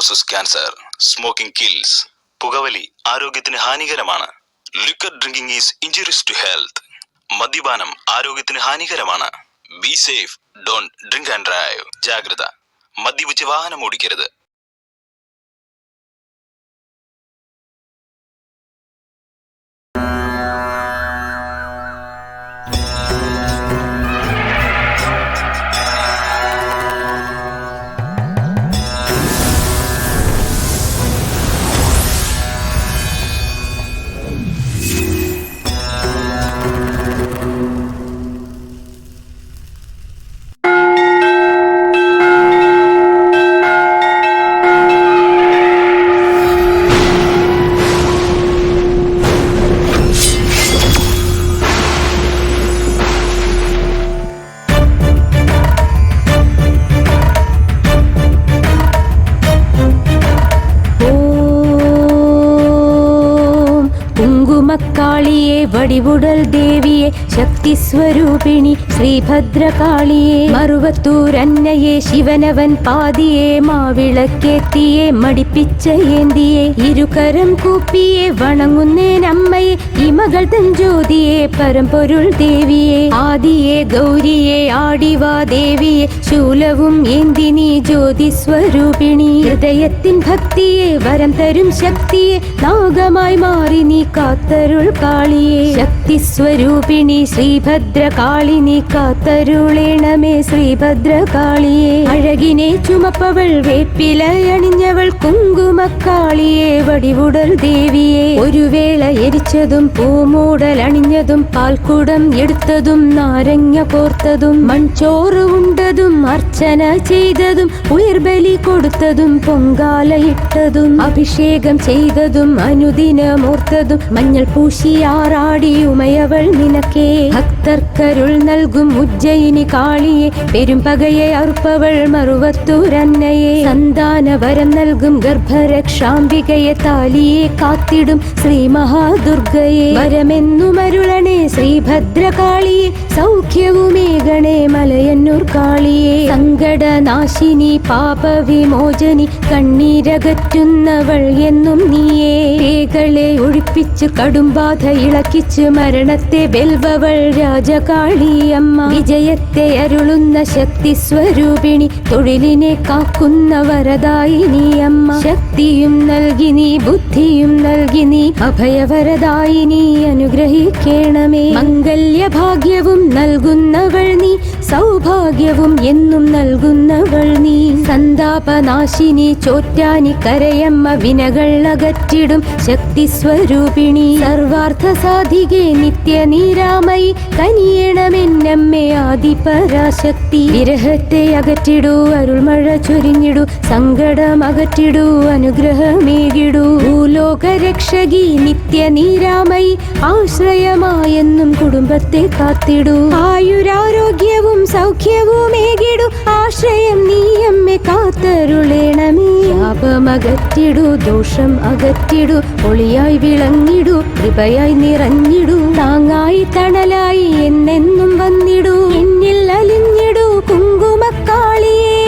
Causes cancer. Smoking kills. പുകവലി ആരോഗ്യത്തിന് ഹാനികരമാണ്. Liquor drinking is injurious to health. മദ്യപാനം ആരോഗ്യത്തിന് ഹാനികരമാണ്. Be safe, don't drink and drive. ജാഗ്രത, മദ്യപിച്ച് വാഹനം ഓടിക്കരുത്. മക്കാളിയെ വടിവുടൽ ദേവിയെ ശക്തി സ്വരൂപിണി ശ്രീഭദ്രകാളിയെ മറുവത്തൂരന്നയെ ശിവനവൻ പാതിയെ മാവിളക്കേത്തിയെ മടിപ്പിച്ച ഏന്തിയെ ഇരുകരം കൂപ്പിയെ വണങ്ങുന്നേനമ്മയെ ഈ മകൾ തൻ ജ്യോതിയെ പരമ്പൊരുൾ ദേവിയെ ആദിയെ ഗൗരിയെ ആടിവാ ദേവിയെ ശൂലവും ഏന്തിനി ജ്യോതി സ്വരൂപിണി ഹൃദയത്തിൻ ഭക്തിയെ വരം തരും ശക്തിയെ നാഗമായി മാറി നീ കാത്തരുൾ കാളിയെ ശക്തി സ്വരൂപിണി ശ്രീഭദ്രകാളിനി കാത്തരുളേണമേ ശ്രീഭദ്രകാളിയെ അഴകിനെ ചുമപ്പവൾ വേപ്പിലയണിഞ്ഞവൾ കുങ്കുമക്കാളിയെ വടിവുടൽ ദേവിയെ ഒരു വേള എരിച്ചതും പൂമൂടൽ അണിഞ്ഞതും പാൽക്കുടം എടുത്തതും നാരങ്ങ കോർത്തതും മൺചോറ് ഉണ്ടതും അർച്ചന ചെയ്തതും ഉയർബലി കൊടുത്തതും പൊങ്കാലയിട്ടതും അഭിഷേകം ചെയ്തതും അനുദിനമോർത്തതും മഞ്ഞൾ പൂശിയാറാടി ഉമയവൾ നിനക്കേ ഭക്തർക്കരുൾ നൽകും ഉജ്ജയിനി കാളിയെ പെരുമ്പകയെ അർപ്പവൾ മറുവത്തൂരന്നയെ സന്താന വരം നൽകും ഗർഭരക്ഷാംബികയെ താലിയെ കാത്തിടും ശ്രീ മഹാദുർഗയെ വരമെന്നുമരുളണേ ശ്രീഭദ്രകാളിയെ സൗഖ്യവുമേകണേ മലയന്നൂർ കാളിയെ സങ്കടനാശിനി പാപവിമോചനി കണ്ണീരകറ്റുന്നവൾ എന്നും നീയേ പേകളെ ഒഴിപ്പിച്ച് കടുംബാധ ഇളക്കിച്ച് മരണത്തെ വെൽവവൾ രാജകാളിയമ്മ വിജയത്തെ അരുളുന്ന ശക്തി സ്വരൂപിണി തൊഴിലിനെ കാക്കുന്ന വരദായിനിയമ്മ ശക്തിയും നൽകി നീ ബുദ്ധിയും നൽകി നീ അഭയവരദായി നീ അനുഗ്രഹിക്കണമേ മംഗല്യഭാഗ്യവും നൽകുന്നവൾ നീ സൗഭാഗ്യവും എന്നും നൽകുന്നവൾ നീ സന്താപനാശിനി ചോറ്റാനി കരയമ്മ വിനകൾ അകറ്റിടും ശക്തി സ്വരൂപിണി സർവാർത്ഥ സാധികെ നിത്യനീരാമയി കനിയണമെന്നമ്മേ ആദിപരാശക്തി വിരഹത്തെ അകറ്റിടൂ അരുൾമഴ ചൊരിഞ്ഞിടൂ സങ്കടം അകറ്റിടൂ അനുഗ്രഹമേകിടൂ ഭൂലോകരക്ഷകി നിത്യനീരാമയി ആശ്രയമായെന്നും കുടുംബത്തെ കാത്തിടൂ ആയുരാരോഗ്യവും സൗഖ്യവുമേകിടൂ ആശ്രയം നീയമ്മേ കാത്തരുളേണമേ ശാപമകറ്റിടൂ ദോഷം അകറ്റിടൂ ഒളിയായി വിളങ്ങിടൂ കൃപയായി നിറഞ്ഞിടൂ താങ്ങായി തണലായി എന്നെന്നും വന്നിടൂ എന്നിൽ അലിഞ്ഞിടൂ കുങ്കുമക്കാളിയേ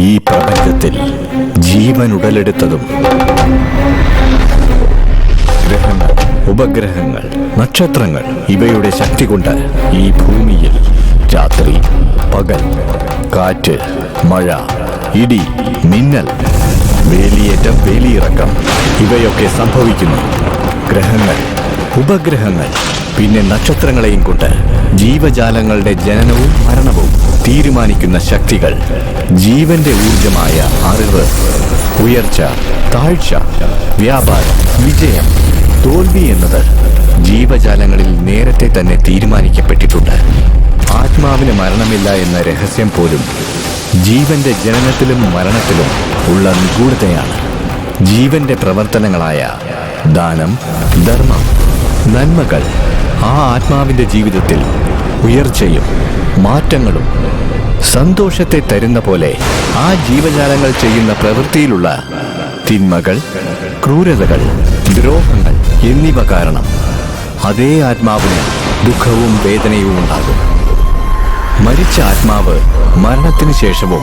ഈ പ്രപഞ്ചത്തിൽ ജീവൻ ഉടലെടുത്തതും ഗ്രഹങ്ങൾ, ഉപഗ്രഹങ്ങൾ, നക്ഷത്രങ്ങൾ ഇവയുടെ ശക്തി കൊണ്ട് ഈ ഭൂമിയിൽ രാത്രി, പകൽ, കാറ്റ്, മഴ, ഇടി, മിന്നൽ, വേലിയേറ്റം, വേലിയിറക്കം ഇവയൊക്കെ സംഭവിക്കുന്നു. ഗ്രഹങ്ങൾ, ഉപഗ്രഹങ്ങൾ, പിന്നെ നക്ഷത്രങ്ങളെയും കൊണ്ട് ജീവജാലങ്ങളുടെ ജനനവും മരണവും തീരുമാനിക്കുന്ന ശക്തികൾ, ജീവന്റെ ഊർജമായ അറിവ്, ഉയർച്ച, താഴ്ച, വ്യാപാരം, വിജയം, തോൽവി എന്നത് ജീവജാലങ്ങളിൽ നേരത്തെ തന്നെ തീരുമാനിക്കപ്പെട്ടിട്ടുണ്ട്. ആത്മാവിന് മരണമില്ല എന്ന രഹസ്യം പോലും ജീവന്റെ ജനനത്തിലും മരണത്തിലും ഉള്ള നിഗൂഢതയാണ്. ജീവന്റെ പ്രവർത്തനങ്ങളായ ദാനം, ധർമ്മം, നന്മകൾ ആ ആത്മാവിന്റെ ജീവിതത്തിൽ ഉയർച്ചയും മാറ്റങ്ങളും സന്തോഷത്തെ തരുന്ന പോലെ ആ ജീവജാലങ്ങൾ ചെയ്യുന്ന പ്രവൃത്തിയിലുള്ള തിന്മകൾ, ക്രൂരതകൾ, ദ്രോഹങ്ങൾ എന്നിവ കാരണം അതേ ആത്മാവിന് ദുഃഖവും വേദനയും ഉണ്ടാകും. മരിച്ച ആത്മാവ് മരണത്തിന് ശേഷവും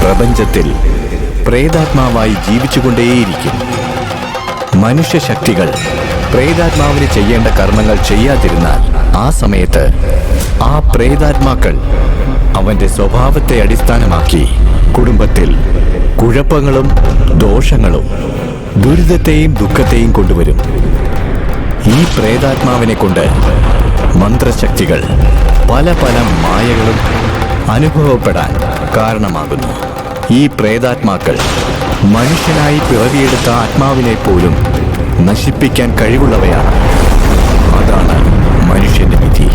പ്രപഞ്ചത്തിൽ പ്രേതാത്മാവായി ജീവിച്ചുകൊണ്ടേയിരിക്കും. മനുഷ്യശക്തികൾ പ്രേതാത്മാവിന് ചെയ്യേണ്ട കർമ്മങ്ങൾ ചെയ്യാതിരുന്നാൽ ആ സമയത്ത് ആ പ്രേതാത്മാക്കൾ അവന്റെ സ്വഭാവത്തെ അടിസ്ഥാനമാക്കി കുടുംബത്തിൽ കുഴപ്പങ്ങളും ദോഷങ്ങളും ദുരിതത്തെയും ദുഃഖത്തെയും കൊണ്ടുവരും. ഈ പ്രേതാത്മാവിനെ കൊണ്ട് മന്ത്രശക്തികൾ പല പല മായകളും അനുഭവപ്പെടാൻ കാരണമാകുന്നു. ഈ പ്രേതാത്മാക്കൾ മനുഷ്യനായി പിറവിയെടുത്ത ആത്മാവിനെ പോലും നശിപ്പിക്കാൻ കഴിവുള്ളവയാണ്. അതാണ് മനുഷ്യന്റെ വിധി.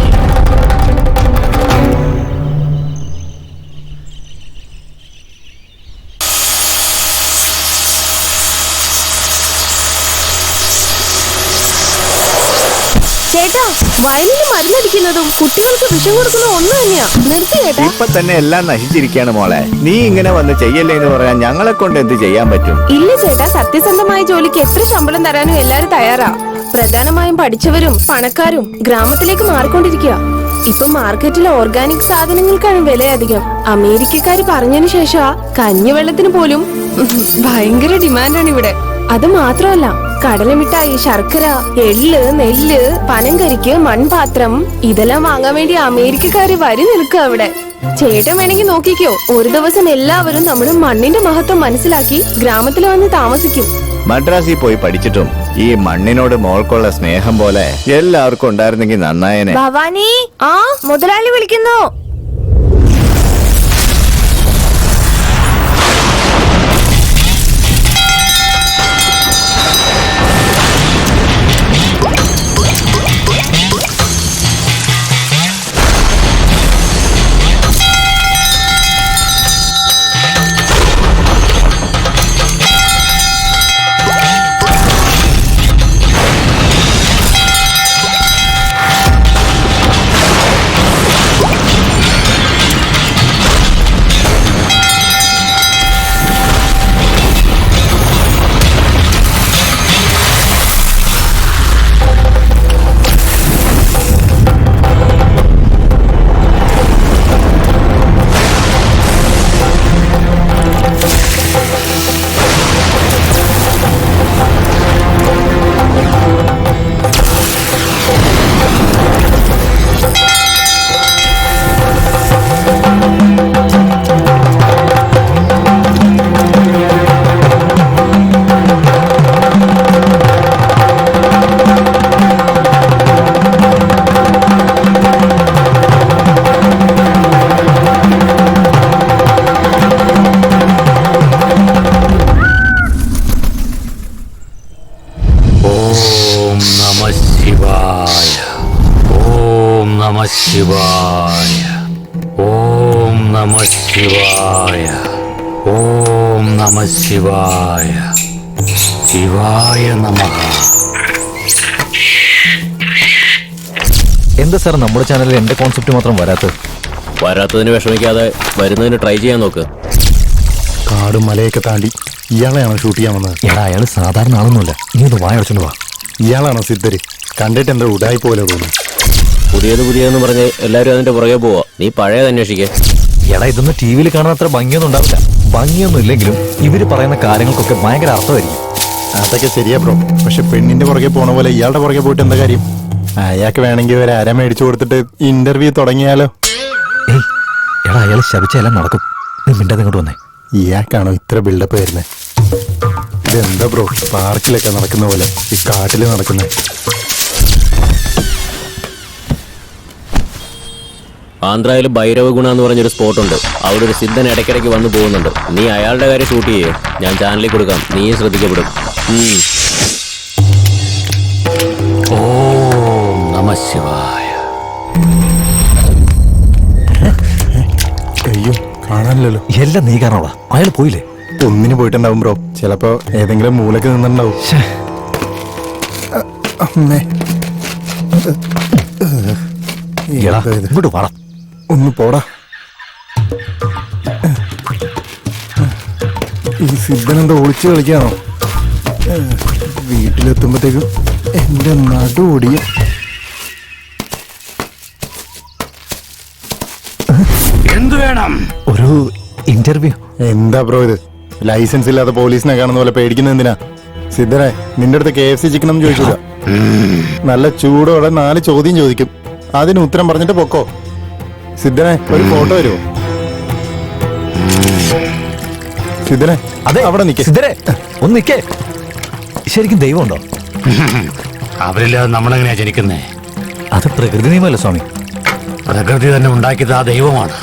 ചേട്ടാ, വയലിന് മരുന്നടിക്കുന്നതും കുട്ടികൾക്ക് വിഷം കൊടുക്കുന്നതും ഒന്ന് തന്നെയാ. നിർത്തി ചേട്ടാ. ഇപ്പൊ തന്നെ എല്ലാം നശിച്ചിരിക്കുകയാണ് മോളെ. നീ ഇങ്ങനെ വന്ന് ചെയ്യല്ലേ എന്ന് പറയാൻ ഞങ്ങളെ കൊണ്ട് എന്ത് ചെയ്യാൻ പറ്റും? ഇല്ല ചേട്ടാ, സത്യസന്ധമായ ജോലിക്ക് എത്ര ശമ്പളം തരാനും എല്ലാരും തയ്യാറാ. പ്രധാനമായും പഠിച്ചവരും പണക്കാരും ഗ്രാമത്തിലേക്ക് മാറിക്കൊണ്ടിരിക്കുക. ഇപ്പൊ മാർക്കറ്റിലെ ഓർഗാനിക് സാധനങ്ങൾക്കാണ് വിലയധികം. അമേരിക്കക്കാര് പറഞ്ഞതിന് ശേഷം കഞ്ഞിവെള്ളത്തിന് പോലും ഭയങ്കര ഡിമാൻഡാണ് ഇവിടെ. അത് മാത്രമല്ല, കടലമിഠായി, ശർക്കര, എള്ള്, നെല്ല്, പനങ്കരിക്ക്, മൺപാത്രം ഇതെല്ലാം വാങ്ങാൻ വേണ്ടി അമേരിക്കക്കാര് വരി നിൽക്കുക അവിടെ. ചേട്ടൻ വേണമെങ്കിൽ നോക്കിക്കോ, ഒരു ദിവസം എല്ലാവരും നമ്മുടെ മണ്ണിന്റെ മഹത്വം മനസ്സിലാക്കി ഗ്രാമത്തിൽ വന്ന് താമസിക്കും. മദ്രാസിൽ പോയി പഠിച്ചിട്ടും ഈ മണ്ണിനോട് മോൾക്കുള്ള സ്നേഹം പോലെ എല്ലാവർക്കും ഉണ്ടായിരുന്നെങ്കിൽ നന്നായനെ. ഭവാനി, ആ മുതലാളി വിളിക്കുന്നു. ശിവായ. ഓം നമഃ ശിവായ. ഓം നമഃ ശിവായ. ശിവായ നമഃ. എന്താ സാർ നമ്മുടെ ചാനലിൽ എന്റെ കോൺസെപ്റ്റ് മാത്രം വരാത്തതിന് വിഷമിക്കാതെ വരുന്നതിന് ട്രൈ ചെയ്യാൻ നോക്ക്. കാടും മലയൊക്കെ താണ്ടി ഇയാളെയാണോ ഷൂട്ട് ചെയ്യാൻ വന്നത്? എടാ, അയാൾ സാധാരണ ആളൊന്നുമില്ല. നീ ഒന്ന് വായടച്ചോണ്ട് വാ. ഇയാളാണോ സിദ്ധര്? കണ്ടിട്ട് എന്താ ഉടായി പോലെ തോന്നുന്നു. പുതിയതെന്ന് പറഞ്ഞ് എല്ലാവരും അതിന്റെ പുറകെ പോവാ. നീ പഴയത് അന്വേഷിക്കേ. എടാ, ഇതൊന്നും ടി വിയിൽ കാണാൻ അത്ര ഭംഗിയൊന്നും ഉണ്ടാവില്ല. ഭംഗിയൊന്നും ഇല്ലെങ്കിലും ഇവര് പറയുന്ന കാര്യങ്ങൾക്കൊക്കെ ഭയങ്കര അർത്ഥമായിരിക്കും. അതൊക്കെ ശരിയാ ബ്രോ. പക്ഷെ പെണ്ണിന്റെ പുറകെ പോണ പോലെ ഇയാളുടെ പുറകെ പോയിട്ട് എന്താ കാര്യം? അയാൾക്ക് വേണമെങ്കിൽ ഒരു അര മേടിച്ചു കൊടുത്തിട്ട് ഇന്റർവ്യൂ തുടങ്ങിയാലോ? ഏയ് എടാ, അയാൾ ശപിച്ചെല്ലാം നടക്കും. നീ മിണ്ടാതെ ഇങ്ങോട്ട് വന്നേ. ഇയാൾക്കാണോ ഇത്ര ബിൽഡപ്പ് വരുന്നത്? ഇതെന്താ ബ്രോ, പാർക്കിലൊക്കെ നടക്കുന്ന പോലെ ഈ കാട്ടില് നടക്കുന്നത്? ആന്ധ്രയിൽ ഭൈരവഗുണ എന്ന് പറഞ്ഞൊരു സ്പോട്ടുണ്ട്. അവിടെ ഒരു സിദ്ധൻ ഇടയ്ക്കിടയ്ക്ക് വന്നു പോകുന്നുണ്ട്. നീ അയാളുടെ കാര്യം ഷൂട്ട് ചെയ്യേ. ഞാൻ ചാനലിൽ കൊടുക്കാം. നീ ശ്രദ്ധിക്കപ്പെടും. ഓം നമഃ ശിവായ. അയ്യോ, കാണാനില്ലല്ലോ. എല്ലാം നീ കാരണോടാ. അയാൾ പോയില്ലേ? ഒന്നിന് പോയിട്ടുണ്ടാവും ബ്രോ. ചിലപ്പോ ഏതെങ്കിലും മൂലക്ക് നിന്നിട്ടുണ്ടാവും. അമ്മേ, ഇങ്ങോട്ട് വാടാ. ഒന്ന് പോടാ. ഈ സിദ്ധനെന്താ ഒളിച്ചു കളിക്കാണോ? വീട്ടിലെത്തുമ്പോഴത്തേക്കും എന്റെ നടുപൊടിയും. എന്തു വേണം? ഒരു ഇന്റർവ്യൂ. എന്താ ബ്രോ ഇത്? ലൈസൻസ് ഇല്ലാത്ത പോലീസിനെ കാണുന്ന പോലെ പേടിക്കുന്ന എന്തിനാ? സിദ്ധനെ, നിന്റെ അടുത്ത് KFC ചിക്കൻ ഒന്നും ചോദിച്ചില്ല. നല്ല ചൂടോടെ 4 ചോദ്യം ചോദിക്കും, അതിന് ഉത്തരം പറഞ്ഞിട്ട് പൊക്കോ. സിദ്ധനെ, ഒരു ഫോട്ടോ വരുമോ? സിദ്ധനെ, അതെ അവിടെ നിൽക്കേ. സിദ്ധരെ ഒന്ന് നിൽക്കേ. ശരിക്കും ദൈവമുണ്ടോ? അവരില്ലാതെ നമ്മളെങ്ങനെയാ ജനിക്കുന്നേ? അത് പ്രകൃതി നിയമമല്ല സ്വാമി. പ്രകൃതി തന്നെ ഉണ്ടാക്കിയത് ആ ദൈവമാണ്.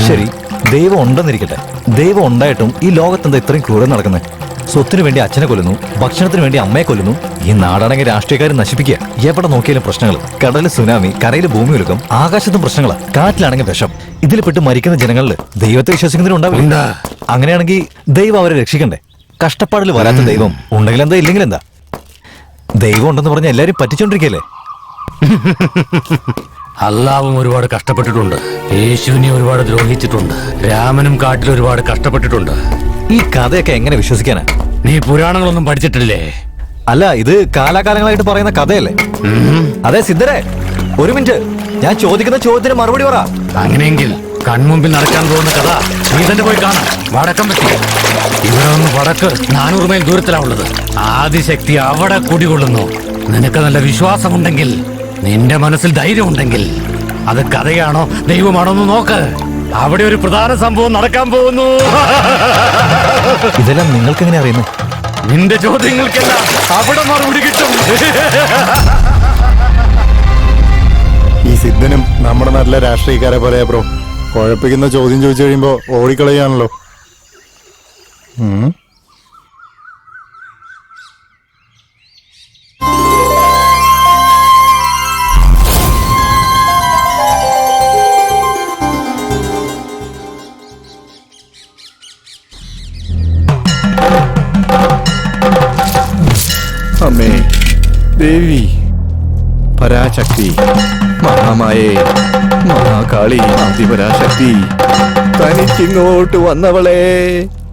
ശരി, ദൈവം ഉണ്ടെന്നിരിക്കട്ടെ. ദൈവം ഉണ്ടായിട്ടും ഈ ലോകത്തെന്താ ഇത്രയും ക്രൂരം നടക്കുന്നത്? സ്വത്തിനു വേണ്ടി അച്ഛനെ കൊല്ലുന്നു, ഭക്ഷണത്തിന് വേണ്ടി അമ്മയെ കൊല്ലുന്നു. ഈ നാടാണെങ്കിൽ രാഷ്ട്രീയക്കാരെ നശിപ്പിക്കുക. എവിടെ നോക്കിയാലും പ്രശ്നങ്ങൾ. കടല് സുനാമി, കരയിൽ ഭൂമി ഉലുക്കം, ആകാശത്തും പ്രശ്നങ്ങളാ, കാറ്റിലാണെങ്കിൽ വിഷം. ഇതിൽ പെട്ട് മരിക്കുന്ന ജനങ്ങളിൽ ദൈവത്തെ വിശ്വസിക്കുന്നതിനുണ്ടാവില്ല. അങ്ങനെയാണെങ്കിൽ ദൈവം അവരെ രക്ഷിക്കണ്ടേ? കഷ്ടപ്പാടിൽ വരാത്ത ദൈവം ഉണ്ടെങ്കിൽ എന്താ, ഇല്ലെങ്കിൽ എന്താ? ദൈവം ഉണ്ടെന്ന് പറഞ്ഞ എല്ലാരും പറ്റിച്ചോണ്ടിരിക്കല്ലേ? അല്ലാവും ഒരുപാട് കഷ്ടപ്പെട്ടിട്ടുണ്ട്, യേശുവിനെ ഒരുപാട് ദ്രോഹിച്ചിട്ടുണ്ട്, രാമനും കാട്ടിൽ ഒരുപാട് കഷ്ടപ്പെട്ടിട്ടുണ്ട്. ഈ കഥയൊക്കെ എങ്ങനെ വിശ്വസിക്കാനാ? നീ പുരാണങ്ങളൊന്നും പഠിച്ചിട്ടില്ലേ? അല്ല, ഇത് കാലാകാലങ്ങളായിട്ട് പറയുന്ന കഥയല്ലേ? അതെ സിദ്ധരെ, ഒരു മിനിറ്റ്. ഞാൻ ചോദിക്കുന്ന ചോദ്യത്തിന് മറുപടി പറ. അങ്ങനെയെങ്കിൽ കൺമുമ്പിൽ നടക്കാൻ പോകുന്ന കഥ നീ തന്നെ പോയി കാണാം. വടക്കം പറ്റി ഇവിടെ നിന്ന് വടക്ക് 400 മൈൽ ദൂരത്തിലാ ഉള്ളത്. ആദിശക്തി അവിടെ കുടികൊള്ളുന്നു. നിനക്ക് നല്ല വിശ്വാസമുണ്ടെങ്കിൽ, നിന്റെ മനസ്സിൽ ധൈര്യമുണ്ടെങ്കിൽ, അത് കഥയാണോ ദൈവമാണോ എന്ന് നോക്ക്. അവിടെ ഒരു പ്രധാന സംഭവം നടക്കാൻ പോകുന്നു. ഇതെല്ലാം നിങ്ങൾക്ക് എങ്ങനെ അറിയുന്നു? നിന്റെ ചോദ്യങ്ങൾക്കെല്ലാം അവിടെ മറുപടി കിട്ടും. ഈ സിദ്ധനും നമ്മുടെ നാട്ടിലെ രാഷ്ട്രീയക്കാരെ പോലെ ബ്രോ. കുഴപ്പിക്കുന്ന ചോദ്യം ചോദിച്ചു കഴിയുമ്പോ ഓടിക്കളയാണല്ലോ. അമ്മേ ദേവി പരാശക്തി, മഹാമായേ, മഹാകാളി, ആദിപരാശക്തി, തനിച്ചിങ്ങോട്ട് വന്നവളെ,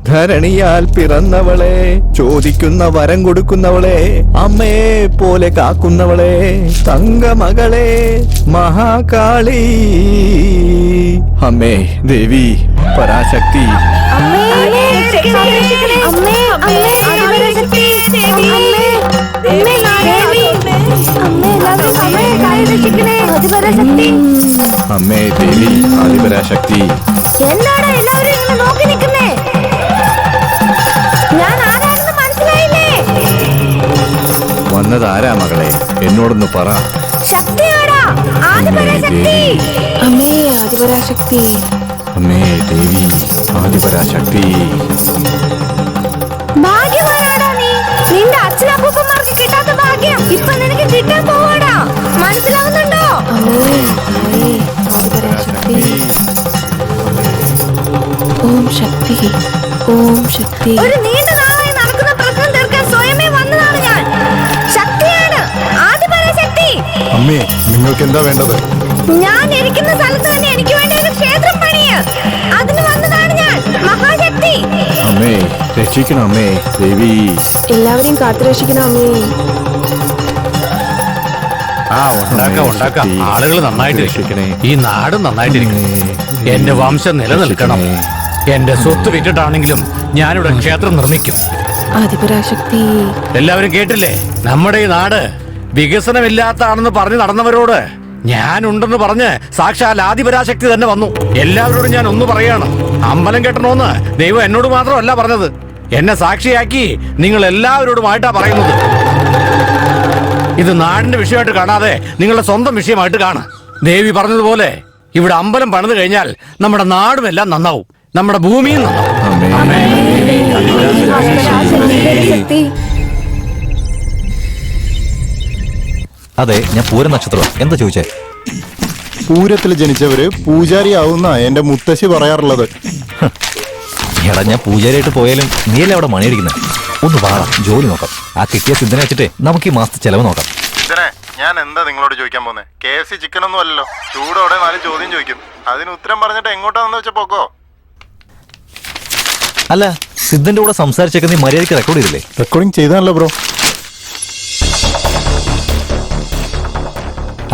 ധരണിയാൽ പിറന്നവളെ, ചോദിക്കുന്ന വരം കൊടുക്കുന്നവളെ, അമ്മയെ പോലെ കാക്കുന്നവളെ, തങ്കമകളെ, മഹാകാളി, അമ്മേ ദേവി പരാശക്തി. അമ്മേ ദേവി ആദിപരാശക്തി. എന്താടാ എല്ലാവരും ഇങ്ങനെ നോക്കി നിൽക്കുന്നേ? ഞാൻ ആരാണെന്ന് മനസ്സിലായില്ലേ? വന്നതാരാ മകളെ, എന്നോടൊന്ന് പറ. ശക്തിയാടാ, ആദിപരാശക്തി. അമ്മേ ആദിപരാശക്തി. അമ്മേ ദേവി ആദിപരാശക്തി. ഭാഗ്യവാനാടാ നീ. നിന്റെ അച്ഛനപ്പൂപ്പന്മാർക്ക് കിട്ടാത്ത ഭാഗ്യം ഇപ്പൊ നിനക്ക് കിട്ടാൻ പോവാടാ. മനസ്സിലാവുന്നുണ്ടോ? അമ്മേ ആദിപരാശക്തി. ഓം ശക്തി, ഓം ശക്തി. ഒരു നീണ്ട നാളായി നടക്കുന്ന പ്രശ്നം തീർക്കാൻ സ്വയമേ വന്നതാണ് ഞാൻ. ശക്തിയാണ്, ആദിപരാശക്തി. അമ്മേ, നിങ്ങൾക്ക് എന്താ വേണ്ടത്? ഞാൻ ഇരിക്കുന്ന സ്ഥലത്ത് തന്നെ എനിക്ക് വേണ്ടി ഒരു ക്ഷേത്രം പണിയ്. അതിന് വന്നതാണ് ഞാൻ, മഹാശക്തി. അമ്മേ രക്ഷിക്കണം അമ്മേ ദേവി. എല്ലാവരെയും കാത്തുരക്ഷിക്കണം അമ്മേ. ഉണ്ടാക്കാം. ആളുകൾ നന്നായിട്ടിരിക്കണേ, ഈ നാട് നന്നായിട്ടിരിക്കണേ, എന്റെ വംശം നിലനിൽക്കണം. എന്റെ സ്വത്ത് വിറ്റിട്ടാണെങ്കിലും ഞാനിവിടെ ക്ഷേത്രം നിർമ്മിക്കും. ആദിപരാശക്തി. എല്ലാവരും കേട്ടില്ലേ? നമ്മുടെ ഈ നാട് വികസനമില്ലാത്താണെന്ന് പറഞ്ഞു നടന്നവരോട് ഞാനുണ്ടെന്ന് പറഞ്ഞ് സാക്ഷാൽ ആദിപരാശക്തി തന്നെ വന്നു. എല്ലാവരോടും ഞാൻ ഒന്ന് പറയാണ്, അമ്പലം കെട്ടണമെന്ന് ദൈവം എന്നോട് മാത്രമല്ല പറഞ്ഞത്, എന്നെ സാക്ഷിയാക്കി നിങ്ങൾ എല്ലാവരോടുമായിട്ടാ പറയുന്നത്. ഇത് നാടിന്റെ വിഷയമായിട്ട് കാണാതെ നിങ്ങളുടെ സ്വന്തം വിഷയമായിട്ട് കാണാം. ദേവി പറഞ്ഞതുപോലെ ഇവിടെ അമ്പലം പണിത് കഴിഞ്ഞാൽ നമ്മുടെ നാടും എല്ലാം നന്നാവും, നമ്മുടെ ഭൂമിയും നന്നാവും. അതെ, ഞാൻ പൂര നക്ഷത്രം. എന്താ ചോദിച്ചേ? പൂരത്തിൽ ജനിച്ചവര് പൂജാരിയാവുന്ന എന്റെ മുത്തശ്ശി പറയാറുള്ളത്. എടാ, ഞാൻ പൂജാരിയായിട്ട് പോയാലും നീയല്ലേ അവിടെ മണിയടിക്കുന്നത്? ഒന്ന് വാടാ, ജോലി നോക്കാം. ആ കിട്ടിയ സിദ്ധനെ വെച്ചിട്ടേ നമുക്ക് ഈ മാസത്തെ ചെലവ് നോക്കാം. ഞാൻ എന്താ നിങ്ങളോട് ചോദിക്കാൻ പോകുന്നത്? KFC ചിക്കൻ ഒന്നും അല്ലല്ലോ. ചൂടോടെ 4 ചോദ്യം ചോദിക്കും, അതിന് ഉത്തരം പറഞ്ഞിട്ട് എങ്ങോട്ടാന്ന് വെച്ചാ പോക്കോ. അല്ല, സിദ്ധന്റെ കൂടെ സംസാരിച്ചേക്ക് നീ മര്യാദയ്ക്ക് റെക്കോർഡ് ചെയ്തില്ലേ? റെക്കോർഡിംഗ് ചെയ്താണല്ലോ ബ്രോ.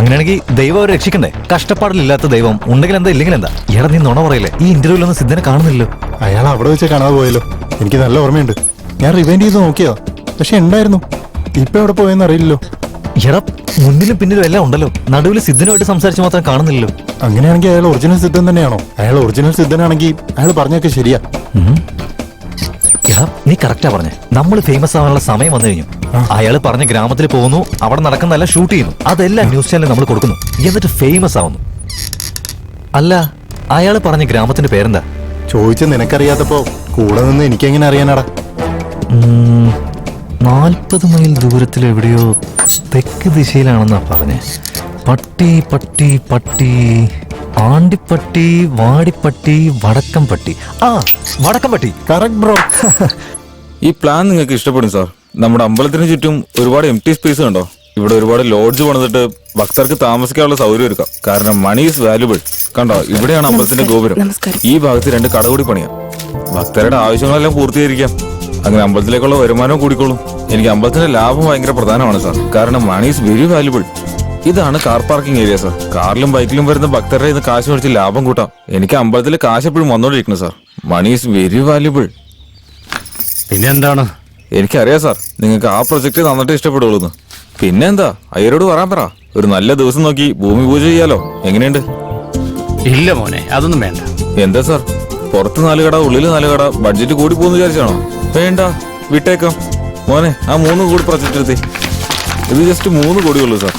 അങ്ങനെയാണെങ്കിൽ ദൈവം അവരെ രക്ഷിക്കണ്ടേ? കഷ്ടപ്പാടിലില്ലാത്ത ദൈവം ഉണ്ടെങ്കിൽ എന്താ ഇല്ലെങ്കിൽ എന്താ? എടാ നീ നുണ പറയില്ലേ? ഈ ഇന്റർവ്യൂലൊന്നും സിദ്ധനെ കാണുന്നില്ലല്ലോ. അയാൾ അവിടെ വെച്ച് കാണാതെ പോയല്ലോ. എനിക്ക് നല്ല ഓർമ്മയുണ്ട്. ഞാൻ റിവൈൻഡ് ചെയ്ത് നോക്കിയോ, പക്ഷെ ഉണ്ടായിരുന്നു. ഇപ്പൊ എവിടെ പോയെന്ന് അറിയില്ലല്ലോ. എടാ മുന്നിലും പിന്നിലും എല്ലാം ഉണ്ടല്ലോ, നടുവിൽ സിദ്ധനുമായിട്ട് സംസാരിച്ച് മാത്രം കാണുന്നില്ലല്ലോ. അങ്ങനെയാണെങ്കിൽ അയാൾ ഒറിജിനൽ സിദ്ധൻ തന്നെയാണോ? അയാൾ ഒറിജിനൽ സിദ്ധനാണെങ്കിൽ അയാൾ പറഞ്ഞൊക്കെ ശരിയാ. എടാ നീ കറക്റ്റാ പറഞ്ഞേ. നമ്മൾ ഫേമസ് ആവാനുള്ള സമയം വന്നു കഴിഞ്ഞു. അയാൾ പറഞ്ഞ ഗ്രാമത്തിൽ പോകുന്നു, അവിടെ നടക്കുന്നതല്ല ഷൂട്ട് ചെയ്യുന്നു, അതെല്ലാം ന്യൂസ് ചാനലിൽ നമ്മൾ കൊടുക്കുന്നു, എന്നിട്ട് ഫേമസ് ആവുന്നു. അല്ല അയാൾ പറഞ്ഞ ഗ്രാമത്തിന്റെ പേരെന്താ? ചോദിച്ച നിനക്കറിയാത്തപ്പോ കൂടെ നിന്ന് എനിക്കെങ്ങനെ അറിയാനാടാ? 40 മൈൽ ദൂരത്തിൽ എവിടെയോ തെക്ക് ദിശയിലാണെന്നാ പറഞ്ഞേ. പട്ടി പട്ടി പട്ടി, ആണ്ടിപ്പട്ടി, വാടിപ്പട്ടി, വടക്കംപട്ടി. ആ വടക്കംപട്ടി. Correct bro. ഈ പ്ലാൻ നിങ്ങൾക്ക് ഇഷ്ടപ്പെടും സാർ. നമ്മുടെ അമ്പലത്തിന് ചുറ്റും ഒരുപാട് എംപ്റ്റി സ്പേസ് കണ്ടോ? ഇവിടെ ഒരുപാട് ലോഡ്ജ് പണിതിട്ട് ഭക്തർക്ക് താമസിക്കാനുള്ള സൗകര്യം ഒരുക്കാം. കാരണം മണി ഈസ് വാല്യുബിൾ. കണ്ടോ, ഇവിടെയാണ് അമ്പലത്തിന്റെ ഗോപുരം. ഈ ഭാഗത്ത് 2 കട കൂടി പണിയാം. ഭക്തരുടെ ആവശ്യങ്ങളെല്ലാം പൂർത്തീകരിക്കാം. അങ്ങനെ അമ്പലത്തിലേക്കുള്ള വരുമാനവും കൂടിക്കോളും. എനിക്ക് അമ്പലത്തിന്റെ ലാഭം ഭയങ്കര പ്രധാനമാണ് സാർ. കാരണം മണി ഈസ് വെരി വാല്യുബിൾ. ഇതാണ് കാർ പാർക്കിംഗ് ഏരിയ സാർ. കാറിലും ബൈക്കിലും വരുന്ന ഭക്തരുടെ ഇത് കാശ് മേടിച്ച് ലാഭം കൂട്ടാം. എനിക്ക് അമ്പലത്തിലെ കാശ് എപ്പോഴും വന്നോണ്ടിരിക്കണം sir. Money is very valuable. പിന്നെന്താണ്? എനിക്കറിയാം സാർ, നിങ്ങൾക്ക് ആ പ്രൊജക്ട് നന്നിട്ട് ഇഷ്ടപ്പെടുള്ളൂ. പിന്നെന്താ, അയ്യരോട് പറയാൻ പറ. ഒരു നല്ല ദിവസം നോക്കി ഭൂമി പൂജ ചെയ്യാലോ. എങ്ങനെയുണ്ട്? ഇല്ല മോനെ, അതൊന്നും വേണ്ട. എന്താ സാർ, പുറത്ത് 4 കട ഉള്ളിൽ 4 കട, ബഡ്ജറ്റ് കൂടി പോകുന്ന വിചാരിച്ചാണോ? വേണ്ട, വിട്ടേക്കാം. മോനെ ആ 3 കോടി പ്രൊജക്ട് എടുത്തേ. ഇത് ജസ്റ്റ് 3 കോടിയുള്ളൂ സാർ.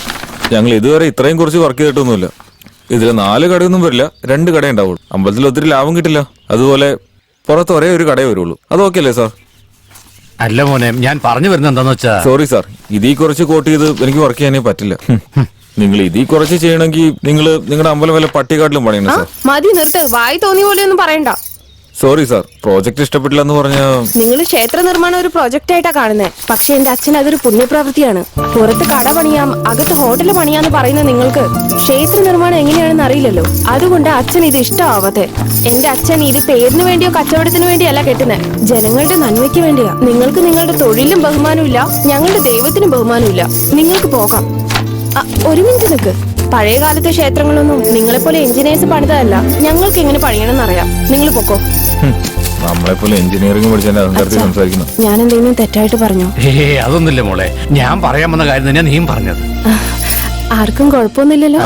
ഞങ്ങൾ ഇതുവരെ ഇത്രയും കുറച്ച് വർക്ക് ചെയ്തിട്ടൊന്നുമില്ല. ഇതിൽ 4 കടയൊന്നും വരില്ല, 2 കട ഉണ്ടാവുള്ളൂ. അമ്പലത്തിൽ ഒത്തിരി ലാഭം കിട്ടില്ല. അതുപോലെ പുറത്ത് ഒരേ ഒരു കടയേ വരുള്ളൂ. അത് ഓക്കെ അല്ലേ സാർ? അല്ല മോനെ, ഞാൻ പറഞ്ഞു വരുന്നത് എന്താന്ന് വെച്ചാ. സോറി സാർ, ഇതീ കുറച്ച് കോട്ട് ചെയ്ത് എനിക്ക് വർക്ക് ചെയ്യാനേ പറ്റില്ല. നിങ്ങൾ ഇതീ കുറച്ച് ചെയ്യണമെങ്കിൽ നിങ്ങൾ നിങ്ങളുടെ അമ്പലം വല്ല പട്ടികാട്ടിലും പണിയണം സാർ. മതി നിർത്ത്, വായി തോന്നിയ പോലെ ഒന്നും പറയണ്ട. സോറി സാർ, പ്രോജക്ട് ഇഷ്ടപ്പെട്ടില്ല എന്ന് പറഞ്ഞ. നിങ്ങൾ ക്ഷേത്ര നിർമ്മാണം ഒരു പ്രോജക്റ്റ് ആയിട്ടാ കാണുന്നത്. പക്ഷെ എന്റെ അച്ഛൻ അതൊരു പുണ്യപ്രവൃത്തിയാണ്. പുറത്ത് കട പണിയാം, അകത്ത് ഹോട്ടൽ പണിയാന്ന് പറയുന്ന നിങ്ങൾക്ക് ക്ഷേത്ര നിർമ്മാണം എങ്ങനെയാണെന്ന് അറിയില്ലല്ലോ. അതുകൊണ്ട് അച്ഛൻ ഇത് ഇഷ്ടമാവാത്തെ. എന്റെ അച്ഛൻ ഇത് പേരിന് വേണ്ടിയോ കച്ചവടത്തിന് വേണ്ടിയല്ല കെട്ടുന്നത്, ജനങ്ങളുടെ നന്മയ്ക്ക് വേണ്ടിയാ. നിങ്ങൾക്ക് നിങ്ങളുടെ തൊഴിലും ബഹുമാനമില്ല, ഞങ്ങളുടെ ദൈവത്തിനും ബഹുമാനമില്ല. നിങ്ങൾക്ക് പോകാം. ഒരു മിനിറ്റ് നിൽക്ക്. പഴയ കാലത്തെ ക്ഷേത്രങ്ങളൊന്നും നിങ്ങളെപ്പോലെ എഞ്ചിനീയേഴ്സ് പണിതല്ല. ഞങ്ങൾക്ക് എങ്ങനെ പണിയണമെന്ന് അറിയാം. നിങ്ങൾ പൊക്കോ. നമ്മളെപ്പോലെ എഞ്ചിനീയറിംഗ് പഠിച്ചതിന്റെ അഹങ്കാരത്തിൽ സംസാരിക്കുന്നു. ഞാൻ എന്തെങ്കിലും തെറ്റായിട്ട് പറഞ്ഞോ? അതൊന്നുമില്ല മോളെ, ഞാൻ പറയാൻ വന്ന കാര്യം തന്നെയാ നീയും പറഞ്ഞത്. ആർക്കും കുഴപ്പമൊന്നുമില്ലല്ലോ.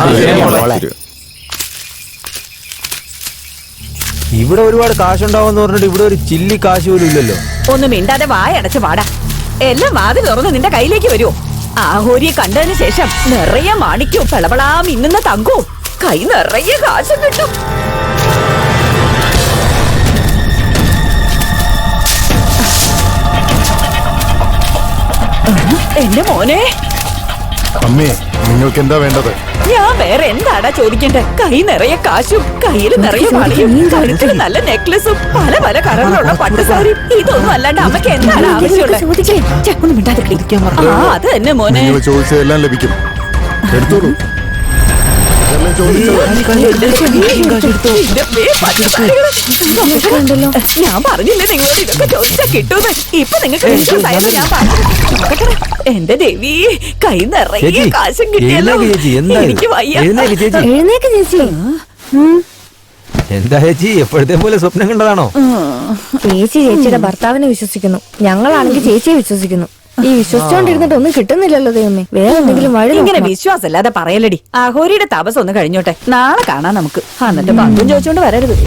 ഇവിടെ ഒരുപാട് കാശുണ്ടാവെന്ന് പറഞ്ഞിട്ട് ഇവിടെ ഒരു ചില്ലി കാശ് പോലും ഇല്ലല്ലോ. ഒന്നും മിണ്ടാതെ വായടച്ച് പാടാ. എല്ലാം വാതിൽ തുറന്ന് നിന്റെ കയ്യിലേക്ക് വരുമോ? ആഹോരിയെ കണ്ടതിന് ശേഷം നിറയെ മാണിക്കും പിളവളാ മിന്നുന്ന തങ്കവും കൈ നിറയെ കാശും കിട്ടും. എന്റെ മോനെ. അമ്മേ, നിങ്ങൾക്ക് എന്താ വേണ്ടത്? ഞാൻ വേറെ എന്താടാ ചോദിക്കണ്ടേ? കൈ നിറയെ കാശും കയ്യിൽ നിറയെ വളയും കഴുത്തിൽ നല്ല നെക്ലസും പല പല കളറിലുള്ള പട്ടുസാരി. ഇതൊന്നും അല്ലാണ്ട് അമ്മക്ക് എന്താണ് ആവശ്യമുള്ളത്? അത് തന്നെ മോനെ. നിങ്ങൾ ചോദിച്ചതെല്ലാം ലഭിക്കും. എടുത്തോളൂ. ഞാൻ പറഞ്ഞില്ലേ നിങ്ങളോട് ഇതൊക്കെ ചോദിച്ചാ കിട്ടൂന്ന്. ഇപ്പൊ നിങ്ങൾക്ക് ഞാൻ പറഞ്ഞു. എന്റെ ദേവി, കൈ നിറയെ കാശും കിട്ടിയല്ലോ. എനിക്ക് വയ്യ. എഴുന്നേക്ക് ചേച്ചി. എന്താ ചേച്ചി, എപ്പോഴത്തെ പോലെ സ്വപ്നം കണ്ടതാണോ? ചേച്ചി ചേച്ചിയുടെ ഭർത്താവിനെ വിശ്വസിക്കുന്നു, ഞങ്ങളാണെങ്കിൽ ചേച്ചിയെ വിശ്വസിക്കുന്നു. ഈ വിശ്വസിച്ചോണ്ടിരുന്നിട്ട് ഒന്നും കിട്ടുന്നില്ലല്ലോ ദൈവമേ. വേറെ എന്തെങ്കിലും വഴി ഇങ്ങനെ വിശ്വാസമില്ലാതെ പറയലടി. ആഹോരിയുടെ താപസം ഒന്ന് കഴിഞ്ഞോട്ടെ, നാളെ കാണാം നമുക്ക്. എന്നിട്ട് പങ്കും ചോദിച്ചോണ്ട് വരരുത്.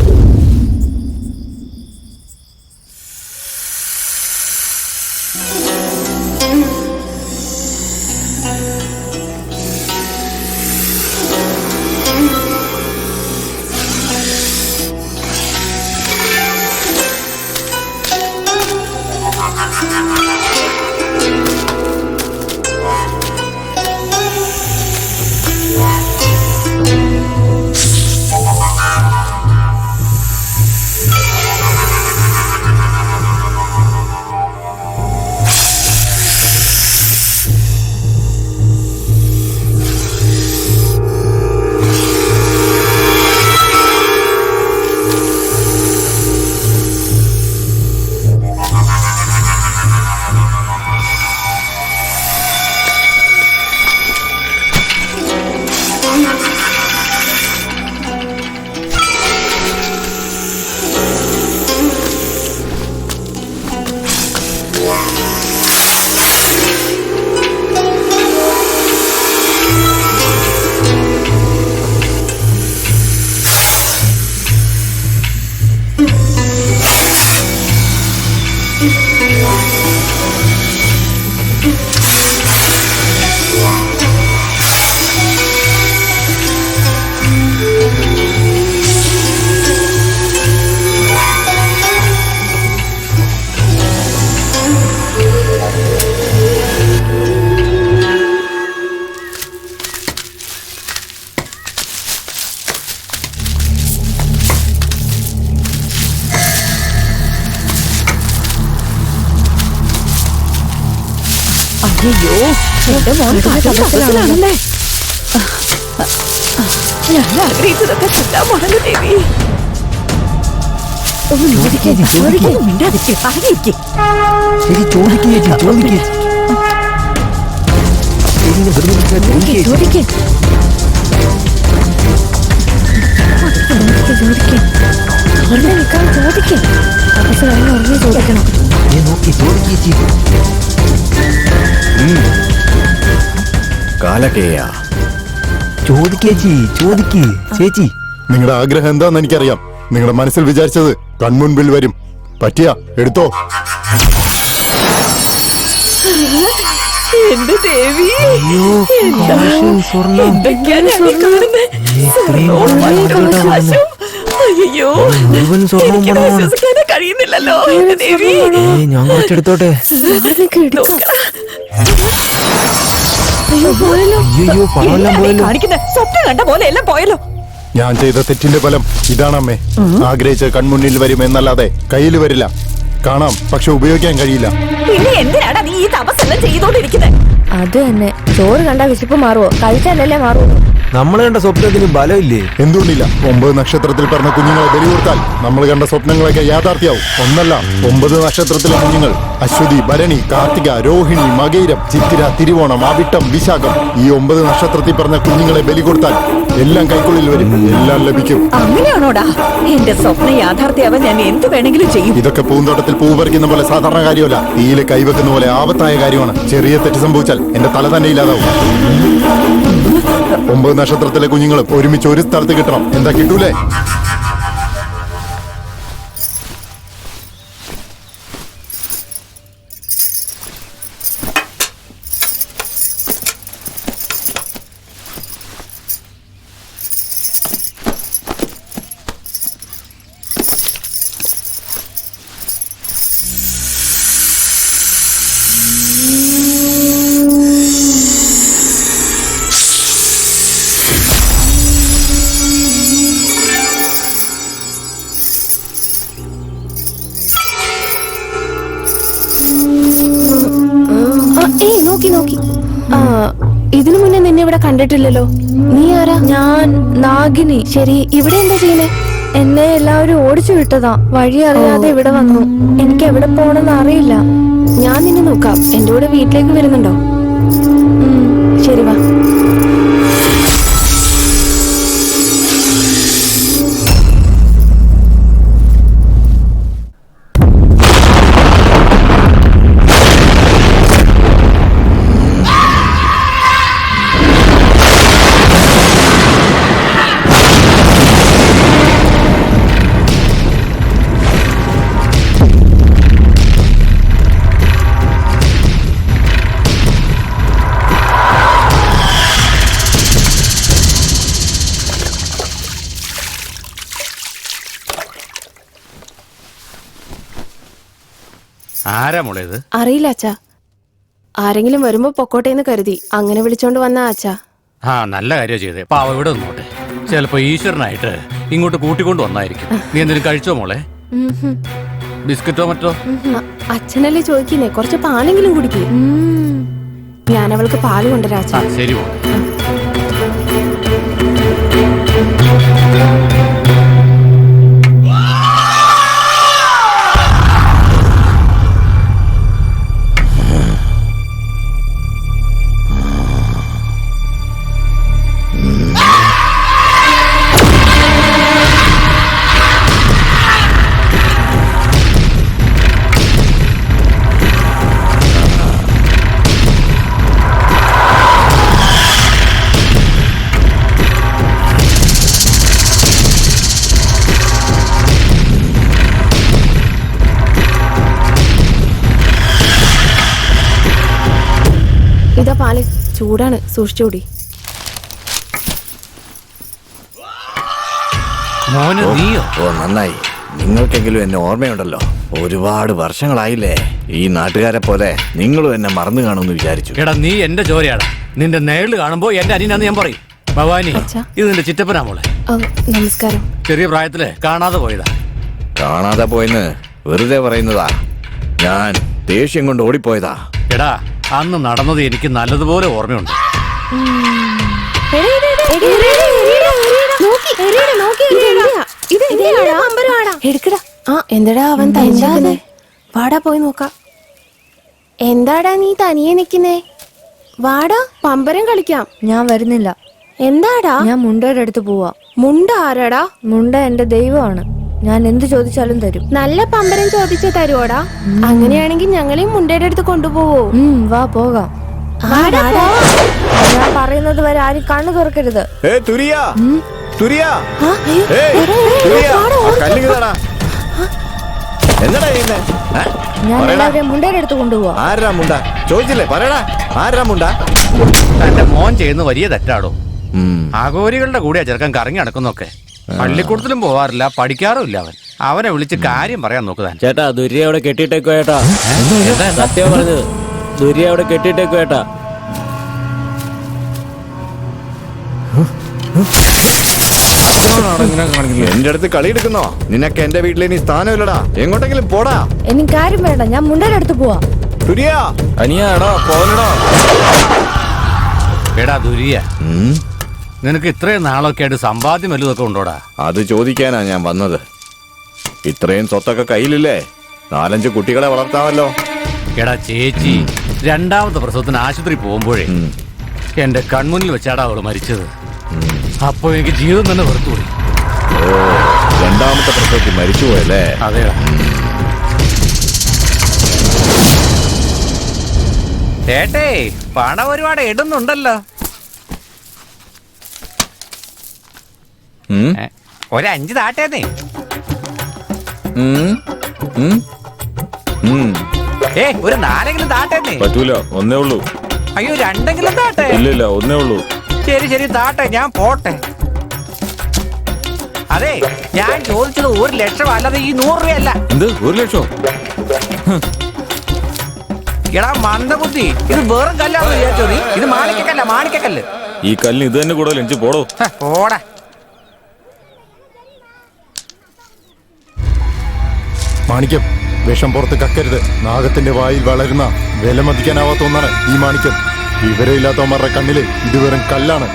അയ്യോ എന്റെ മോൻ തപസ്സിലാണല്ലേ. ഞാൻ ആഗ്രഹിച്ചതൊക്കെ കിട്ടാമോണല്ലോ ദേവി. ഒന്ന് മിണ്ടാതിരിക്ക്, അടങ്ങിയിരിക്ക്. കാലക്കേയ ചേച്ചി നിങ്ങളുടെ ആഗ്രഹം എന്താന്ന് എനിക്കറിയാം. നിങ്ങളുടെ മനസ്സിൽ വിചാരിച്ചത് കൺമുൻപിൽ വരും. പറ്റിയ എടുത്തോ. എന്റെ ദേവി, എന്തൊക്കെയാണ് ഞാൻ ഈ കാണുന്നെ? സ്വർണ്ണവും മറ്റുള്ള കാശും. അയ്യോ, എനിക്കത് വിശ്വസിക്കാനേ കഴിയുന്നില്ലല്ലോ എന്റെ ദേവി. ഞാൻ കുറച്ചെടുത്തോട്ടെ. കാണിക്കുന്ന സ്വപ്നം കണ്ട പോലെ എല്ലാം പോയല്ലോ. ഞാൻ ചെയ്ത തെറ്റിന്റെ ഫലം ഇതാണമ്മേ. ആഗ്രഹിച്ച കൺമുന്നിൽ വരും എന്നല്ലാതെ കയ്യിൽ വരില്ല. കാണാം, പക്ഷെ ഉപയോഗിക്കാൻ കഴിയില്ല. പിന്നെ എന്തിനാണ് നീ ഈ തപസ്സെല്ലാം ചെയ്തോണ്ടിരിക്കുന്നത്? അത് തന്നെ, ചോറ് കണ്ടാ വിശപ്പ് മാറുവോ? കഴിച്ചാലല്ലേ മാറുവോ? നമ്മൾ കണ്ട സ്വപ്നത്തിന് ബലമില്ലേ? എന്തുകൊണ്ടില്ല? 9 നക്ഷത്രത്തിൽ പറഞ്ഞ കുഞ്ഞുങ്ങളെ ബലി കൊടുത്താൽ നമ്മൾ കണ്ട സ്വപ്നങ്ങളൊക്കെ യാഥാർത്ഥ്യമാവും. ഒന്നല്ല, 9 നക്ഷത്രത്തിലെ കുഞ്ഞുങ്ങൾ അശ്വതി, ഭരണി, കാർത്തിക, രോഹിണി, മകയിരം, ചിത്തിര, തിരുവോണം, അവിട്ടം, വിശാഖം. ഈ 9 നക്ഷത്രത്തിൽ പറഞ്ഞ കുഞ്ഞുങ്ങളെ ബലി കൊടുത്താൽ എല്ലാം കൈക്കുള്ളിൽ വരും, എല്ലാം ലഭിക്കും. അങ്ങനെയാണോടാ? എന്റെ സ്വപ്നം യാഥാർത്ഥ്യമാവാൻ ഞാൻ എന്ത് വേണമെങ്കിലും ചെയ്യും. ഇതൊക്കെ പൂന്തോട്ടത്തിൽ പൂ പറിക്കുന്ന പോലെ സാധാരണ കാര്യമല്ല, തീയില് കൈവെക്കുന്ന പോലെ ആപത്തായ കാര്യമാണ്. ചെറിയ തെറ്റ് സംഭവിച്ചാൽ എന്റെ തല തന്നെ ഇല്ലാതാവും. 9 നക്ഷത്രത്തിലെ കുഞ്ഞുങ്ങളും ഒരുമിച്ച് ഒരു സ്ഥലത്ത് കിട്ടണം. എന്താ കിട്ടൂലേ? നോക്കി. ഇതിനു മുന്നേ നിന്നെ ഇവിടെ കണ്ടിട്ടില്ലല്ലോ. നീ ആരാ? ഞാൻ നാഗിനി. ശരി, ഇവിടെ എന്താ ചെയ്യുന്നേ? എന്നെ എല്ലാവരും ഓടിച്ചു വിട്ടതാ. വഴി അറിയാതെ ഇവിടെ വന്നു. എനിക്ക് എവിടെ പോണെന്ന് അറിയില്ല. ഞാൻ നിന്നെ നോക്കാം. എന്റെ കൂടെ വീട്ടിലേക്ക് വരുന്നുണ്ടോ? ശരി, വാ. ആരാ മോളേത്? അറിയില്ല അച്ഛാ. ആരെങ്കിലും വരുമ്പോ പൊക്കോട്ടേന്ന് കരുതി അങ്ങനെ വിളിച്ചോണ്ട് വന്ന അച്ഛാ. ആ, നല്ല കാര്യം ചെയ്തേ. പാവ ഇവിടെ നിന്നോട്ടെ. ചിലപ്പോ ഈശ്വരനായിട്ട് ഇങ്ങോട്ട് കൂട്ടിക്കൊണ്ട് വന്നായിരിക്കും. നീ എന്തെങ്കിലും കഴിച്ചോ മോളെ? ബിസ്ക്കറ്റോ മറ്റോ? അച്ഛനല്ലേ ചോദിക്കുന്നേ, കുറച്ച് പാലെങ്കിലും കുടിക്കേ. ഞാൻ അവൾക്ക് പാല് കൊണ്ടുവരാ അച്ഛാ. ശരി മോളെ. ഇതാ പാല്, ചൂടാണ്, സൂക്ഷിച്ചോടി. മോനെ നീയോ? ഓ നന്നായി. നിങ്ങൾക്കെങ്കിലും എന്നെ ഓർമ്മയുണ്ടല്ലോ. ഒരുപാട് വർഷങ്ങളായില്ലേ. ഈ നാട്ടുകാരെ പോലെ നിങ്ങളും എന്നെ മറന്നു കാണുമെന്ന് വിചാരിച്ചു. എടാ, നീ എന്റെ ചോരയാടാ. നിന്റെ നേരിൽ കാണുമ്പോ എന്റെ അനിയനാന്ന് ഞാൻ പറയും. ഭവാനി, ഇത് നിന്റെ ചിറ്റപ്പനാ മോളെ. നമസ്കാരം. ചെറിയ പ്രായത്തില് കാണാതെ പോയതാ. കാണാതെ പോയെന്ന് വെറുതെ പറയുന്നതാ. ഞാൻ ദേഷ്യം കൊണ്ട് ഓടിപ്പോയതാ. എടാ അന്ന് നടന്നത് എനിക്ക് നല്ലതുപോലെ ഓർമ്മയുണ്ട്. എന്താടാ അവൻ തനിച്ചാന്നേ? വാടാ പോയി നോക്കാം. എന്താടാ നീ തനിയെ നിക്കുന്നേ? വാടാ പമ്പരം കളിക്കാം. ഞാൻ വരുന്നില്ല. എന്താടാ? ഞാൻ മുണ്ടയുടെ അടുത്ത് പോവാ. മുണ്ട ആരാടാ? മുണ്ട എന്റെ ദൈവമാണ്. ഞാൻ എന്ത് ചോദിച്ചാലും തരും. നല്ല പമ്പരം ചോദിച്ചു തരുവോടാ? അങ്ങനെയാണെങ്കിൽ ഞങ്ങളെയും മുണ്ടയുടെ അടുത്ത് കൊണ്ടുപോവോ? വാ പോകാം. ഞാൻ പറയുന്നത് വരെ ആരും കണ്ണു തുറക്കരുത്. ഞാൻ എല്ലാവരെയും മുണ്ടയുടെ അടുത്ത് കൊണ്ടുപോവാ. ആരാ മുണ്ട ചോദിച്ചില്ലേ? പറയടാ, ആരാ മുണ്ട? തന്റെ മോൻ ചെയ്യുന്ന വലിയ തെറ്റാടോ. ആഘോരികളുടെ കൂടെ ചെറുക്കൻ കറങ്ങി നടക്കുന്നൊക്കെ. പള്ളിക്കൂടത്തിലും പോവാറില്ല, പഠിക്കാറുമില്ല. അവനെ വിളിച്ച് കാര്യം പറയാൻ നോക്കുതാൻ. ചേട്ടാ ദുര്യ അവിടെ കെട്ടിയിട്ടേക്കോ ചേട്ടാ. സത്യം പറഞ്ഞത്, ദുര്യ അവിടെ കെട്ടിയിട്ടേക്കോ ചേട്ടാ. എന്റെ അടുത്ത് കളി എടുക്കുന്നോ? നിനക്ക് എന്റെ വീട്ടിൽ ഇനി സ്ഥാനമില്ലടാ. എങ്ങോട്ടെങ്കിലും പോടാ. എനിക്ക് കാര്യം വേണ്ട. ഞാൻ മുണ്ടയുടെ അടുത്ത് പോവാ. എടാ ദുര്യ, നിനക്ക് ഇത്രയും നാളൊക്കെ ആയിട്ട് സമ്പാദ്യം വല്ലതൊക്കെ ഉണ്ടോടാ? അത് ചോദിക്കാനാ ഞാൻ വന്നത്. ഇത്രയും സ്വത്തൊക്കെ കയ്യിലില്ലേ? 4-5 കുട്ടികളെ വളർത്താമല്ലോ. എടാ ചേച്ചി, രണ്ടാമത്തെ പ്രസവത്തിന് ആശുപത്രി പോകുമ്പോഴേ എന്റെ കൺമുന്നിൽ വെച്ചാടാ അവള് മരിച്ചത്. അപ്പൊ എനിക്ക് ജീവിതം തന്നെ വെറുത്തുപോയി. ഓ, രണ്ടാമത്തെ പ്രസവത്തിൽ മരിച്ചുപോയല്ലേ? അതെയോ? ചേട്ടേ, പണം ഒരുപാട് ഇടുന്നുണ്ടല്ലോ. ഒരു 5 താട്ടേന്നേ. ഒരു 4 താട്ടേന്നേ. പറ്റൂല, ഒന്നേ ഉള്ളൂ. അയ്യോ, 2 താട്ടെ. ഇല്ല, ഒന്നേ ഉള്ളൂ. ശരി താട്ടെ, ഞാൻ പോട്ടെ. അതെ, ഞാൻ ചോദിച്ചത് 1 ലക്ഷം അല്ലാതെ ഈ 100 രൂപയല്ല. എന്ത് 1 ലക്ഷം? എടാ മന്ദബുദ്ധി, ഇത് വേറും കല്ലാന്ന് വിചാരിച്ചോ നീ? ഇത് മാണിക്കക്കല്ല, മാണിക്കക്കല്ല്. ഈ കല്ലിന് ഇത് തന്നെ കൂടുതൽ എനിക്ക് പോടോ. പോടാ. മാണിക്യം, വിഷം പുറത്ത് കക്കരുത്. നാഗത്തിന്റെ വായിൽ വളരുന്ന വിലമതിക്കാനാവാത്ത ഒന്നാണ് ഈ മാണിക്യം. വിവരമില്ലാത്തവന്മാരുടെ കണ്ണില് ഇത് വെറും കല്ലാണ്.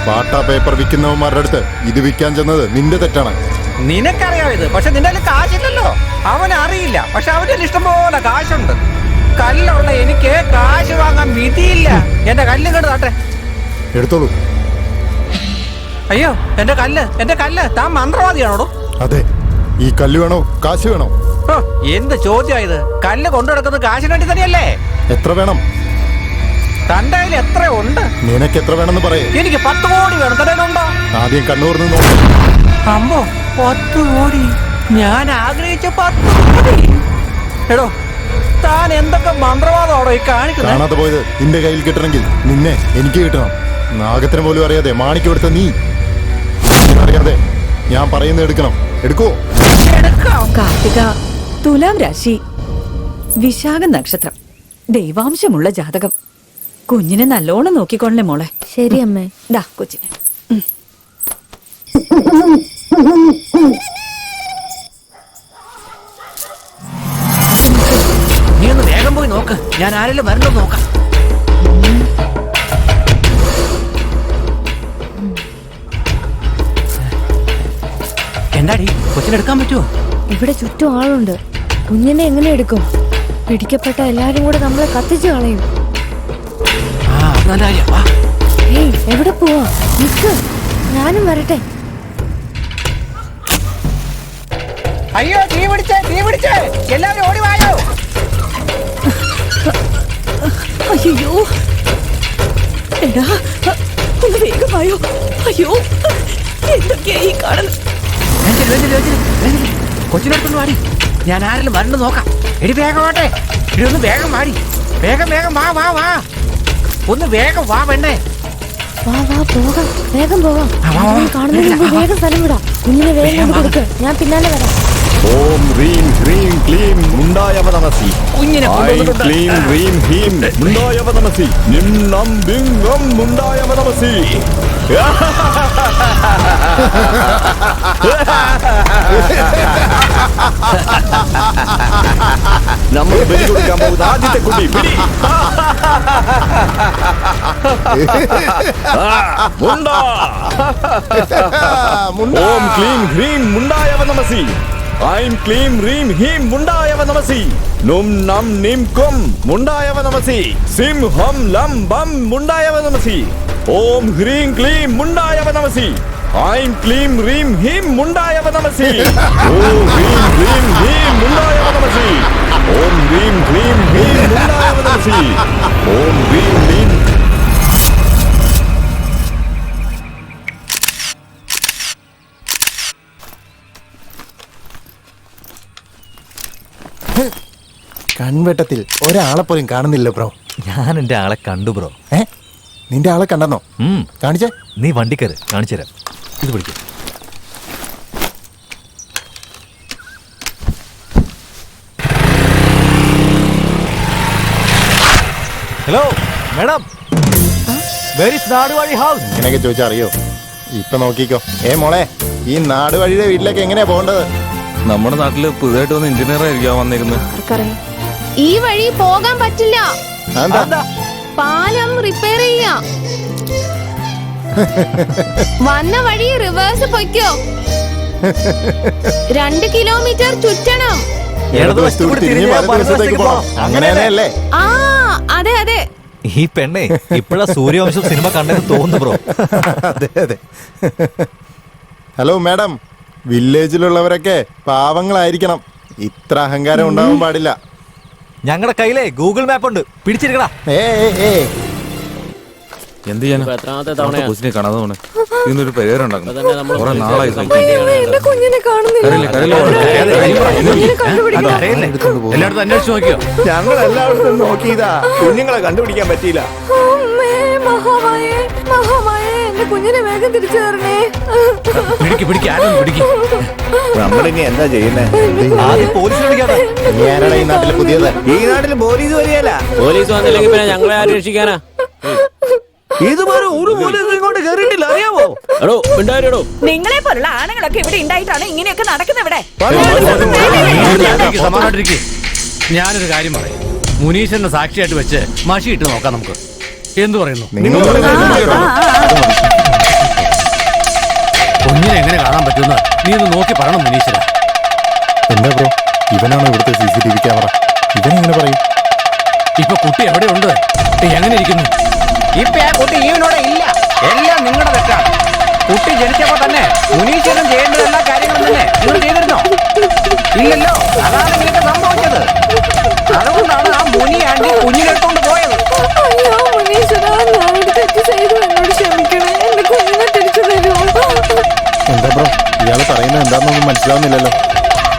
പാട്ടാ പേപ്പർ വിൽക്കുന്നവന്മാരുടെ അടുത്ത് ഇത് വിൽക്കാൻ ചെന്നത് നിന്റെ തെറ്റാണ്. നിനക്കറിയാം ഇത്, പക്ഷെ നിന്റെ കാശില്ലല്ലോ. അവനറിയില്ല, പക്ഷെ അവന്റെ ഇഷ്ടം പോലെ കാശുണ്ട്. കല്ലുള്ള എനിക്ക് കാശ് വാങ്ങാൻ വിധിയില്ല. എന്റെ കല്ലും കണ്ട് താട്ടെ. എടുത്തോളൂ. അയ്യോ, എന്റെ കല്ല്. താൻ മന്ത്രവാദിയാണോടോ? അതെ. ഈ കല്ല് വേണോ കാശ് വേണോ? എന്ത് ചോദ്യമായത്? കല്ല് കൊണ്ടു നടക്കുന്നത് കാശിന് വേണ്ടി തന്നെയല്ലേ? എത്ര വേണം? തന്റെ കയ്യിൽ എത്ര ഉണ്ട്? നിനക്ക് എത്ര വേണമെന്ന് പറയേ. എനിക്ക് 10 കോടി വേണം. തന്റെ ഉണ്ടോ? ആദ്യം കണ്ണൂർന്ന് നോക്കാം. അമ്മോ, 10 കോടി. ഞാൻ ആഗ്രഹിച്ച 10 കോടി. എടോ, താൻ എന്തൊക്കെ മന്ത്രവാദമാണോ ഈ കാണിക്കുന്നത്? കാണാതെ പോയത് നിന്റെ കയ്യിൽ കിട്ടണമെങ്കിൽ നിന്നെ എനിക്ക് കിട്ടണം. നാഗത്തിന് പോലും അറിയാതെ മാണിക്ക് കൊടുത്ത നീ അറിയാതെ ഞാൻ പറയുന്നത് എടുക്കണം. എടുക്കോ? കാർത്തിക, തുലാം രാശി, വിശാഖ നക്ഷത്രം, ദൈവാംശമുള്ള ജാതകം. കുഞ്ഞിനെ നല്ലോണം നോക്കിക്കൊള്ളേ മോളെ. ശരി അമ്മേ. ദാ കൊച്ചിനെ. നീ ഒന്ന് വേഗം പോയി നോക്ക്. ഞാൻ ആരെങ്കിലും വരണ്ടോ നോക്കാം. എന്താടി, കൊച്ചിനെടുക്കാൻ പറ്റുമോ? ഇവിടെ ചുറ്റും ആളുണ്ട്. കുഞ്ഞിനെ എങ്ങനെ എടുക്കും? പിടിക്കപ്പെട്ട എല്ലാരും കൂടെ നമ്മളെ കത്തിച്ചു കളയും. ഏയ്, എവിടെ പോവാ? നിക്ക്, ഞാനും വരട്ടെ. അയ്യോ, തീ പിടിച്ചേ. എല്ലാവരും ഓടി വായോ. അയ്യോ, എടാ ഒന്ന് വേഗമായോ. അയ്യോ, എന്തൊക്കെയാ ഈ കാണുന്നത്? കൊച്ചിനെടുത്തൊന്ന് വാടി. ഞാൻ ആരെങ്കിലും വരണ്ടോ നോക്കാം. എടി വേഗം വാട്ടെ. എടി ഒന്ന് വേഗം വാടി. വേഗം വാ. ഒന്ന് വേഗം വാ വേണ്ടേ. വാ പോകാം, വേഗം പോകാം. കാണുന്നതിന് മുമ്പ് വേഗം സ്ഥലം വിടാം. കുഞ്ഞിനെ വേഗം കൊടുക്ക്. ഞാൻ പിന്നാലെ വരാം. ഓം ഹ്രീം ഹ്രീം ക്ലീം മുണ്ടായവനമസി. ഐം ക്ലീം ഹ്രീം ഹീം മുണ്ടായവനമസി. നിന്നം ബിംഗം മുണ്ടായവനമസി. നമ്മൾ ബലി കൊടുക്കാൻ പോകുന്ന ആദ്യത്തെ കുട്ടി പിടി. മുണ്ട. ഓം ക്ലീം ഹ്രീം മുണ്ടായവ നമസി. ഐം ക്ലീം ഹ്രീം ഹീം മുണ്ടായവ നമസി. നും നം നിം കും മുണ്ടായവ നമസി. സിം ഹം ലം ബം മുണ്ടായവ നമസി. ഓം ഹ്രീം ക്ലീം മുണ്ടായവ നമസി. ഐം ക്ലീം ഹ്രീം ഹീം മുണ്ടായവ നമസി. ഓം ഹ്രീം ഹ്രീം ഹീം മുണ്ടായവ നമസി. ഓം ഹ്രീം ഹ്രീം ഹീം മുണ്ടായവ നമസി. ഓം ഹ്രീം ഹ്രീം. കൺവെട്ടത്തിൽ ഒരാളെ പോലും കാണുന്നില്ല ബ്രോ. ഞാൻ എന്റെ ആളെ കണ്ടു ബ്രോ. നിന്റെ ആളെ കണ്ടെന്നോ? കാണിച്ചേ. നീ വണ്ടിക്കര് കാണിച്ചു തരാം. ഇത് പിടിക്കും. Hello madam, where is Naduvazhi house? ഇങ്ങനെയൊക്കെ ചോദിച്ചാ അറിയോ? ഇപ്പൊ നോക്കിക്കോ. മോളെ, ഈ നാട് വഴിയുടെ വീട്ടിലേക്ക് എങ്ങനെയാ പോകേണ്ടത്? നമ്മുടെ നാട്ടില് പുതുതായിട്ട് വന്ന എഞ്ചിനീയർ ആയിരിക്കാം വന്നിരുന്നത്. ഈ വഴി പോകാൻ പറ്റില്ല. അതെന്താ? പാലം റിപ്പയർ ചെയ്യാ. വന്ന വഴി റിവേഴ്സ് പൊയ്ക്കോ. 2 കിലോമീറ്റർ ചുറ്റണം. ഇടതുവശത്തൂടി തിരിഞ്ഞ് വലതുവശത്തേക്ക് പോണം. അങ്ങനെയല്ലേ? ആ അതെ അതെ. ഈ പെണ്ണെ ഇപ്പഴാ സൂര്യവംശം സിനിമ കണ്ടെന്ന് തോന്നുന്നു ബ്രോ. അതെ അതെ. ഹലോ മാഡം, വില്ലേജിലുള്ളവരൊക്കെ പാവങ്ങളായിരിക്കണം. ഇത്ര അഹങ്കാരം ഉണ്ടാവാൻ പാടില്ല. ഞങ്ങളുടെ കയ്യിലെ ഗൂഗിൾ മാപ്പ് ഉണ്ട്, പിടിച്ചിരിക്കടാ. എന്ത് ചെയ്യാനാ? എത്രാമത്തെ തവണയാ? കൊച്ചിനെ കാണാതെ പോണേ. ഇതിനൊരു പരിഹാരം ഉണ്ടാക്കണം. അതന്നെ നമ്മള് കുറെ നാളായി എന്റെ കുഞ്ഞിനെ കാണുന്നില്ല. എല്ലായിടത്തും അന്വേഷിച്ച് നോക്കിയോ? ഞങ്ങൾ എല്ലായിടത്തും നോക്കിയതാ, കുഞ്ഞുങ്ങളെ കണ്ടുപിടിക്കാൻ പറ്റിയില്ല. അമ്മേ, മഹാമായേ, മഹാമായേ, എന്റെ കുഞ്ഞിനെ വേഗം തിരിച്ചു തരണേ. പിടിക്ക്. നമ്മളിനി എന്താ ചെയ്യുന്നേ? ആദ്യം പോലീസിനെ വിളിക്കാതെ. നീ ആരാടാ ഈ നാട്ടിലെ പുതിയത്? ഈ നാട്ടിൽ പോലീസ് വരികയല്ല. പോലീസ് വന്നില്ലെങ്കിൽ പിന്നെ ഞങ്ങളെ ആര് രക്ഷിക്കാനാ? ഇതുവരെ ഒരു പോലീസ് ഇങ്ങോട്ട് കയറിയിട്ടില്ല, അറിയാമോ? എടോ മിണ്ടായിരടോ. നിങ്ങളെ പോലുള്ള ആണുങ്ങളൊക്കെ ഇവിടെ ഉണ്ടായിട്ടാണ് ഇങ്ങനെയൊക്കെ നടക്കുന്നത് ഇവിടെ. സമാധാനിരിക്കെ. ഞാനൊരു കാര്യം പറയാം. മുനീശ്വരനെ സാക്ഷിയായിട്ട് വെച്ച് മഷി ഇട്ട് നോക്കാം നമുക്ക്. എന്തു പറയുന്നു? കുഞ്ഞിനെ എങ്ങനെ കാണാൻ പറ്റുമെന്ന് നീ ഒന്ന് നോക്കി പറയണം മുനീശ്വര. എന്താ ബ്രോ, ഇവനാണോ ഇവിടുത്തെ CCTV ക്യാമറ? ഇവനെങ്ങനെ പറയും? ഇപ്പൊ കുട്ടി എവിടെയുണ്ട്? എങ്ങനെ ഇരിക്കുന്നു? ഇപ്പൊ ആ കുട്ടി ഈവനോടെ ഇല്ല. എല്ലാം നിങ്ങളുടെ തെറ്റാണ്. കുട്ടി ജനിച്ചപ്പോ തന്നെ മുനീശ്വരൻ ചെയ്യേണ്ട എല്ലാ കാര്യങ്ങളും തന്നെ നിങ്ങൾ ചെയ്തിരുന്നോ? ഇല്ലല്ലോ. അതാണ് നിങ്ങൾക്ക് സംഭവിച്ചത്. അതുകൊണ്ടാണ് ആ മുനി ആണ്ടി കുഞ്ഞിനെടുത്തോണ്ട് പോയത്. അയ്യോ മുനീശ്വരാ, ഞാനൊരു തെറ്റ് ചെയ്തു, എന്നോട് ക്ഷമിക്കണേ. എന്റെ കുഞ്ഞിനെ തിരിച്ചു തരുമോ? എന്താ ബ്രോ, ഇയാള് പറയുന്നത് എന്താണെന്നൊന്നും മനസ്സിലാവുന്നില്ലല്ലോ.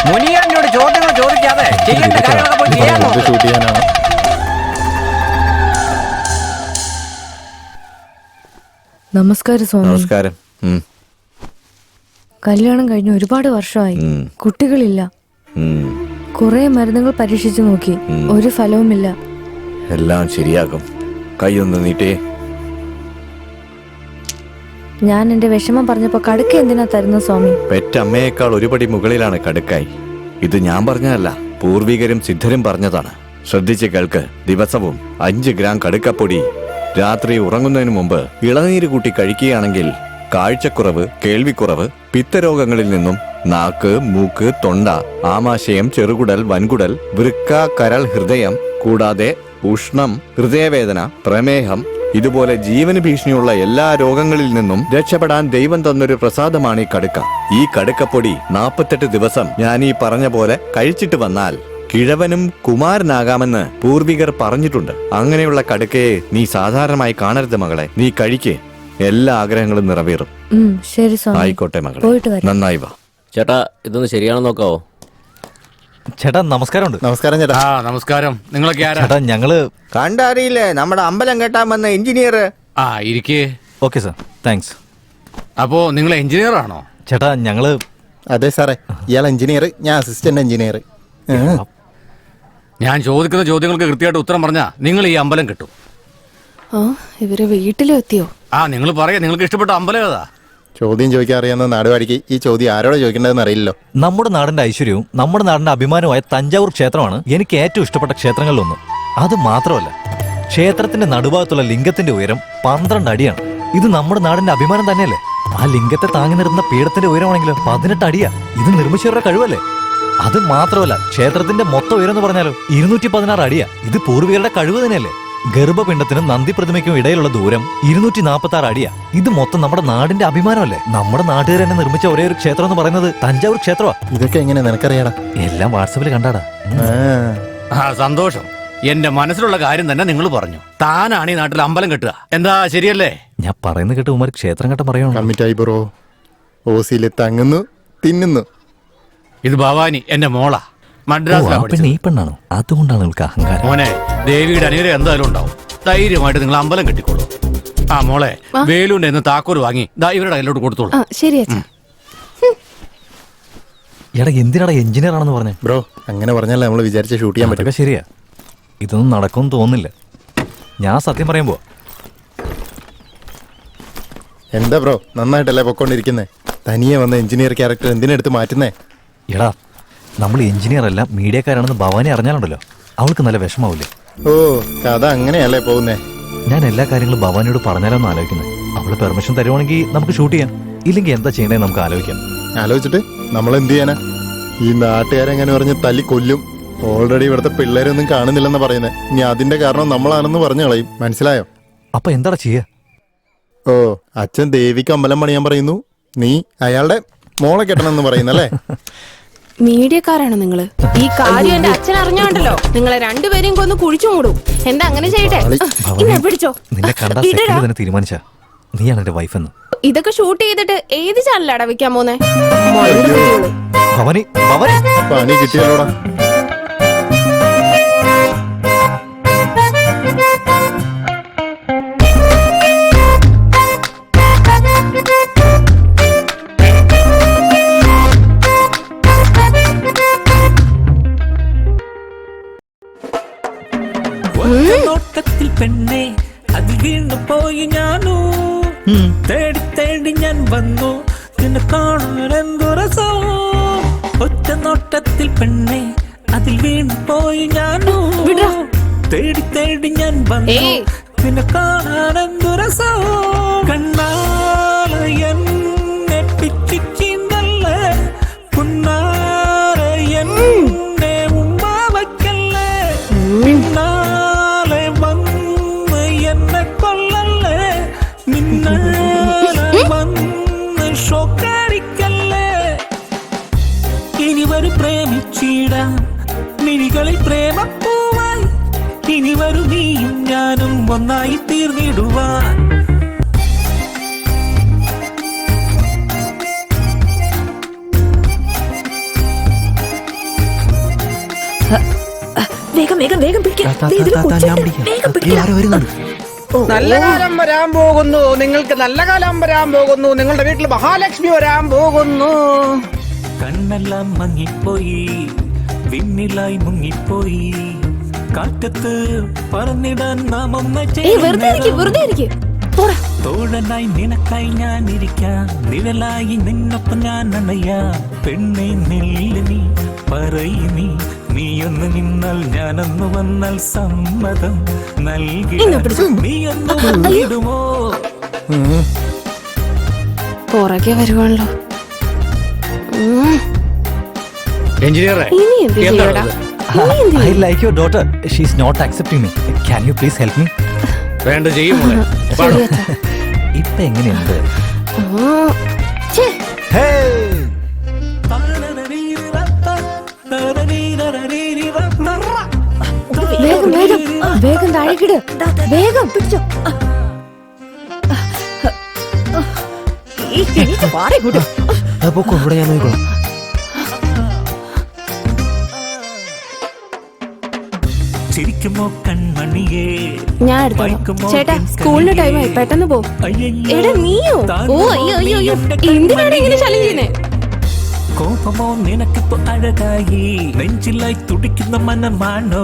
മുനിയാണ്ടിയോട് ചോദ്യങ്ങൾ ചോദിക്കാതെ ചെയ്യേണ്ട കാര്യങ്ങളൊക്കെ പോയി ചെയ്യാമോ? എന്ത് ഷൂട്ട് ചെയ്യാനാണ്? നമസ്കാരം സ്വാമി. നമസ്കാരം. കല്യാണം കഴിഞ്ഞ് ഒരുപാട് വർഷമായി. കുട്ടികളില്ല. കുറെ മരുന്നുകൾ പരീക്ഷിച്ചു നോക്കി, ഒരു ഫലവുമില്ല. എല്ലാം ശരിയാകും. കൈയൊന്ന് നീട്ടേ. ഞാൻ എന്റെ വിഷമം പറഞ്ഞപ്പോ കടുക്ക എന്തിനാ തരുന്ന സ്വാമി? പെറ്റമ്മയേക്കാൾ ഒരുപടി മുകളിലാണ് കടുക്കായി. ഇത് ഞാൻ പറഞ്ഞതല്ല, പൂർവികരും സിദ്ധരും പറഞ്ഞതാണ്. ശ്രദ്ധിച്ച് കേൾക്ക്. ദിവസവും 5 ഗ്രാം കടുക്കപ്പൊടി രാത്രി ഉറങ്ങുന്നതിന് മുമ്പ് ഇളനീര് കൂട്ടി കഴിക്കുകയാണെങ്കിൽ കാഴ്ചക്കുറവ്, കേൾവിക്കുറവ്, പിത്തരോഗങ്ങളിൽ നിന്നും നാക്ക്, മൂക്ക്, തൊണ്ട, ആമാശയം, ചെറുകുടൽ, വൻകുടൽ, വൃക്ക, കരൾ, ഹൃദയം കൂടാതെ ഉഷ്ണം, ഹൃദയവേദന, പ്രമേഹം ഇതുപോലെ ജീവന് ഭീഷണിയുള്ള എല്ലാ രോഗങ്ങളിൽ നിന്നും രക്ഷപ്പെടാൻ ദൈവം തന്നൊരു പ്രസാദമാണ് ഈ കടുക്ക. ഈ കടുക്കപ്പൊടി 48 ദിവസം ഞാൻ ഈ പറഞ്ഞ പോലെ കഴിച്ചിട്ട് വന്നാൽ കിഴവനും കുമാരനാകാമെന്ന് പൂർവികർ പറഞ്ഞിട്ടുണ്ട്. അങ്ങനെയുള്ള കടുക്കയെ നീ സാധാരണമായി കാണരുത് മകളെ. നീ കഴിക്ക്, എല്ലാ ആഗ്രഹങ്ങളും നിറവേറും. ശരി സ്വാമി. ആയിക്കോട്ടെ മകളെ, പോയിട്ട് വരാം. നന്നായി വാ. ചേട്ടാ ഇതൊന്ന് ശരിയാണെന്ന് നോക്കാവോ? ചേട്ടാ നമസ്കാരമുണ്ട്. നമസ്കാരം ചേട്ടാ. നമസ്കാരം. നിങ്ങളൊക്കെ ആരാ? ചേട്ടാ ഞങ്ങള് കണ്ടറിയില്ലേ, നമ്മുടെ അമ്പലം കെട്ടാൻ വന്ന എഞ്ചിനീയർ. ഇരിക്കേ. Okay sir, thanks. അപ്പോ നിങ്ങൾ എഞ്ചിനീയർ ആണോ? ചേട്ടാ ഞങ്ങള് അതെ സാറേ, ഇയാൾ എഞ്ചിനീയർ, ഞാൻ അസിസ്റ്റന്റ് എഞ്ചിനീയർ. ഞാൻ ചോദിക്കുന്ന ചോദ്യങ്ങൾക്ക് കൃത്യമായിട്ട് ഉത്തരം പറഞ്ഞാ നിങ്ങൾ ഈ അമ്പലം കിട്ടും. ഇവര് വീട്ടിലെത്തിയോ? നിങ്ങൾ പറയാ നിങ്ങൾക്ക് ഇഷ്ടപ്പെട്ട അമ്പലം ഏതാ? ചോദ്യം ചോദിക്കാൻ അറിയാവുന്ന നാടുവാടിക്ക് ഈ ചോദ്യം ആരോടെ ചോദിക്കേണ്ടതെന്ന് അറിയില്ലല്ലോ. നമ്മുടെ നാടിന്റെ ഐശ്വര്യവും നമ്മുടെ നാടിന്റെ അഭിമാനവുമായ തഞ്ചാവൂർ ക്ഷേത്രമാണ് എനിക്ക് ഏറ്റവും ഇഷ്ടപ്പെട്ട ക്ഷേത്രങ്ങളിലൊന്ന്. അത് മാത്രമല്ല, ക്ഷേത്രത്തിന്റെ നടുഭാഗത്തുള്ള ലിംഗത്തിന്റെ ഉയരം 12 അടിയാണ്. ഇത് നമ്മുടെ നാടിന്റെ അഭിമാനം തന്നെയല്ലേ? ആ ലിംഗത്തെ താങ്ങി നിർത്തുന്ന പീഠത്തിന്റെ ഉയരമാണെങ്കിലോ 18 അടിയാ. ഇത് നിർമ്മിച്ചവരുടെ കഴിവല്ലേ? അത് മാത്രമല്ല, ക്ഷേത്രത്തിന്റെ മൊത്തം ഉയരം എന്ന് പറഞ്ഞാലോ 216 അടിയാ. ഇത് പൂർവികരുടെ കഴിവ് തന്നെയല്ലേ? ഗർഭപിണ്ഡത്തിനും നന്ദി പ്രതിമയ്ക്കും ഇടയിലുള്ള ദൂരം 246 അടിയാ. ഇത് മൊത്തം നമ്മുടെ നാടിന്റെ അഭിമാനമല്ലേ? നമ്മുടെ നാട്ടുകാർ തന്നെ നിർമ്മിച്ച ഒരേ ഒരു ക്ഷേത്രം എന്ന് പറയുന്നത് തഞ്ചാവൂർ ക്ഷേത്രമാ. ഇതൊക്കെ എങ്ങനെ നിനക്കറിയാടാ? എല്ലാം വാട്സാപ്പിൽ കണ്ടാടാ. ആ സന്തോഷം. എന്റെ മനസ്സിലുള്ള കാര്യം തന്നെ നിങ്ങൾ പറഞ്ഞു. താനാണ് ഈ നാട്ടിൽ അമ്പലം കെട്ടുക. എന്താ ശരിയല്ലേ? ഞാൻ പറയുന്നത് കേട്ട് ഉമാർ ക്ഷേത്രം കെട്ടം പറയണോ? കമ്മിറ്റായി ബ്രോ. ഓസിയില് തങ്ങുന്നു തിന്നുന്നു. ഇത് ഭവാനി എന്റെ മോളാ. മദ്രാസിലാണ് ഈ പെണ്ണാണോ? അതുകൊണ്ടാണ് നിങ്ങൾക്ക് അഹങ്കാരം. മോനെ, ദേവിയുടെ അനുഗ്രഹം എന്തായാലും ഉണ്ടാവും. ധൈര്യമായിട്ട് നിങ്ങൾ അമ്പലം കെട്ടിക്കോളൂ. ആ മോളെ, വേലുവിന്റെ ഇന്ന് താക്കോല് വാങ്ങി ഇവരുടെ കയ്യിലോട്ട് കൊടുത്തോളൂ. ശരി അച്ഛാ. എടാ, എന്തിനാടാ എഞ്ചിനീയർ ആണെന്ന് പറഞ്ഞേ? ബ്രോ, അങ്ങനെ പറഞ്ഞാലേ നമ്മൾ വിചാരിച്ച ഷൂട്ട് ചെയ്യാൻ പറ്റും. ശരിയാ, ഇതൊന്നും നടക്കുമെന്ന് തോന്നുന്നില്ല. ഞാൻ സത്യം പറയുമ്പോ. എന്താ ബ്രോ, നന്നായിട്ടല്ലേ പൊക്കോണ്ടിരിക്കുന്നേ? തനിയെ വന്ന എഞ്ചിനീയർ ക്യാരക്ടർ എന്തിനെടുത്ത് മാറ്റുന്നേ? എടാ, നമ്മൾ എഞ്ചിനീയർ അല്ല മീഡിയക്കാരാണെന്ന് ഭവാനി അറിഞ്ഞാലുണ്ടല്ലോ, അവൾക്ക് നല്ല വിഷമാവില്ലേ? ഓ, കഥ അങ്ങനെയല്ലേ പോകുന്നേ? ഞാൻ എല്ലാ കാര്യങ്ങളും ഭവാനിയോട് പറഞ്ഞാലോന്ന് ആലോചിക്കുന്നത്. അവള് പെർമിഷൻ തരുവാണെങ്കിൽ നമുക്ക് ഷൂട്ട് ചെയ്യാം. ഇല്ലെങ്കിൽ എന്താ ചെയ്യണേ നമുക്ക് ആലോചിക്കാം. ആലോചിച്ചിട്ട് നമ്മൾ എന്ത് ചെയ്യാനാ? ഈ നാട്ടുകാരെങ്ങനെ പറഞ്ഞ് തല്ലി കൊല്ലും. ഓൾറെഡി ഇവിടുത്തെ പിള്ളേരൊന്നും കാണുന്നില്ലെന്ന് പറയുന്നത്. ഇനി അതിന്റെ കാരണം നമ്മളാണെന്ന് പറഞ്ഞു കളയും. മനസ്സിലായോ? അപ്പൊ എന്താ ചെയ്യാ? ഓ, അച്ഛൻ ദേവിക്ക് അമ്പലം പണിയാൻ പറയുന്നു, നീ അയാളുടെ മോളെ കെട്ടണമെന്ന് പറയുന്നല്ലേ? മീഡിയക്കാരാണ് നിങ്ങള്. ഈ കാര്യം എന്റെ അച്ഛൻ അറിഞ്ഞോണ്ടല്ലോ നിങ്ങളെ രണ്ടുപേരെയും കൊന്ന് കുഴിച്ചു മൂടും. എന്താ അങ്ങനെ ചെയ്യട്ടെ? പിടിച്ചോ. നിന്നെ കണ്ടാ സെക്കൻഡ് തന്നെ തീരുമാനിച്ചാ നീയാണ് എന്റെ വൈഫ് എന്ന്. ഇതൊക്കെ ഷൂട്ട് ചെയ്തിട്ട് ഏത് ചാനലാടാ വെക്കാൻ പോന്നെ? ഭവാനി, ഭവാനി പണി കിട്ടിയല്ലോടാ. നോട്ടത്തിൽ പെണ്ണെ അത് വീണു പോയി ഞാനു തേടി തേടി ഞാൻ വന്നു നിന്നെ കാണാൻ എന്തു രസോ. ഒറ്റ നോട്ടത്തിൽ പെണ്ണെ അതിൽ വീണു പോയി ഞാനു തേടി തേടി ഞാൻ വന്നു നിന്നെ കാണാൻ എന്തു രസോ. കണ്ണാല എന്നെ പിച്ചിന്നല്ലേ പുന്നാര എന്നെ ഉമ്മ വയ്ക്കല്ലേ. പിന്നാലെ വന്ന് എന്നെ കൊല്ലല്ലേ. നിന്നാലെ വന്ന് ഷോക്കടിക്കല്ലേ. ഇനി വരും പ്രേമിച്ചിടാം മിഴികളിൽ പ്രേമപ്പൂവായി. ഇനി വരും നീയും ഞാനും ഒന്നായി തീർന്നിടുവാൻ. വേഗം വേഗം വേഗം നല്ല കാലം വരാൻ പോകുന്നു. നിങ്ങൾക്ക് നല്ല കാലം വരാൻ പോകുന്നു. നിങ്ങളുടെ വീട്ടിൽ മഹാലക്ഷ്മി വരാൻ പോകുന്നു. കണ്ണെല്ലാം മങ്ങിപ്പോയി, വിണ്ണിലായി മുങ്ങിപ്പോയി. കാറ്റത്ത് പറന്നിടാൻ നാം ഒന്ന് തോഴനായി നിനക്കായി ഞാൻ ഇരിക്കാം. നിഴലായി നിന്നൊപ്പം ഞാൻ അണയാം. പെണ്ണെ നെല്ല് നീ പറയി നീയൊന്ന് നിന്നാൽ ഞാനൊന്ന് വന്നാൽ സമ്മതം നൽകി നീയൊന്ന് വന്നിടുമോ? പുറകെ വരുവാണല്ലോ. എഞ്ചിനീയറെ, I like your daughter. She's not accepting me. Can you please help me? വേണ്ട ചെയ്യും. ഇപ്പൊ എങ്ങനെയുണ്ട്? വേഗം വേഗം വേഗം താഴേക്കിട്. വേഗം പിടിച്ചോ. ഇവിടെ ഞാൻ നോക്കിക്കോളാം. ചിരിക്കുമോ കൺമണിയേ? ഞാൻ എടുത്തോളാം. ചേട്ടാ, സ്കൂളിന്റെ ടൈമായി, പെട്ടെന്ന് പോ. എടാ നീയോ? ഓ അയ്യോ അയ്യോ അയ്യോ, എന്തിനാണ് ഇങ്ങനെ ചലിക്കുന്നേ? കോപമോ നിനക്കിപ്പോ അഴകായി നെഞ്ചിലായി തുടിക്കുന്ന മനമാണോ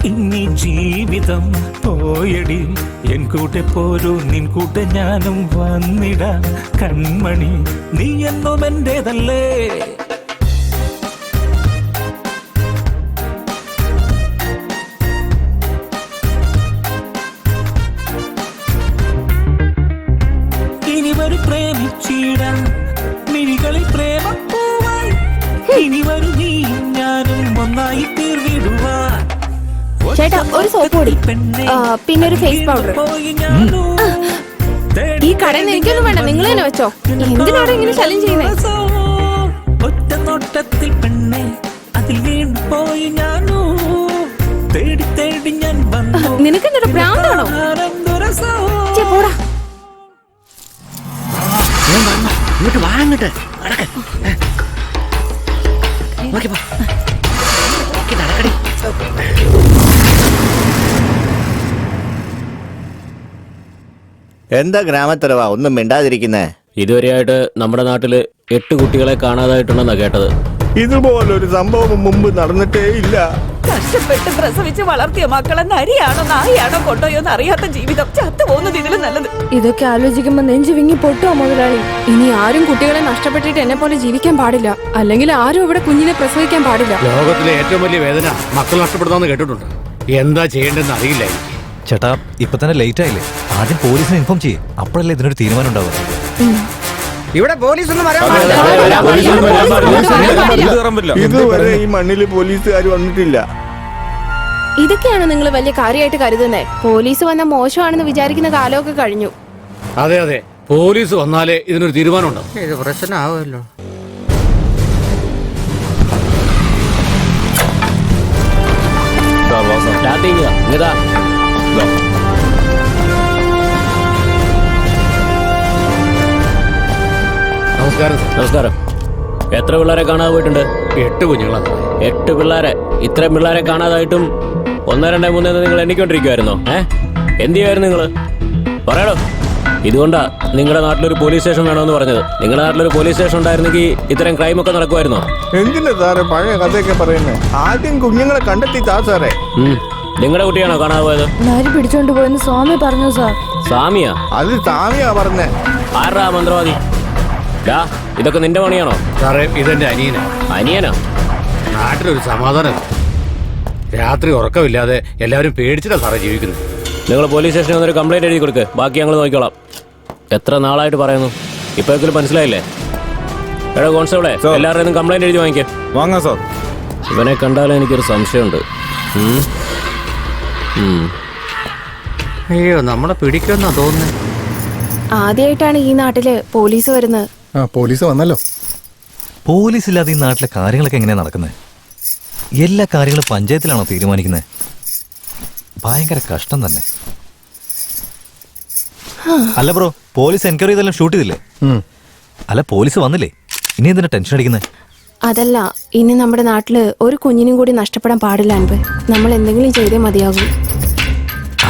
ഇനി ജീവിതം പോയടി എൻ കൂടെ പോരൂ നിൻ കൂടെ ഞാനും വന്നിടാം കൺമണി നീ എന്നും എന്റേതല്ലേ ഇനി വരും പ്രേമിച്ചിടാം മിഴികളിൽ പ്രേമപ്പൂവായി ഇനി വരും നീ ഞാനും ഒന്നായി തീർന്നിടുവാൻ ചേട്ടാ ഒരു സോപ്പ് പൊടി പിന്നെ ഒരു ഫേസ് പൗഡർ. ഈ കടയിൽ നിന്ന് എനിക്കൊന്നും വേണ്ട, നിങ്ങൾ തന്നെ വെച്ചോ. എന്തിനാണ് ഇങ്ങനെ ശല്യം ചെയ്യുന്നത്? ഒറ്റ നോട്ടത്തിൽ പെണ്ണെ അതിൽ വീണ് പോയി ഞാനോ തേടി തേടി ഞാൻ വന്നു. നിനക്ക് എന്നൊരു ഭ്രാന്താണോ? ചേ, പോടാ. ഇങ്ങോട്ട് വാങ്ങിട്ട് എന്താ ഗ്രാമത്തലവാ ഒന്നും മിണ്ടാതിരിക്കുന്നേ? ഇതുവരെയായിട്ട് നമ്മുടെ നാട്ടില് 8 കുട്ടികളെ കാണാതായിട്ടുണ്ടെന്നാ കേട്ടത്. ഇതുപോലൊരു സംഭവം മുമ്പ് നടന്നിട്ടേ ഇല്ല. കഷ്ടപ്പെട്ട് പ്രസവിച്ച് വളർത്തിയ മക്കളെ നരിയാണോ നായാണോ കൊണ്ടോയോന്ന് അറിയാത്ത ജീവിതം ചത്തുപോകുന്നത് ഇതിലും നല്ലത്. ഇതൊക്കെ ആലോചിക്കുമ്പോ നെഞ്ചു വിങ്ങി പൊട്ടുവോ മുതലാളി? ഇനി ആരും കുട്ടികളെ നഷ്ടപ്പെട്ടിട്ട് എന്നെ പോലെ ജീവിക്കാൻ പാടില്ല, അല്ലെങ്കിൽ ആരും ഇവിടെ കുഞ്ഞിനെ പ്രസവിക്കാൻ പാടില്ല. ലോകത്തിലെ ഏറ്റവും വലിയ വേദന മക്കൾ നഷ്ടപ്പെടുന്ന കേട്ടിട്ടുണ്ട്. എന്താ ചെയ്യേണ്ടെന്ന് അറിയില്ല എനിക്ക്. ചേട്ടാ ഇപ്പൊ തന്നെ ലേറ്റ് ആയില്ലേ? ആദ്യം പോലീസിനെ ഇൻഫോം ചെയ്യേ, അപ്പോഴല്ലേ ഇതിനൊരു തീരുമാനം ഉണ്ടാവുക. ഇവിടെ പോലീസ് ഒന്നും ഇതുവരെ ഈ മണ്ണില് പോലീസുകാർ വന്നിട്ടില്ല. ഇതൊക്കെയാണ് നിങ്ങൾ വലിയ കാര്യമായിട്ട് കരുതുന്നത്. പോലീസ് വന്ന മോശമാണെന്ന് വിചാരിക്കുന്ന കാലമൊക്കെ കഴിഞ്ഞു. അതെ അതെ, പോലീസ് വന്നാലേ ഇതിനൊരു തീരുമാനം ഉണ്ടാവും. ഇത് പ്രശ്നമാവുമല്ലോ. നമസ്കാരം. നമസ്കാരം. എത്ര പിള്ളേരെ കാണാതെ പോയിട്ടുണ്ട്? 8 കുഞ്ഞുങ്ങളാണ്. 8 പിള്ളേരെ? ഇത്രയും പിള്ളേരെ കാണാതായിട്ടും 1, 2, 3 നിങ്ങൾ എണ്ണിക്കൊണ്ടിരിക്കുവായിരുന്നോ? എന്ത് ചെയ്യുമായിരുന്നു നിങ്ങള്? പറയണോ. ഇതുകൊണ്ടാ നിങ്ങളുടെ നാട്ടിലൊരു പോലീസ് സ്റ്റേഷൻ വേണമെന്ന് പറഞ്ഞത്. നിങ്ങളുടെ നാട്ടിലൊരു പോലീസ് സ്റ്റേഷൻ ഉണ്ടായിരുന്നെങ്കിൽ ഇത്തരം ക്രൈം ഒക്കെ നടക്കുമായിരുന്നോ? എന്തിനാ സാറേ പഴയ കഥയൊക്കെ പറയുന്നേ? ആദ്യം കുഞ്ഞുങ്ങളെ കണ്ടെത്തി താ സാറേ. നിങ്ങളുടെ കുട്ടിയാണോ കാണാതെ പോയത്? നരി പിടിച്ചോണ്ട് പോയെന്ന് സ്വാമി പറഞ്ഞു സാർ. സ്വാമിയാ? അത് സ്വാമിയാ പറഞ്ഞേ. ആരാ മന്ത്രവാദി? ഇതൊക്കെ നിന്റെ പണിയാണോ? സാറേ ഇതെന്റെ അനിയനാ. അനിയനാ? നാട്ടിലൊരു സമാധാനം. രാത്രി ഉറക്കമില്ലാതെ എല്ലാവരും പേടിച്ചിട്ടാ സാറേ ജീവിക്കുന്നത്. നിങ്ങൾ പോലീസ് സ്റ്റേഷനിൽ വന്നൊരു കംപ്ലൈന്റ് എഴുതി കൊടുക്ക്, ബാക്കി ഞങ്ങൾ നോക്കിക്കോളാം. എത്ര നാളായിട്ട് പറയുന്നു, ഇപ്പോഴെങ്കിലും മനസ്സിലായില്ലേ? എടാ കോൺസ്റ്റബിളെ, എല്ലാവരുടെയും കംപ്ലൈന്റ് എഴുതി വാങ്ങിക്കാം. വാങ്ങാം സാർ. ഇവനെ കണ്ടാലും എനിക്കൊരു സംശയമുണ്ട്. അയ്യോ, നമ്മളെ പിടിക്കുമെന്നാ തോന്നുന്നത്. ആദ്യമായിട്ടാണ് ഈ നാട്ടില് പോലീസ് വരുന്നത്. പോലീസ് വന്നല്ലോ. പോലീസ് ഇല്ലാതെ ഈ നാട്ടിലെ കാര്യങ്ങളൊക്കെ എങ്ങനെയാ നടക്കുന്നത്? എല്ലാ കാര്യങ്ങളും പഞ്ചായത്തിലാണോ തീരുമാനിക്കുന്നത്? ഭയങ്കര കഷ്ടം തന്നെ. അല്ല ബ്രോ, പോലീസ് എൻക്വയറി ചെയ്തെല്ലാം ഷൂട്ട് ചെയ്തില്ലേ? അല്ല പോലീസ് വന്നില്ലേ? ഇനി എന്തിനാ ടെൻഷൻ അടിക്കുന്നത്? അതല്ല, ഇനി നമ്മുടെ നാട്ടില് ഒരു കുഞ്ഞിനും കൂടി നഷ്ടപ്പെടാൻ പാടില്ല. അൻപ്, നമ്മൾ എന്തെങ്കിലും ചെയ്തേ മതിയാകൂ.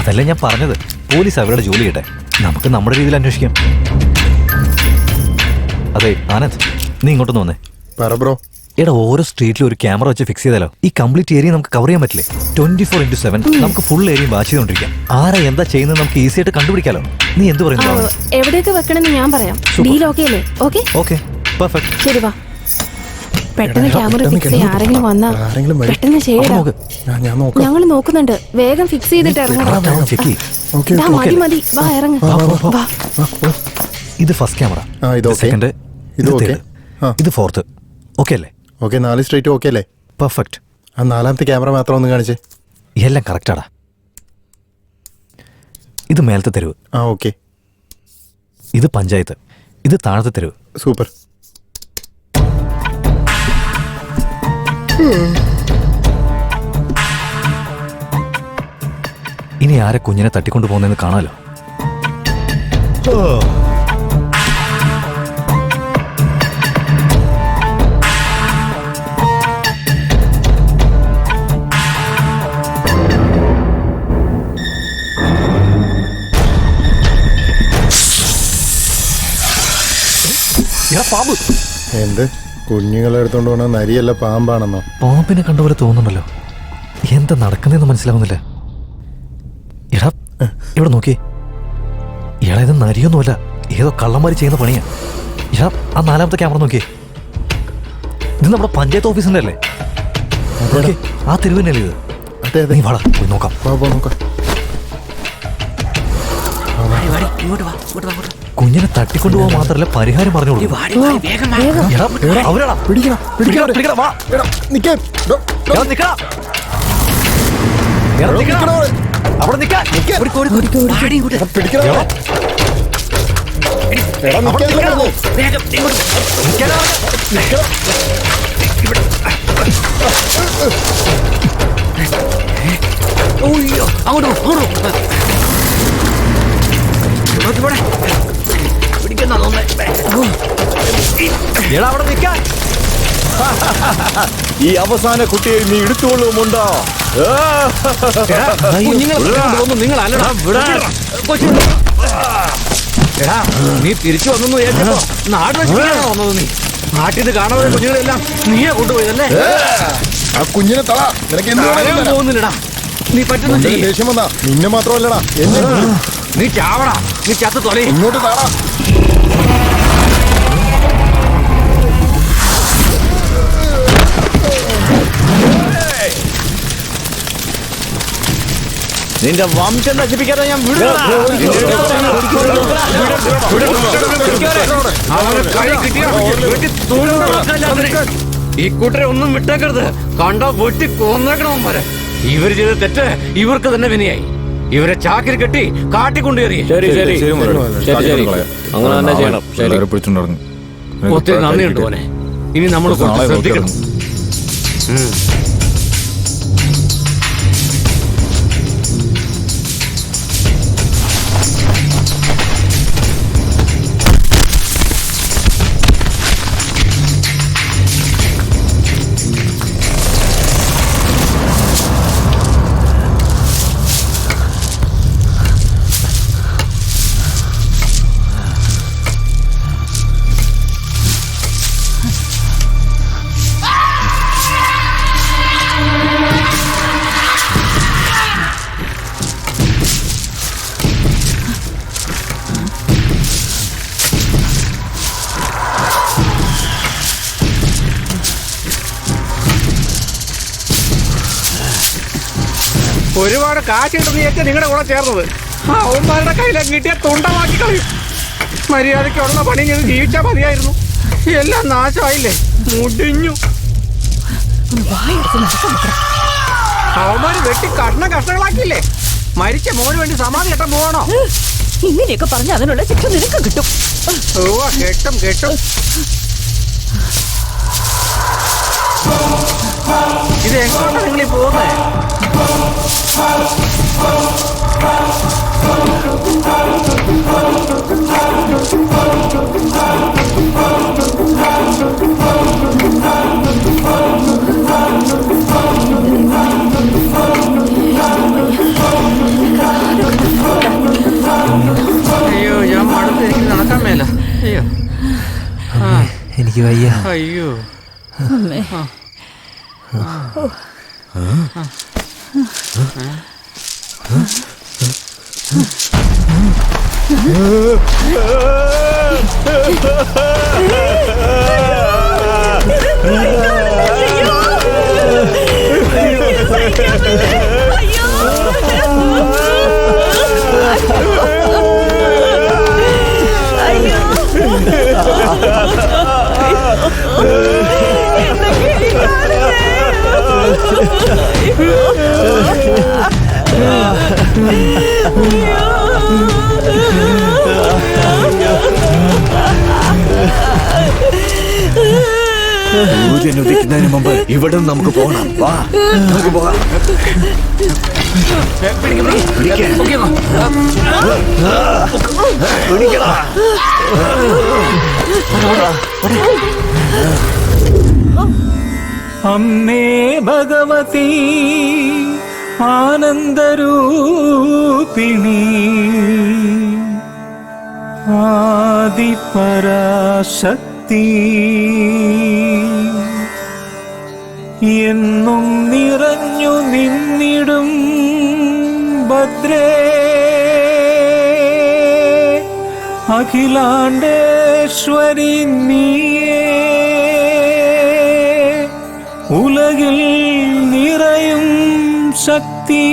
അതല്ലേ ഞാൻ പറഞ്ഞത്. പോലീസ് അവരുടെ ജോലി ചെയ്യട്ടെ, നമുക്ക് നമ്മുടെ രീതിയിൽ അന്വേഷിക്കാം. അതെ ആനന്ദ്, നീ ഇങ്ങോട്ടൊന്ന് വന്നേ. പറ ബ്രോ. എടാ ഓരോ സ്ട്രീറ്റിലും ഒരു ക്യാമറ വെച്ച് ഫിക്സ് ചെയ്താലോ? ഈ കംപ്ലീറ്റ് ഏരിയ നമുക്ക് കവർ ചെയ്യാൻ പറ്റില്ലേ? 24/7 നമുക്ക് ഫുൾ ഏരിയ വാച്ച് ചെയ്തോണ്ടിരിക്കാം. ആരാ എന്താ ചെയ്യുന്നത് നമുക്ക് ഈസി ആയിട്ട് കണ്ടുപിടിക്കാലോ. നീ എന്ത് പറയുന്നു? എവിടെയൊക്കെ വെക്കണമെന്ന് ഞാൻ പറയാം. ഡീൽ ഓക്കെ അല്ലേ? Okay okay, perfect. ശരി, വാ. പെട്ടെന്ന് ക്യാമറ ഫിക്സ് ചെയ്യാൻ ആരെങ്കിലും വന്നാ പെട്ടെന്ന് ചെയ്യടാ. ഞങ്ങൾ നോക്കുന്നുണ്ട്. വേഗം ഫിക്സ് ചെയ്തിട്ട് ഇറങ്ങണം. മതി മതി, വാ ഇറങ്ങ. ഇത് ഫസ്റ്റ് ക്യാമറ, സെക്കൻഡ്, ഇത് തേർഡ്, ഇത് ഫോർത്ത്. ഓക്കെ അല്ലേ? ഓക്കെ, 4 സ്ട്രൈറ്റ് ഓക്കെ അല്ലേ? പെർഫെക്റ്റ്. ആ 4ാമത്തെ ക്യാമറ മാത്രം ഒന്ന് കാണിച്ചേ. എല്ലാം കറക്റ്റാടാ. ഇത് മേലത്തെ തെരുവ്. ഓക്കെ. ഇത് പഞ്ചായത്ത്, ഇത് താഴത്തെ തെരുവ്. സൂപ്പർ. ഇനി ആരെ കുഞ്ഞിനെ തട്ടിക്കൊണ്ടു പോകുന്നതെന്ന് കാണാലോ. എന്ത് കുഞ്ഞുങ്ങളെ എടുത്തോണ്ട് പോണ നരിയല്ല പാമ്പാണെന്നോ? പാമ്പിനെ കണ്ടപോലെ തോന്നുന്നുണ്ടല്ലോ. എന്താ നടക്കുന്നതെന്ന് മനസ്സിലാവുന്നില്ല. എടാ ഇവിടെ നോക്കിയേ. ഇയാളെ ഇത് നരിയൊന്നുമല്ല, ഏതോ കള്ളന്മാര് ചെയ്യുന്ന പണിയാ. ഇയാ ആ 4ാമത്തെ ക്യാമറ നോക്കിയേ. ഇത് നമ്മുടെ പഞ്ചായത്ത് ഓഫീസിന്റെ അല്ലേ? ആ തെരുവിനല്ലേ ഇത്? നീ വാടാ പോയി നോക്കാം. കുഞ്ഞിനെ തട്ടിക്കൊണ്ടുപോകാൻ മാത്രല്ല പരിഹാരം പറഞ്ഞു കൊടുക്കും. ഈ അവസാന കുട്ടിയെ നീ എടുത്തുകൊള്ളുമുണ്ടോ? നീ തിരിച്ചു വന്നു നാട് വന്നത്. നീ നാട്ടിൽ നിന്ന് കാണാതെ കുഞ്ഞുങ്ങളെല്ലാം നീയാ കൊണ്ടുപോയതല്ലേ? ആ കുഞ്ഞിനെ തള. നിനക്ക് എന്ത് പോകുന്നില്ലടാ. നീ പറ്റുന്ന ദേഷ്യം വന്നാ നിന്നെ മാത്രമല്ലടാ എന്നെ. നീ ചാവടാ. നീ ചത്ത് തൊലേ. ഇങ്ങോട്ട് താടാ. നിന്റെ വംശം നശിപ്പിക്കാതെ ഞാൻ ഈ കൂട്ടരെ ഒന്നും വിട്ടേക്കരുത്. കണ്ട വെട്ടി കൊന്നേക്കണവന്മാരെ. ഇവര് ചെയ്ത തെറ്റ് ഇവർക്ക് തന്നെ വിനയായി. ഇവരെ ചാക്കിൽ കെട്ടി കാട്ടിക്കൊണ്ടുകയറി. ഒത്തിരി നന്ദിയുണ്ട് പോലെ. ഇനി നമ്മൾ ശ്രദ്ധിക്കണം. ഒരുപാട് കാശ് കിട്ടുന്നതൊക്കെ നിങ്ങളുടെ കൂടെ ചേർന്നത് അവന്മാരുടെ കയ്യിലേക്ക് കിട്ടിയ തുണ്ടമാക്കി കളയും. മര്യാദയ്ക്കുള്ള പണി ചെയ്ത് ജീവിച്ചാൽ മതിയായിരുന്നു. എല്ലാം നാശമായില്ലേ? മുടിഞ്ഞു. അവന്മാര് വെട്ടി കഷ്ണങ്ങളാക്കിയില്ലേ? മരിച്ച മോന് വേണ്ടി സമാധി കെട്ടാൻ പോവാണോ? ഇങ്ങനെയൊക്കെ പറഞ്ഞ അതിനുള്ള ശിക്ഷ നിനക്ക് കിട്ടും. കെട്ടും. ഇത് എങ്ങോട്ടാ നിങ്ങളീ പോകുന്നേ? അയ്യോ, ഞാൻ മടുത്ത് എനിക്ക് നടക്കാൻ മേല. അയ്യോ, എനിക്ക് വയ്യ. അയ്യോ. സൂര്യൻ ഉദിക്കുന്നതിന് മുമ്പ് ഇവിടെ നമുക്ക് പോകണം. വാ, നമുക്ക് പോകാം. അമ്മേ ഭഗവതി ആനന്ദരൂപിണി ആദിപരാശക്തി ശക്തി എന്നും നിറഞ്ഞു നിന്നിടും ഭദ്രേ അഖിലാണ്ടേശ്വരി നീയേ ഉലകിൽ നിറയും ശക്തി.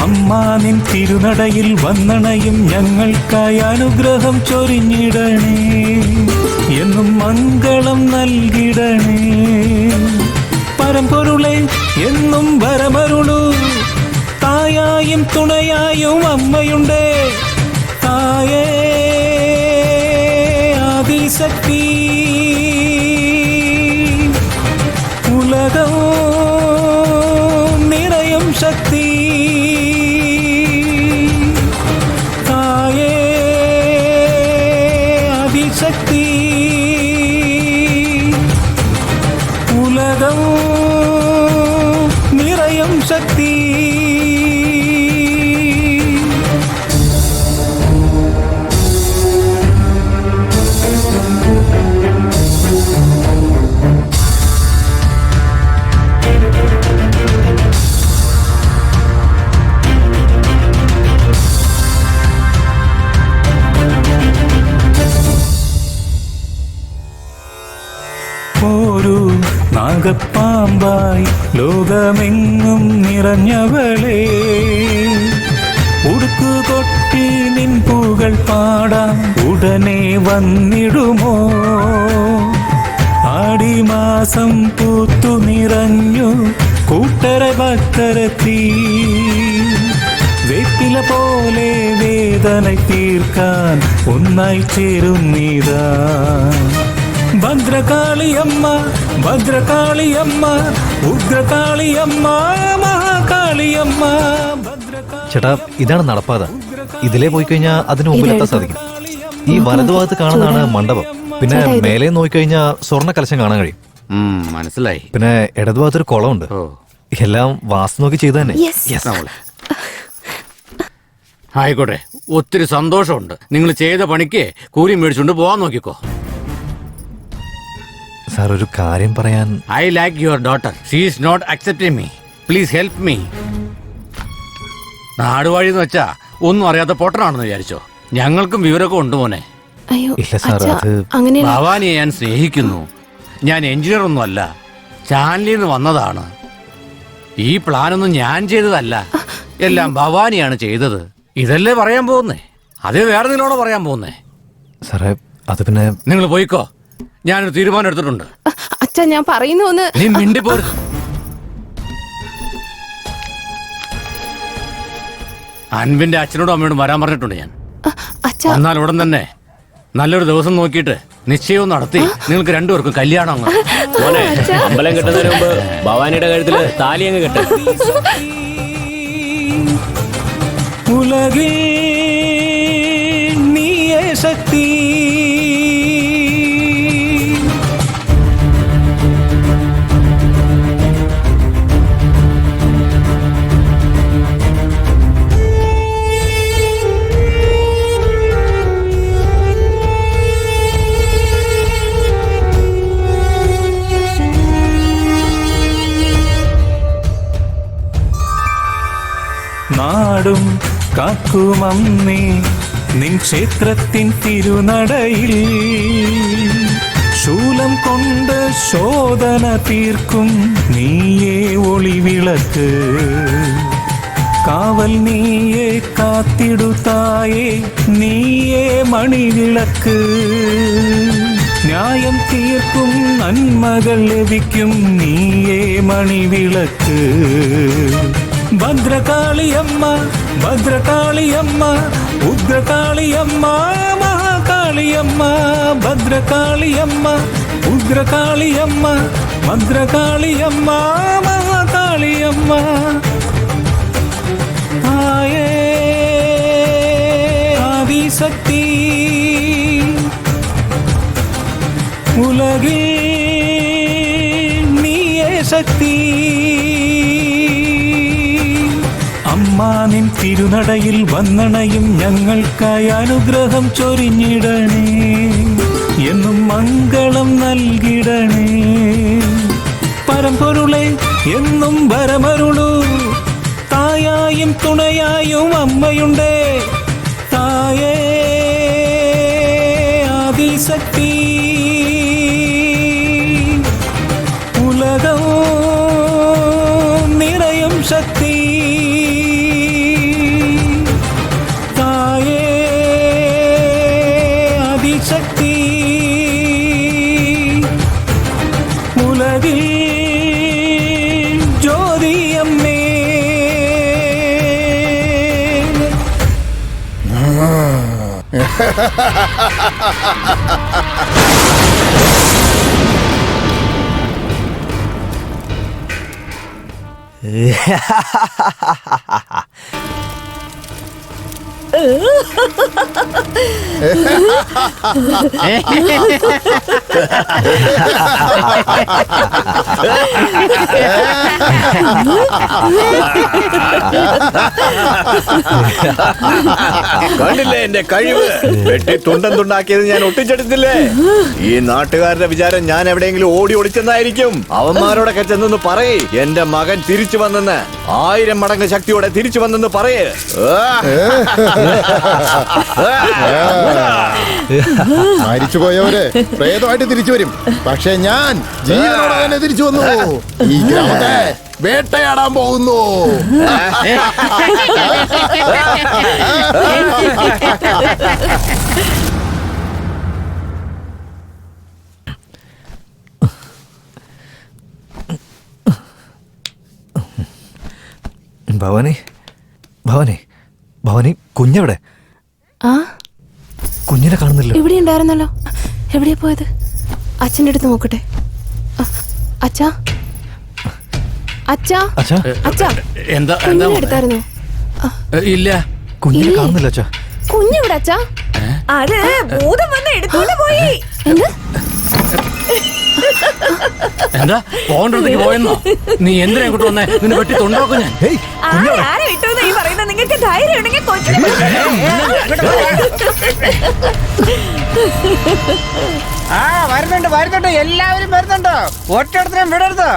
അമ്മാ നിൻ തിരുനടയിൽ വന്നണയും ഞങ്ങൾക്കായി അനുഗ്രഹം ചൊരിഞ്ഞിടണേ, എന്നും മംഗളം നൽകിടണേ. പരമ്പൊരുളെ എന്നും വരമരുളൂ, തായായും തുണയായും അമ്മയുണ്ടേ. തായേ ആദിശക്തി ഉലകം നിറയും ശക്തി. തായേ ആദിശക്തി ഉലകം നിറയും ശക്തി. ഒരു നാഗപ്പാമ്പായി ലോകമെങ്ങും നിറഞ്ഞവളെ, ഉടുക്കുകൊട്ടി നിൻ പൂകൾ പാടാൻ ഉടനെ വന്നിടുമോ? ആടിമാസം പൂത്തു നിറഞ്ഞു കൂട്ടര ഭക്തരെത്തി, വേപ്പില പോലെ വേദന തീർക്കാൻ ഒന്നായി ചേരുന്നിതാ. ഭദ്രകാളിയമ്മ ഭദ്രകാളിയമ്മ ഉഗ്രകാളിയമ്മ മഹാകാളിയമ്മ. ചേട്ടാ, ഇതാണ് നടപ്പാത. ഇതിലേ പോയി കഴിഞ്ഞാൽ അതിന് മുമ്പിലെത്താൻ സാധിക്കും. ഈ വലതുഭാഗത്ത് കാണുന്നതാണ് മണ്ഡപം. പിന്നെ മേലെ നോക്കിക്കഴിഞ്ഞാൽ സ്വർണ്ണ കലശം കാണാൻ കഴിയും. മനസ്സിലായി. പിന്നെ ഇടതുഭാഗത്തൊരു കുളമുണ്ട്. എല്ലാം വാസ്തു നോക്കി ചെയ്തു തന്നെ. ആയിക്കോട്ടെ, ഒത്തിരി സന്തോഷമുണ്ട്. നിങ്ങൾ ചെയ്ത പണിക്ക് കൂലി മേടിച്ചുകൊണ്ട് പോവാൻ നോക്കിക്കോ. സാർ, ഒരു കാര്യം പറയാൻ. I like your daughter. She is not accepting me. Please help me. നാടുവാഴി എന്ന് വെച്ചാ ഒന്നും അറിയാത്ത പൊട്ടനാണെന്ന് വിചാരിച്ചോ? ഞങ്ങൾക്കും വിവരമൊക്കെ ഉണ്ട് മോനെ. ഇല്ല സാർ, അത് ഭവാനിയെ ഞാൻ സ്നേഹിക്കുന്നു. ഞാൻ എഞ്ചിനീയർ ഒന്നും അല്ല, ചാനലിൽ നിന്ന് വന്നതാണ്. ഈ പ്ലാനൊന്നും ഞാൻ ചെയ്തതല്ല, എല്ലാം ഭവാനിയാണ് ചെയ്തത്. ഇതല്ലേ പറയാൻ പോകുന്നേ? അതേ വേറെ നിങ്ങളോട് പറയാൻ പോകുന്നേ? സാറേ, അത് പിന്നെ നിങ്ങൾ പോയിക്കോ. ഞാനൊരു തീരുമാനം എടുത്തിട്ടുണ്ട്. അച്ഛാ, ഞാൻ പറയുന്നു ഒന്ന്. നീ മിണ്ടിപ്പോരുത്. അൻവിന്റെ അച്ഛനോടും അമ്മയോടും വരാൻ പറഞ്ഞിട്ടുണ്ട് ഞാൻ. എന്നാൽ ഉടൻ തന്നെ നല്ലൊരു ദിവസം നോക്കിയിട്ട് നിശ്ചയവും നടത്തി നിങ്ങൾക്ക് രണ്ടുപേർക്കും കല്യാണം അങ്ങ്. മോനെ, അമ്പലം കെട്ടുന്നതിന് മുമ്പ് ഭവാനിയുടെ കഴുത്തില് താലി അങ്ങ് കെട്ട. ഉലകിൽ നീയേ ശക്തി. നാടും കാക്കുമമ്മേ നിൻ ക്ഷേത്രത്തിൻ തിരുനടയിൽ, ശൂലം കൊണ്ട് ശോധന തീർക്കും നീയേ ഒളിവിളക്ക്. കാവൽ നീയേ കാത്തിടുതായേ നീയേ മണിവിളക്ക്. ന്യായം തീർക്കും നന്മകൾ ലഭിക്കും നീയേ മണിവിളക്ക്. ഭദ്രകാളിയമ്മ ഭദ്രകാളിയമ്മ ഉഗ്രകാളിയമ്മ മഹാകാളിയമ്മ. ഭദ്രകാളിയമ്മ ഉഗ്രകാളിയമ്മ ഭദ്രകാളിയമ്മ മഹാകാളിയമ്മ. ആയേ ആദിശക്തി ഉലകിൽ നീയേ ശക്തി. അമ്മ നിൻ തിരുനടയിൽ വന്നണയും ഞങ്ങൾക്കായി അനുഗ്രഹം ചൊരിഞ്ഞിടണേ, എന്നും മംഗളം നൽകിടണേ. പരമ്പൊരുളെ എന്നും വരമരുളൂ, തായായും തുണയായും അമ്മയുണ്ടേ. തായേ ആദിശക്തി, ഉലകം നിറയും ശക്തി. തായേ ആദിശക്തി, ഉലകിൽ ജ്യോതിയമ്മേ. കണ്ടില്ലേ എന്റെ കഴിവ്? വെട്ടി തുണ്ടം തുണ്ടാക്കിയത് ഞാൻ ഒട്ടിച്ചെടുത്തില്ലേ? ഈ നാട്ടുകാരുടെ വിചാരം ഞാൻ എവിടെയെങ്കിലും ഓടി ഒളിച്ചെന്നായിരിക്കും. അവന്മാരോടൊക്കെ ചെന്നൊന്ന് പറയേ, എന്റെ മകൻ തിരിച്ചു വന്നെന്ന്. 1000 മടങ്ങ് ശക്തിയോടെ തിരിച്ചു വന്നെന്ന് പറയേ. മരിച്ചുപോയവര് പ്രേതമായിട്ട് തിരിച്ചു വരും, പക്ഷെ ഞാൻ ജീവനോടെ തന്നെ തിരിച്ചു വന്നു. ഈ ഗ്രാമത്തെ വേട്ടയാടാൻ പോകുന്നു. ഭവാനി, ഭവാനി, ഭവാനി, കുഞ്ഞെവിടെ? ആ, കുഞ്ഞിനെ കാണുന്നില്ല. ഇവിടെ ഉണ്ടായിരുന്നല്ലോ. എവിടെയാ പോയത്? അച്ഛൻ്റെ അടുത്ത് നോക്കട്ടെ. അച്ഛാ, അച്ഛാ, അച്ഛാ, അച്ഛാ, എന്താ കുഞ്ഞിനെ എടുത്തായിരുന്നോ? ഇല്ല, കുഞ്ഞിനെ കാണുന്നില്ല അച്ഛാ. കുഞ്ഞെവിടെ അച്ഛാ? അത് ഭൂതം വന്ന് എടുത്തോണ്ട് പോയി. എന്ത്? എന്താ പോകണ്ടത്തേക്ക് പോയെന്നോ? നീ എന്തിനാ ഇങ്ങോട്ട് വന്നേ? നിന്നെ വെട്ടി തൊണ്ടാക്കും ഞാൻ. ആരെ വിട്ടു ഈ പറയുന്നത്? നിങ്ങൾക്ക് ധൈര്യം ഉണ്ടെങ്കിൽ കൊച്ചിനെ വരുന്നുണ്ട് വരുന്നുണ്ട്, എല്ലാവരും വരുന്നുണ്ട്. ഒറ്റടത്തിനും വിടരുത്.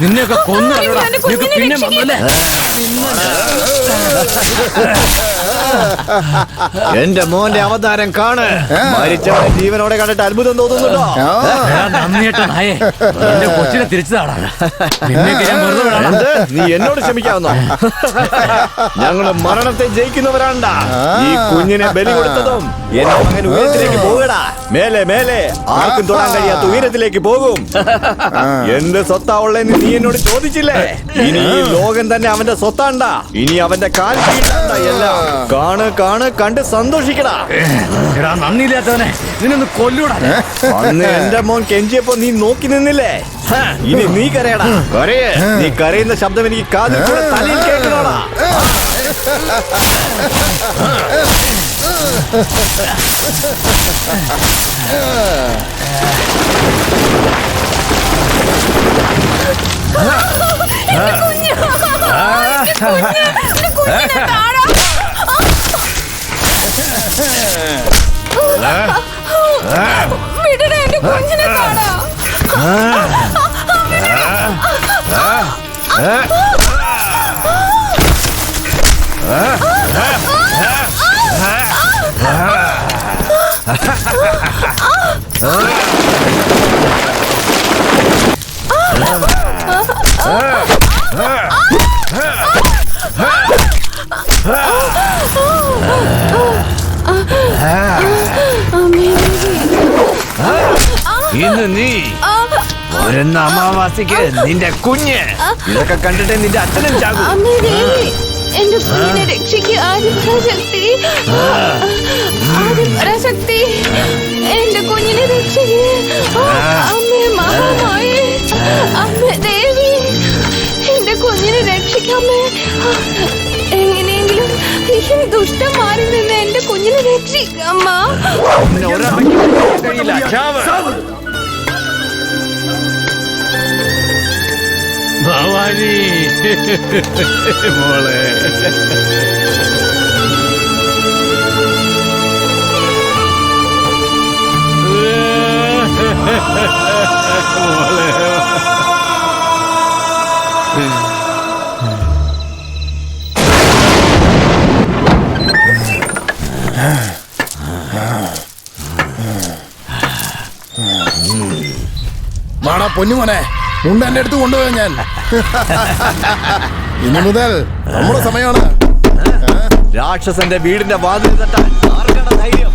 നിന്നെയൊക്കെ കൊന്നല്ലോടാ. നിനക്ക് പിന്നെ വന്നല്ലേ? എന്റെ മോന്റെ അവതാരം കാണ്. മരിച്ചവനെ ജീവനോടെ കണ്ടിട്ട് അത്ഭുതം തോന്നുന്നുണ്ടോ? നന്ദിയേട്ടാ നായേ, എന്റെ കൊച്ചിനെ തിരിച്ചതാടാ. നീ എന്നോട് ക്ഷമിക്കാവുന്നോ? ഞങ്ങള് മരണത്തെ ജയിക്കുന്നവരാണ്ടാ. ഈ കുഞ്ഞിനെ ബലി കൊടുത്തതും എന്റെ മകൻ ഉയരത്തിലേക്ക് പോകടാ. മേലെ മേലെ ആർക്കും തൊടാൻ കഴിയാത്ത ഉയരത്തിലേക്ക് പോകും. എന്ത് സ്വത്താ ഉള്ളതെന്ന് നീ എന്നോട് ചോദിച്ചില്ലേ? ഇനി ഈ ലോകം തന്നെ അവന്റെ സ്വത്താണ്ടാ. ഇനി അവന്റെ കാൽ കീഴാണ്ടാ എല്ലാം. കാണ് കാണ്, കണ്ട് സന്തോഷിക്കടാ. നന്ദിയില്ലാത്തവനെ നിന്നൊന്ന് കൊല്ലൂടാ. അന്ന് എന്റെ മോൻ കെഞ്ചിയപ്പോ നീ നോക്കി നിന്നില്ലേ? ഇനി നീ കരയടാ. കരയേ. നീ കരയുന്ന ശബ്ദം എനിക്ക് കാതിൽ കൂടെ തലയിൽ കേൾക്കണോടാ. വിടടാ, എന്റെ കുഞ്ഞിനെ കാണാ. ഇന്ന് നീ വരുന്ന അമാവാസിക്ക് നിന്റെ കുഞ്ഞ് ഇതൊക്കെ കണ്ടിട്ട് നിന്റെ അച്ഛനും ചാകും. എന്റെ കുഞ്ഞിനെ രക്ഷിക്കുക. ആദിപരാശക്തി, ആദിപരാശക്തി, എന്റെ കുഞ്ഞിനെ രക്ഷിക്കുക. അമ്മേ, എങ്ങനെയെങ്കിലും ഈ ദുഷ്ടം മാറി നിന്ന് എന്റെ കുഞ്ഞിനെ രക്ഷിക്കുക അമ്മ. നിന്നെ ഒരാളെയും രക്ഷിക്കാൻ കഴിയില്ല. ചാവ്. ഭവാനി മോളെ, മാടാ പൊന്നുമോനെ, മുണ്ട എന്റെ അടുത്ത് കൊണ്ടുപോയാ ഞാൻ. ഇനി മുതൽ നമ്മുടെ സമയമാണ്. രാക്ഷസന്റെ വീടിന്റെ വാതിൽ തട്ടാൻ ആർക്കാണ് ധൈര്യം?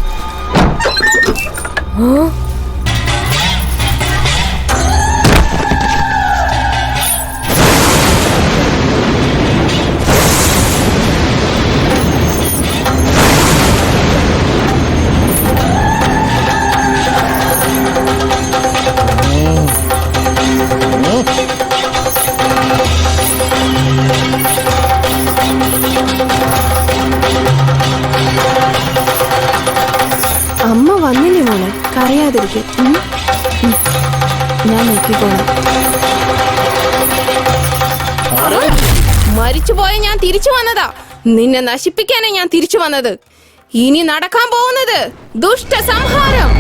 അമ്മ വന്നില്ലേ മോളെ, കരയാതിരിക്കും. ഞാൻ നോക്കിക്കോളാം. മരിച്ചുപോയ ഞാൻ തിരിച്ചു വന്നതാ. നിന്നെ നശിപ്പിക്കാനാ ഞാൻ തിരിച്ചു വന്നത്. ഇനി നടക്കാൻ പോകുന്നത് ദുഷ്ട സംഹാരം.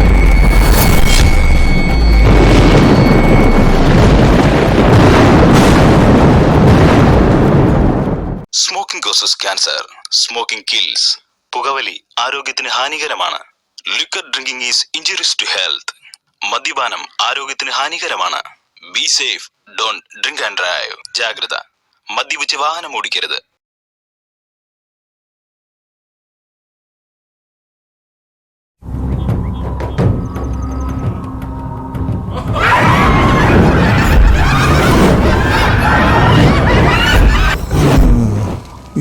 Smoking causes cancer. Smoking kills. പുകവലി ആരോഗ്യത്തിന് ഹാനികരമാണ്. Liquor drinking is injurious to health. മദ്യപാനം ആരോഗ്യത്തിന് ഹാനികരമാണ്. Be safe, don't drink and drive. ജാഗ്രത, മദ്യപിച്ച് വാഹനം ഓടിക്കരുത്.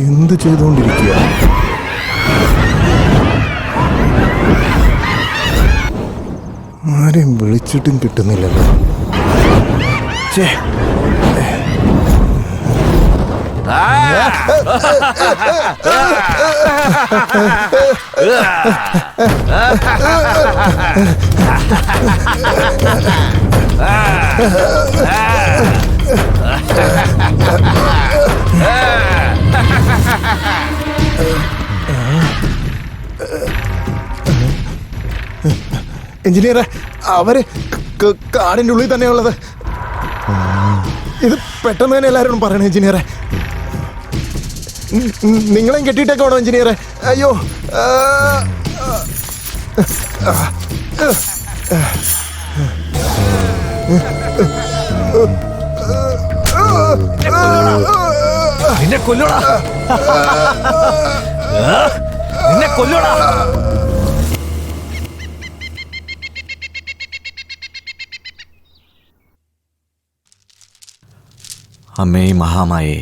എന്ത് ചെയ്തുകൊണ്ടിരിക്കുക? ആരെയും വിളിച്ചിട്ടും കിട്ടുന്നില്ലല്ലോ. എഞ്ചിനീയറെ, അവര് കാടിന്റെ ഉള്ളിൽ തന്നെയുള്ളത്. ഇത് പെട്ടെന്ന് തന്നെ എല്ലാവരോടും പറയണം എഞ്ചിനീയറെ. നിങ്ങളെയും കെട്ടിയിട്ടൊക്കെ വേണോ എഞ്ചിനീയറെ? അയ്യോ, നിന്നെ കൊല്ലോടാ, നിന്നെ കൊല്ലോടാ. അമ്മേ മഹാമായേ,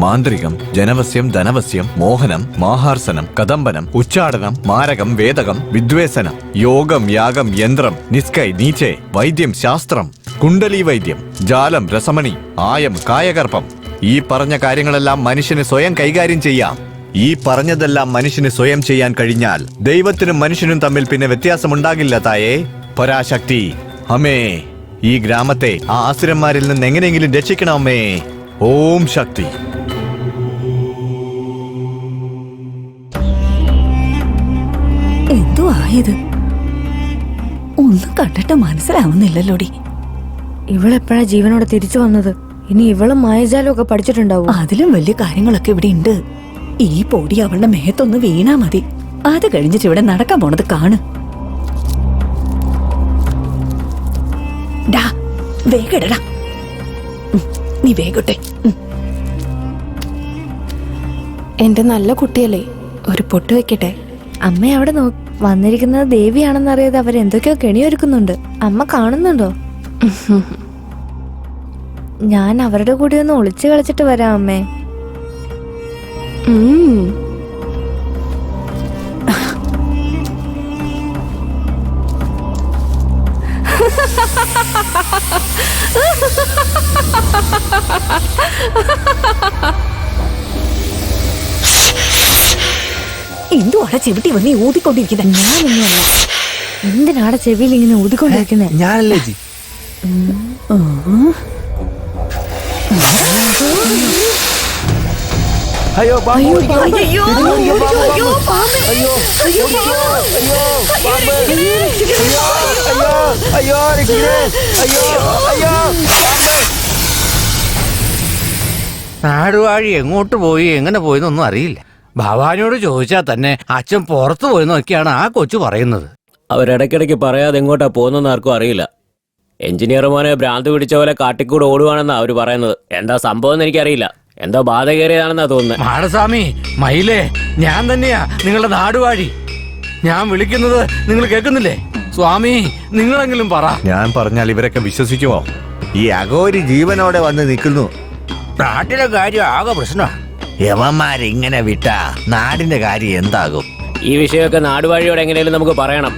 മാന്ത്രികം, ജനവസ്യം, ധനവസ്യം, മോഹനം, മാഹാർസനം, കദംബനം, ഉച്ചാടനം, മാരകം, വേദകം, വിദ്വേസനം, യോഗം, യാഗം, യന്ത്രം, നിസ്കൈ, നീച്ചെ, വൈദ്യം, ശാസ്ത്രം, കുണ്ടലി വൈദ്യം, ജാലം, രസമണി, ആയം, കായകർപ്പം. ഈ പറഞ്ഞ കാര്യങ്ങളെല്ലാം മനുഷ്യന് സ്വയം കൈകാര്യം ചെയ്യാം. ഈ പറഞ്ഞതെല്ലാം മനുഷ്യന് സ്വയം ചെയ്യാൻ കഴിഞ്ഞാൽ ദൈവത്തിനും മനുഷ്യനും തമ്മിൽ പിന്നെ വ്യത്യാസമുണ്ടാകില്ല തായേ. പരാശക്തി അമ്മേ, ഈ ഗ്രാമത്തെ ആ ആസുരന്മാരിൽ നിന്ന് എങ്ങനെയെങ്കിലും രക്ഷിക്കണമേ. ഓം ശക്തി. എന്തോ ആയത്? ഒന്നും കണ്ടിട്ട് മനസ്സിലാവുന്നില്ലല്ലോടി. ഇവളെപ്പോഴാ ജീവനോടെ തിരിച്ചു വന്നത്? ഇനി ഇവളും മായജാലമൊക്കെ പഠിച്ചിട്ടുണ്ടാവും. അതിലും വലിയ കാര്യങ്ങളൊക്കെ ഇവിടെ ഉണ്ട്. ഈ പൊടി അവളുടെ മേത്തൊന്ന് വീണാ മതി. അത് കഴിഞ്ഞിട്ട് ഇവിടെ നടക്കാൻ പോണത് കാണ്. ഡാ, വേഗടാ, നീ വേഗട്ടെ. എന്റെ നല്ല കുട്ടിയല്ലേ, ഒരു പൊട്ട് വെക്കട്ടെ. അമ്മ അവിടെ വന്നിരിക്കുന്നത് ദേവിയാണെന്നറിയാതെ അവരെന്തൊക്കെയോ കെണിയൊരുക്കുന്നുണ്ട്. അമ്മ കാണുന്നുണ്ടോ? ഞാൻ അവരുടെ കൂടെ ഒന്ന് ഒളിച്ചു കളിച്ചിട്ട് വരാം അമ്മേ. എന്തുവാടാ ചെവിട്ടി വന്ന് ഊതിക്കൊണ്ടിരിക്കുന്നത്? ഞാനൊന്നുമല്ല. എന്തിനാടെ ചെവിയിൽ ഇങ്ങനെ ഊതിക്കൊണ്ടിരിക്കുന്നേ? ഞാനല്ലേ ജി. അയ്യോ പാമ്പ് ഓടിക്കോ. അയ്യോ, ഇതിനെ ഓടിക്കോ, പാമ്പ്, അയ്യോ, പാമ്പ്. പാമ്പ്. അയ്യോ അയ്യോ, ഓടിക്കോ. അയ്യോ പാമ്പ്. രക്ഷിക്കണേ. അയ്യോ അയ്യോ രക്ഷിക്കണേ. അയ്യോ അയ്യോ പാമ്പ്. നാടുവാഴി എങ്ങോട്ട് പോയി എങ്ങനെ പോയെന്നൊന്നും അറിയില്ല. ഭവാനിയോട് ചോദിച്ചാൽ തന്നെ അച്ഛൻ പുറത്തു പോയെന്നൊക്കെയാണ് ആ കൊച്ചു പറയുന്നത്. അവരിടയ്ക്കിടയ്ക്ക് പറയാതെ എങ്ങോട്ടാ പോകുന്നെന്ന് ആർക്കും അറിയില്ല. എഞ്ചിനീയർമാരെ ഭ്രാന്ത് പിടിച്ച പോലെ കാട്ടിക്കൂടെ ഓടുവാണെന്നാ അവര് പറയുന്നത്. എന്താ സംഭവം എന്ന് എനിക്കറിയില്ല. എന്തോ ബാധ കയറിയതാണെന്നാ തോന്നുന്നത്. മാടസ്വാമി, മയിലേ, ഞാൻ തന്നെയാ നിങ്ങളുടെ നാടുവാഴി. ഞാൻ വിളിക്കുന്നത് നിങ്ങൾ കേൾക്കുന്നില്ലേ? സ്വാമി, നിങ്ങളെങ്കിലും പറ. ഞാൻ പറഞ്ഞാൽ ഇവരൊക്കെ വിശ്വസിക്കുമോ? ഈ അഘോരി ജീവനോടെ വന്ന് നിൽക്കുന്നു. നാട്ടിലെ കാര്യം ആകെ പ്രശ്നമാണ്. യവന്മാരിങ്ങനെ വിട്ടാ നാടിന്റെ കാര്യം എന്താകും? ഈ വിഷയമൊക്കെ നാടുവാഴിയോട് എങ്ങനെയാലും നമുക്ക് പറയണം.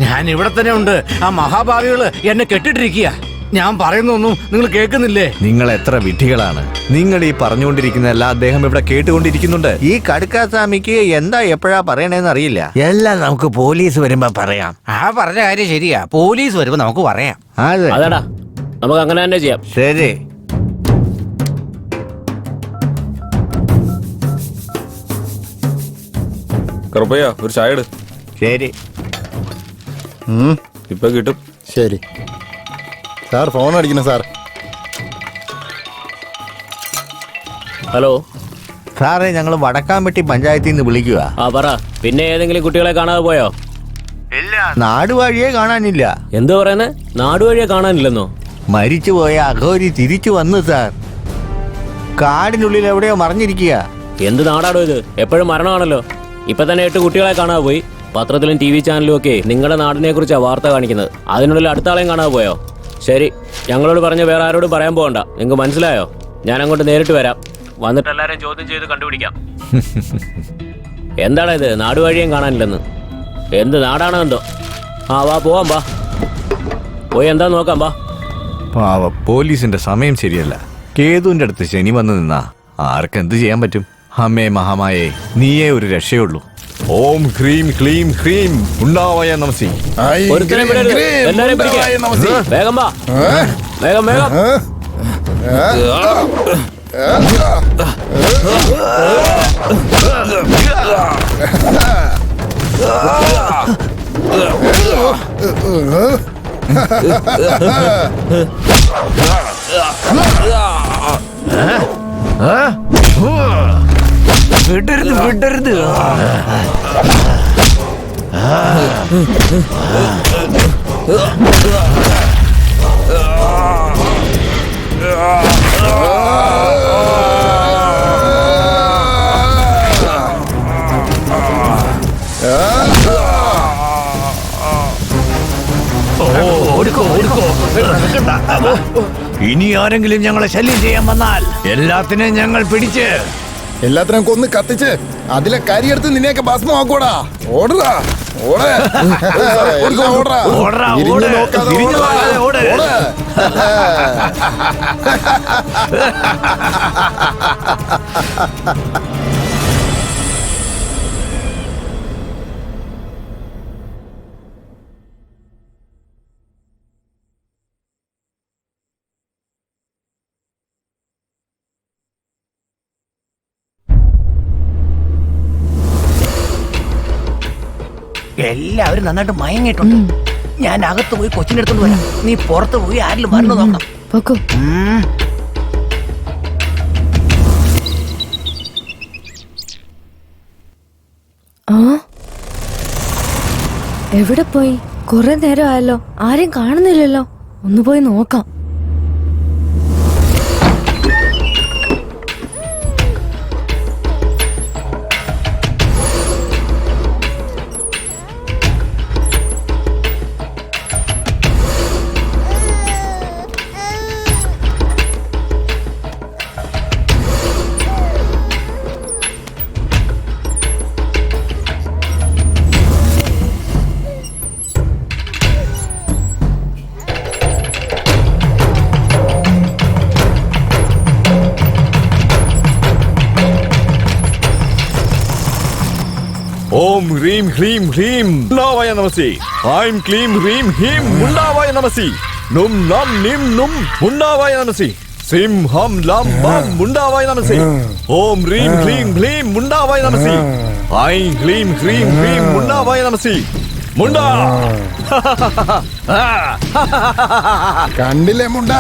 ഞാൻ ഇവിടെ തന്നെ ഉണ്ട്. ആ മഹാഭാവികള് എന്നെ കെട്ടിട്ടിരിക്കുക. ഞാൻ പറയുന്നൊന്നും നിങ്ങൾ കേൾക്കുന്നില്ലേ? നിങ്ങൾ എത്ര വിഡ്ഢികളാണ്. നിങ്ങൾ ഈ പറഞ്ഞുകൊണ്ടിരിക്കുന്നതല്ല അദ്ദേഹം ഇവിടെ കേട്ടുകൊണ്ടിരിക്കുന്നുണ്ട്. ഈ കടുക്കാസ്വാമിക്ക് എന്താ എപ്പോഴാ പറയണേന്ന് അറിയില്ല. എല്ലാം നമുക്ക് പോലീസ് വരുമ്പോ പറയാം. ആ പറഞ്ഞ കാര്യം ശരിയാ. പോലീസ് വരുമ്പോ നമുക്ക് പറയാം. അതെ, അതെടാ, നമുക്ക് അങ്ങനെ തന്നെ ചെയ്യാം. ശരി. കറുപ്പയ്യ ഒരു ചായ ഇട്. ശരി. ഇപ്പൊ കിട്ടും. ശരി സാർ, ഫോൺ അടിക്കണം സാർ. ഹലോ സാറേ, ഞങ്ങൾ വടക്കാമ്പട്ടി പഞ്ചായത്തിൽ നിന്ന് വിളിക്കുക. ആ പറ. പിന്നെ ഏതെങ്കിലും കുട്ടികളെ കാണാതെ പോയോ? നാടുവാഴിയെ കാണാനില്ല. എന്തു പറയുന്നേ? നാടുവഴിയെ കാണാനില്ലെന്നോ? മരിച്ചുപോയ അഘോരി തിരിച്ചു വന്നു സാർ. കാടിനുള്ളിൽ എവിടെയോ മറിഞ്ഞിരിക്കുക. എന്ത് നാടാടോ ഇത്? എപ്പോഴും മരണമാണല്ലോ. ഇപ്പൊ തന്നെ 8 കുട്ടികളെ കാണാതെ പോയി. പത്രത്തിലും TV ചാനലും ഒക്കെ നിങ്ങളുടെ നാടിനെ കുറിച്ചാണ് വാർത്ത കാണിക്കുന്നത്. അതിനുള്ളിൽ അടുത്ത ആളെയും കാണാതെ പോയോ? ശരി, ഞങ്ങളോട് പറഞ്ഞ വേറെ ആരോടും പറയാൻ പോകണ്ട. നിങ്ങൾക്ക് മനസ്സിലായോ? ഞാൻ അങ്ങോട്ട് നേരിട്ട് വരാം. വന്നിട്ട് എല്ലാവരെയും ചോദ്യം ചെയ്ത് കണ്ടുപിടിക്കാം. എന്താണ് ഇത്? നാടുവഴിയും കാണാനില്ലെന്ന്. എന്ത് നാടാണോ എന്തോ? ആ വാ പോവാം, വാ പോയി എന്താ നോക്കാം, വാ. പാവ, പോലീസിന്റെ സമയം ശരിയല്ല. കേതുവിന്റെ അടുത്ത് ശനി വന്നു നിന്നാ ആർക്കെന്ത് ചെയ്യാൻ പറ്റും? അമ്മേ മഹാമായേ, നീയേ ഒരു രക്ഷയുള്ളൂ. ഓം ഹ്രീം ക്ലീം ഹ്രീം ഉണ്ടാവായ നമസി. ഒരുത്തനെ വിടരുത്. എല്ലാവരെയും പിടിക്ക്. വേഗം വാ, വേഗം വേഗം. വിടരുത്, വിടരുത്. ഇനി ആരെങ്കിലും ഞങ്ങളെ ശല്യം ചെയ്യാൻ വന്നാൽ എല്ലാത്തിനെയും ഞങ്ങൾ പിടിച്ച് എല്ലാത്തിനും കൊന്ന് കത്തിച്ച് അതിലെ കരിയെടുത്ത് നിന്നെയൊക്കെ ഭസ്മമാക്കൂടാ. ഓടറാ, ഓടേ, ഓടറാ, ഓടറാ, തിരിഞ്ഞു നോക്കാതെ തിരിഞ്ഞു നോക്കാതെ ഓട്. ഓട്. എല്ലാവരും നന്നായിട്ട് മയങ്ങിയിട്ടുണ്ട്. ഞാൻ അകത്ത് പോയി കൊച്ചിന്റെ അടുത്തോണ്ട് വരാം. നീ പുറത്ത് പോയി ആരിലും വരണോ നോക്കാം. പോക്കോ. ആ, എവിടെ പോയി? കുറെ നേരം ആയല്ലോ, ആരെയും കാണുന്നില്ലല്ലോ. ഒന്ന് പോയി നോക്കാം. ഹ്രീം ഹ്രീം ഹ്രീം മുണ്ടാവായ നമസി ഐം ക്ലീം ഹ്രീം ഹീം മുണ്ടാവായ നമസി നും നം നിം നും മുണ്ടാവായ നമസി സിം ഹം ലം ബം മുണ്ടാവായ നമസി ഓം ഹ്രീം ഹ്രീം ഹ്രീം മുണ്ടാവായ നമസി ഐം ക്ലീം ഹ്രീം ഹ്രീം മുണ്ടാവായ നമസി മുണ്ടാ. കണ്ടില്ലേ മുണ്ട,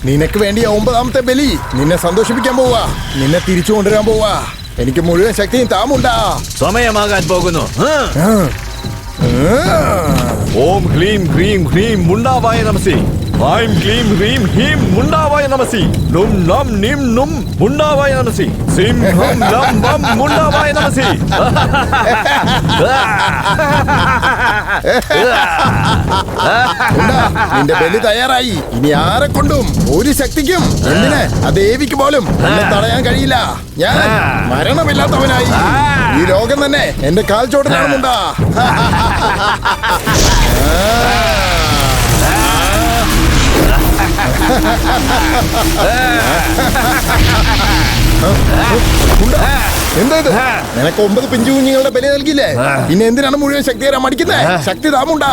നിനക്ക് വേണ്ടി 9ാമത്തെ ബലി. നിന്നെ സന്തോഷിപ്പിക്കാൻ പോവാ, നിന്നെ തിരിച്ചു കൊണ്ടുവരാൻ പോവാ. എനിക്ക് മുഴുവൻ ശക്തിയും താമുണ്ടാ. സമയമാകാൻ പോകുന്നു. ഓം ഹ്രീം ഹ്രീം ഹ്രീം മുണ്ടാവായ നമസി ഐം ക്ലീം ഹ്രീം ഹീം മുണ്ടാവായ നമസി നും നം നിം നും മുണ്ടാവായ നമസി സിം ഹം ലം ബം മുണ്ടാവായ നമസി. മുണ്ടാ, നിന്റെ ബലി തയ്യാറായി. ഇനി ആരെ കൊണ്ടും ഒരു ശക്തിക്കും, എന്തിന് ആ ദേവിക്ക് പോലും എന്നെ തടയാൻ കഴിയില്ല. ഞാൻ മരണമില്ലാത്തവനായി. ഈ ലോകം തന്നെ എന്റെ കാൽ ചോട്ടിലാണ് മുണ്ടാ. എന്താ ഇത്? നിനക്ക് 9 പിഞ്ചു കുഞ്ഞുങ്ങളുടെ ബലി നൽകിയില്ലേ? പിന്നെ എന്തിനാണ് മുഴുവൻ ശക്തി തരാൻ മടിക്കുന്നേ? ശക്തി താമുണ്ടാ.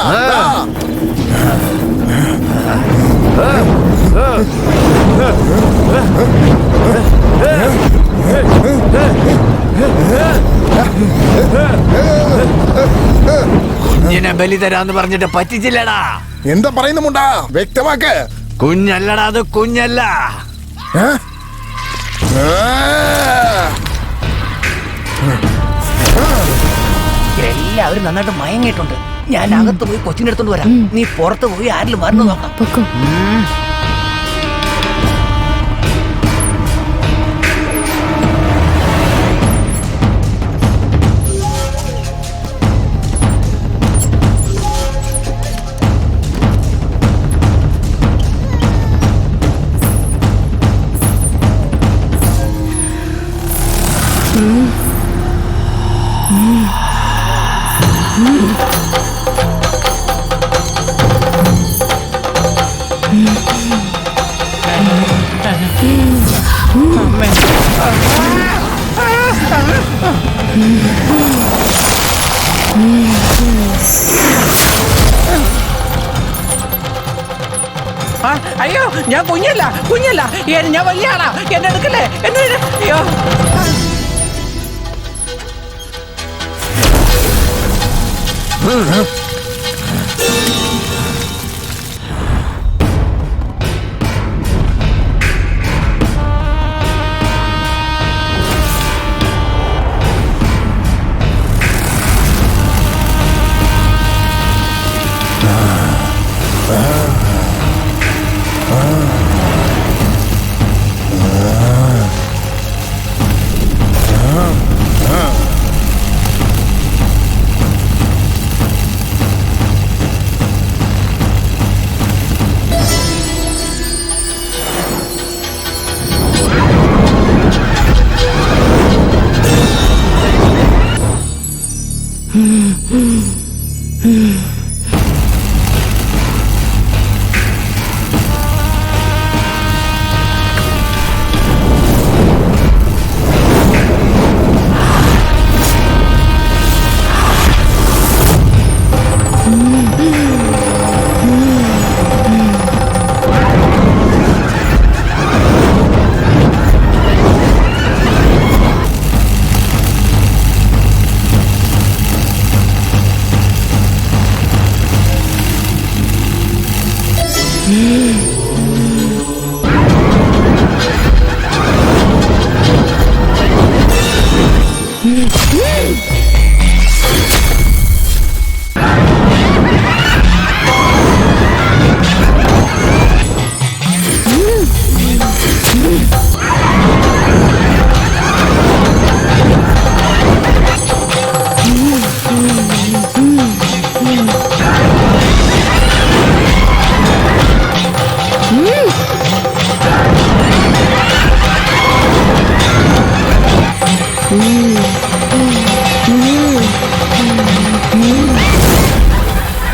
കുഞ്ഞിനെ ബലി തരാന്ന് പറഞ്ഞിട്ട് പറ്റിച്ചില്ലടാ. എന്താ പറയുന്നുമുണ്ടാ? വ്യക്തമാക്ക്. കുഞ്ഞല്ലടാ, അത് കുഞ്ഞല്ല. എല്ലാവരും നന്നായിട്ട് മയങ്ങിയിട്ടുണ്ട്. ഞാൻ അകത്ത് പോയി കൊച്ചിനെ എടുത്തോണ്ട് വരാം. നീ പുറത്ത് പോയി ആരിലും വരണം നോക്കാം. അയ്യോ, ഞാൻ കുഞ്ഞല്ല, കുഞ്ഞല്ല, ഞാൻ വലിയ ആളാ. എന്നെ എടുക്കല്ലേ, എന്നെ. അയ്യോ,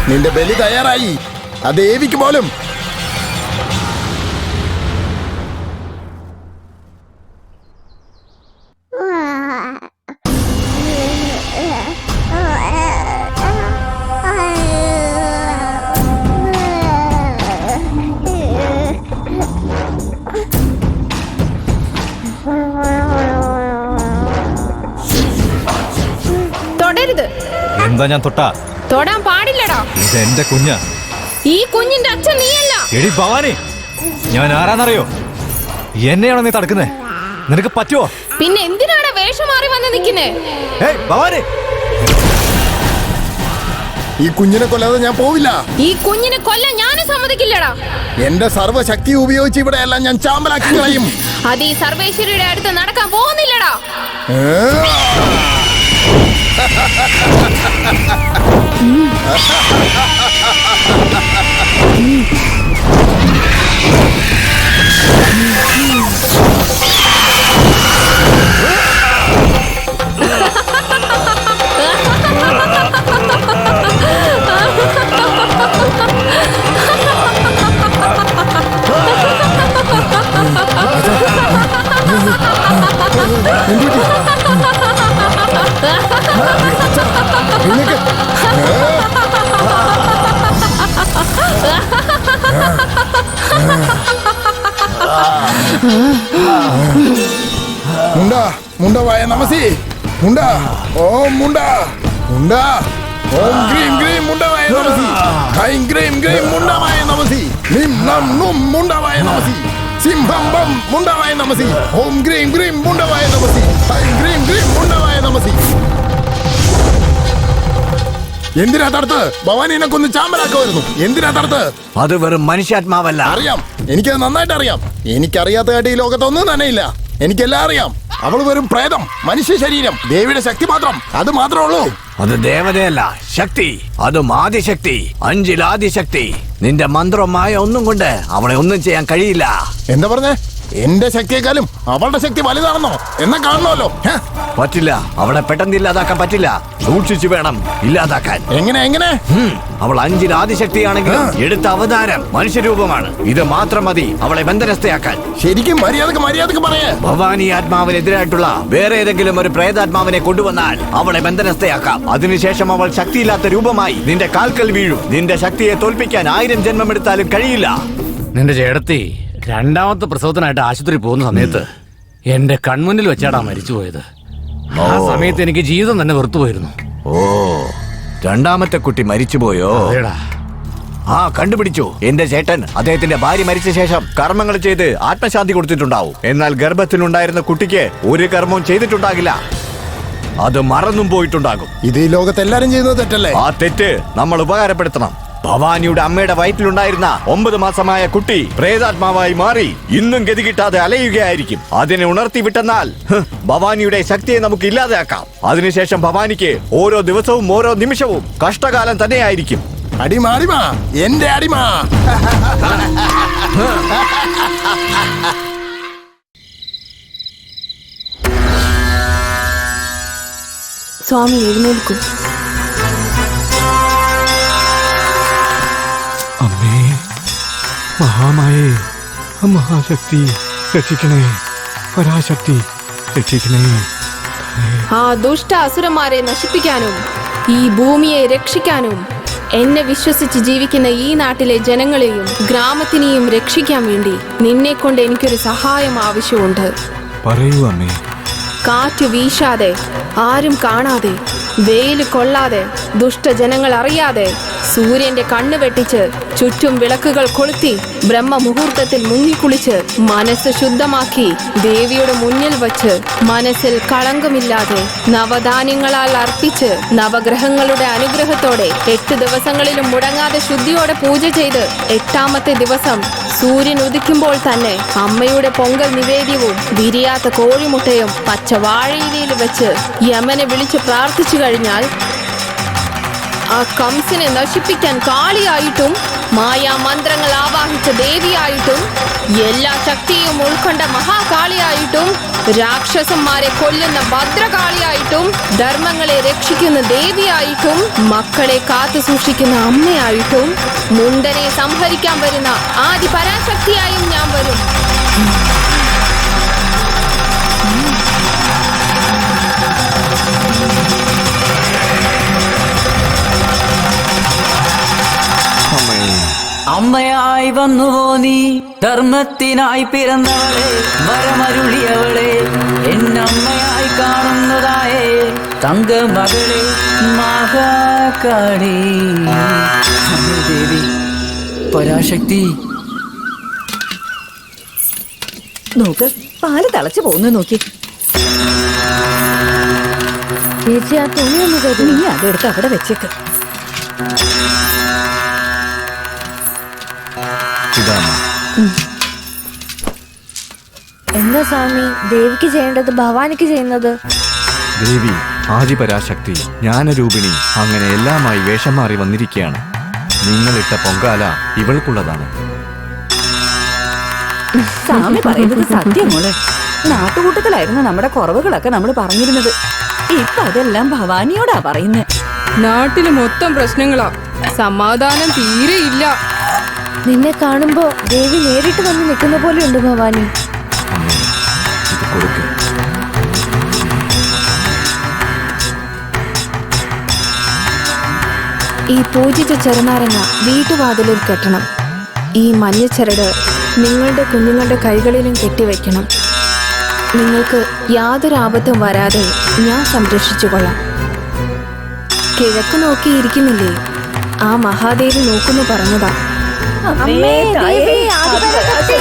നിന്റെ ബലി തയ്യാറായി. ആ ദേവിക്ക് പോലും. എന്താ ഞാൻ തൊട്ടാ? തൊടാൻ പാടില്ലടാ. ഇതെന്റെ കുഞ്ഞ. ഈ കുഞ്ഞിന്റെ അച്ഛൻ നീയല്ല. എടി ഭവാനി, ഞാൻ ആരാന്നറിയോ? എന്നെയാണോ നീ തടുക്കുന്നേ? നിനക്ക് പറ്റുമോ? പിന്നെ എന്തിനാണ് വേഷം മാറി വന്ന് നിൽക്കുന്നേ? ഭവാനി, ഈ കുഞ്ഞിനെ കൊല്ലാതെ ഞാൻ പോവില്ല. ഈ കുഞ്ഞിനെ കൊല്ലാൻ ഞാനും സമ്മതിക്കില്ലടാ. എന്റെ സർവ്വശക്തി ഉപയോഗിച്ച് ഇവിടെ എല്ലാം ഞാൻ ചാമ്പലാക്കി കളയും. അത് ഈ സർവേശ്വരിയുടെ അടുത്ത് നടക്കാൻ പോകുന്നില്ലടാ. മുണ്ട മുണ്ടവായ നമസി മുണ്ട ഓം മുണ്ട മുണ്ട ഓം ഗ്രീം ഗ്രീം മുണ്ടവായ നമസി ഐം ഗ്രീം ഗ്രീം മുണ്ടവായ നമസി നിം നം നും മുണ്ടവായ നമസി സിംഹം ബം മുണ്ടവായ നമസി ഓം ഗ്രീം ഗ്രീം മുണ്ടവായ നമസി ഐം ഗ്രീം ഗ്രീം മുണ്ടവായ നമസി. എന്തിനാ തടുത്ത്? ഭവാനിനെ കൊന്ന് ചാമ്പലാക്കുമായിരുന്നു. എന്തിനാ തടുത്ത്? അത് വെറും മനുഷ്യാത്മാവല്ല. അറിയാം, എനിക്കത് നന്നായിട്ട് അറിയാം. എനിക്കറിയാത്തതായിട്ട് ഈ ലോകത്തൊന്നും തന്നെ ഇല്ല. എനിക്കെല്ലാം അറിയാം. അവൾ വെറും പ്രേതം, മനുഷ്യ ശരീരം, ദേവിയുടെ ശക്തി മാത്രം. അത് മാത്രമേ ഉള്ളൂ. അത് ദേവതയല്ല, ശക്തി. അതും ആദിശക്തി, അഞ്ചിലാദിശക്തി. നിന്റെ മന്ത്രമായ ഒന്നും കൊണ്ട് അവളെ ഒന്നും ചെയ്യാൻ കഴിയില്ല. എന്താ പറഞ്ഞേ? എന്റെ ശക്തിയെക്കാളും അവളുടെ ശക്തി വലുതാണെന്നോ? എന്നാ കാണണമല്ലോ. പറ്റില്ല, അവളെ പെട്ടെന്ന് ഇല്ലാതാക്കാൻ പറ്റില്ല. സൂക്ഷിച്ചു വേണം ഇല്ലാതാക്കാൻ. എങ്ങനെ എങ്ങനെ? അവൾ അഞ്ചിൽ ആദിശക്തിയാണെങ്കിലും എടുത്ത അവതാരം മനുഷ്യരൂപമാണ്. ഇത് മാത്രം മതി അവളെ ബന്ധനസ്ഥയാക്കാൻ. ശരിക്കും മര്യാദക്ക് പറയേ. ഭവാനി ആത്മാവിനെതിരായിട്ടുള്ള വേറെ ഏതെങ്കിലും ഒരു പ്രേതാത്മാവിനെ കൊണ്ടുവന്നാൽ അവളെ ബന്ധനസ്ഥയാക്കാം. അതിനുശേഷം അവൾ ശക്തിയില്ലാത്ത രൂപമായി നിന്റെ കാൽക്കൽ വീഴും. നിന്റെ ശക്തിയെ തോൽപ്പിക്കാൻ 1000 ജന്മമെടുത്താലും കഴിയില്ല. നിന്റെ ചേടത്തി രണ്ടാമത്തെ പ്രസവത്തിനായിട്ട് ആശുപത്രി പോകുന്ന സമയത്ത് എന്റെ കൺമുന്നിൽ വെച്ചാടാ മരിച്ചുപോയത്. ആ സമയത്ത് എനിക്ക് ജീവിതം തന്നെ വെറുത്തുപോയിരുന്നു. ഓ, രണ്ടാമത്തെ കുട്ടി മരിച്ചുപോയോ? ആ, കണ്ടുപിടിച്ചു. എന്റെ ചേട്ടൻ അദ്ദേഹത്തിന്റെ ഭാര്യ മരിച്ച ശേഷം കർമ്മങ്ങൾ ചെയ്ത് ആത്മശാന്തി കൊടുത്തിട്ടുണ്ടാവും. എന്നാൽ ഗർഭത്തിലുണ്ടായിരുന്ന കുട്ടിക്ക് ഒരു കർമ്മവും ചെയ്തിട്ടുണ്ടാകില്ല. അത് മറന്നും പോയിട്ടുണ്ടാകും. ഇത് ഈ ലോകത്ത് എല്ലാരും ചെയ്യുന്നത് തെറ്റല്ലേ? ആ തെറ്റ് നമ്മൾ ഉപകാരപ്പെടുത്തണം. ഭവാനിയുടെ അമ്മയുടെ വയറ്റിലുണ്ടായിരുന്ന 9 മാസമായ കുട്ടി പ്രേതാത്മാവായി മാറി ഇന്നും ഗതി കിട്ടാതെ അലയുകയായിരിക്കും. അതിനെ ഉണർത്തി വിട്ടെന്നാൽ ഭവാനിയുടെ ശക്തിയെ നമുക്ക് ഇല്ലാതെയാക്കാം. അതിനുശേഷം ഭവാനിക്ക് ഓരോ ദിവസവും ഓരോ നിമിഷവും കഷ്ടകാലം തന്നെയായിരിക്കും. അടിമ എന്റെ അടിമ. സ്വാമി എഴുന്നേൽക്കും. അമ്മേ, മഹാമായേ, മഹാശക്തി രക്ഷിക്കണേ. പരാശക്തി രക്ഷിക്കണേ. ആ ദുഷ്ട അസുരന്മാരെ നശിപ്പിക്കാനും ഈ ഭൂമിയെ രക്ഷിക്കാനും എന്നെ വിശ്വസിച്ച് ജീവിക്കുന്ന ഈ നാട്ടിലെ ജനങ്ങളെയും ഗ്രാമത്തിനെയും രക്ഷിക്കാൻ വേണ്ടി നിന്നെ കൊണ്ട് എനിക്കൊരു സഹായം ആവശ്യമുണ്ട്. പറയൂ അമ്മേ. കാറ്റ് വീശാതെ, ആരും കാണാതെ, വെയിൽ കൊള്ളാതെ, ദുഷ്ടജനങ്ങൾ അറിയാതെ സൂര്യന്റെ കണ്ണ് വെട്ടിച്ച് ചുറ്റും വിളക്കുകൾ കൊളുത്തി ബ്രഹ്മമുഹൂർത്തത്തിൽ മുങ്ങിക്കുളിച്ച് മനസ്സ് ശുദ്ധമാക്കി ദേവിയുടെ മുന്നിൽ വച്ച് മനസ്സിൽ കളങ്കമില്ലാതെ നവധാന്യങ്ങളാൽ അർപ്പിച്ച് നവഗ്രഹങ്ങളുടെ അനുഗ്രഹത്തോടെ 8 ദിവസങ്ങളിലും മുടങ്ങാതെ ശുദ്ധിയോടെ പൂജ ചെയ്ത് 8ാമത്തെ ദിവസം സൂര്യൻ ഉദിക്കുമ്പോൾ തന്നെ അമ്മയുടെ പൊങ്കൽ നിവേദ്യവും വിരിയാത്ത കോഴിമുട്ടയും പച്ച വാഴയിലയിൽ വെച്ച് യമനെ വിളിച്ച് പ്രാർത്ഥിച്ചു കഴിഞ്ഞാൽ ആ കംസനെ നശിപ്പിക്കാൻ കാളിയായിട്ടും മായാമന്ത്രങ്ങൾ ആവാഹിച്ച ദേവിയായിട്ടും എല്ലാ ശക്തിയും ഉൾക്കൊണ്ട മഹാകാളിയായിട്ടും രാക്ഷസന്മാരെ കൊല്ലുന്ന ഭദ്രകാളിയായിട്ടും ധർമ്മങ്ങളെ രക്ഷിക്കുന്ന ദേവിയായിട്ടും മക്കളെ കാത്തു സൂക്ഷിക്കുന്ന അമ്മയായിട്ടും മുണ്ടനെ സംഹരിക്കാൻ വരുന്ന ആദി പരാശക്തിയായും ഞാൻ വരും. അമ്മയായി വന്നുവോ നീ, ധർമ്മത്തിനായി പിറന്നവളെ, വരമരുളിയവളെ, എന്നമ്മയായി കാണുന്നതായേ തങ്ക മകളെ മഹാകാളി അമ്മേ ദേവി പരാശക്തി. നോക്ക്, പാല് തിളച്ചു പോകുന്നു നോക്കി. ചേച്ചി ആ തുണി ഒന്ന് തരൂ. നീ അതെടുത്ത് അവിടെ വെച്ചേക്ക്. എന്താ സ്വാമി ദേവിക്ക് ചെയ്യേണ്ടത് ഭവാനിക്ക് ചെയ്യുന്നത്? ദേവി ആദിപരാശക്തി ജ്ഞാനരൂപിണി അങ്ങനെ എല്ലാമായി വേഷം മാറി വന്നിരിക്കുകയാണ്. നിങ്ങളിട്ട പൊങ്കാല ഇവൾക്കുള്ളതാണ്. സ്വാമി പറയുന്നത് സത്യം മോളെ. നാട്ടുകൂട്ടത്തിലായിരുന്നു നമ്മുടെ കുറവുകളൊക്കെ നമ്മൾ പറഞ്ഞിരുന്നത്. ഇപ്പൊ അതെല്ലാം ഭവാനിയോടാ പറയുന്നേ. നാട്ടില് മൊത്തം പ്രശ്നങ്ങളാ, സമാധാനം തീരെയില്ല. നിന്നെ കാണുമ്പോ ദേവി നേരിട്ട് വന്ന് നിൽക്കുന്ന പോലെ ഉണ്ട് ഭവാനി. അമ്മേ, ഇത് കൊടുക്ക്. ഈ പൂജിച്ച ചെറുനാരങ്ങ വീട്ടുവാതിലിൽ കെട്ടണം. ഈ മഞ്ഞച്ചരട് നിങ്ങളുടെ കുഞ്ഞുങ്ങളുടെ കൈകളിലും കെട്ടിവെക്കണം. നിങ്ങൾക്ക് യാതൊരു ആപത്തും വരാതെ ഞാൻ സംരക്ഷിച്ചു കൊള്ളാം. കിഴക്ക് നോക്കിയിരിക്കുന്നില്ലേ, ആ മഹാദേവി നോക്കുന്നു പറഞ്ഞതാ. അമ്മേ, തായേ, ആദിപരാശക്തി.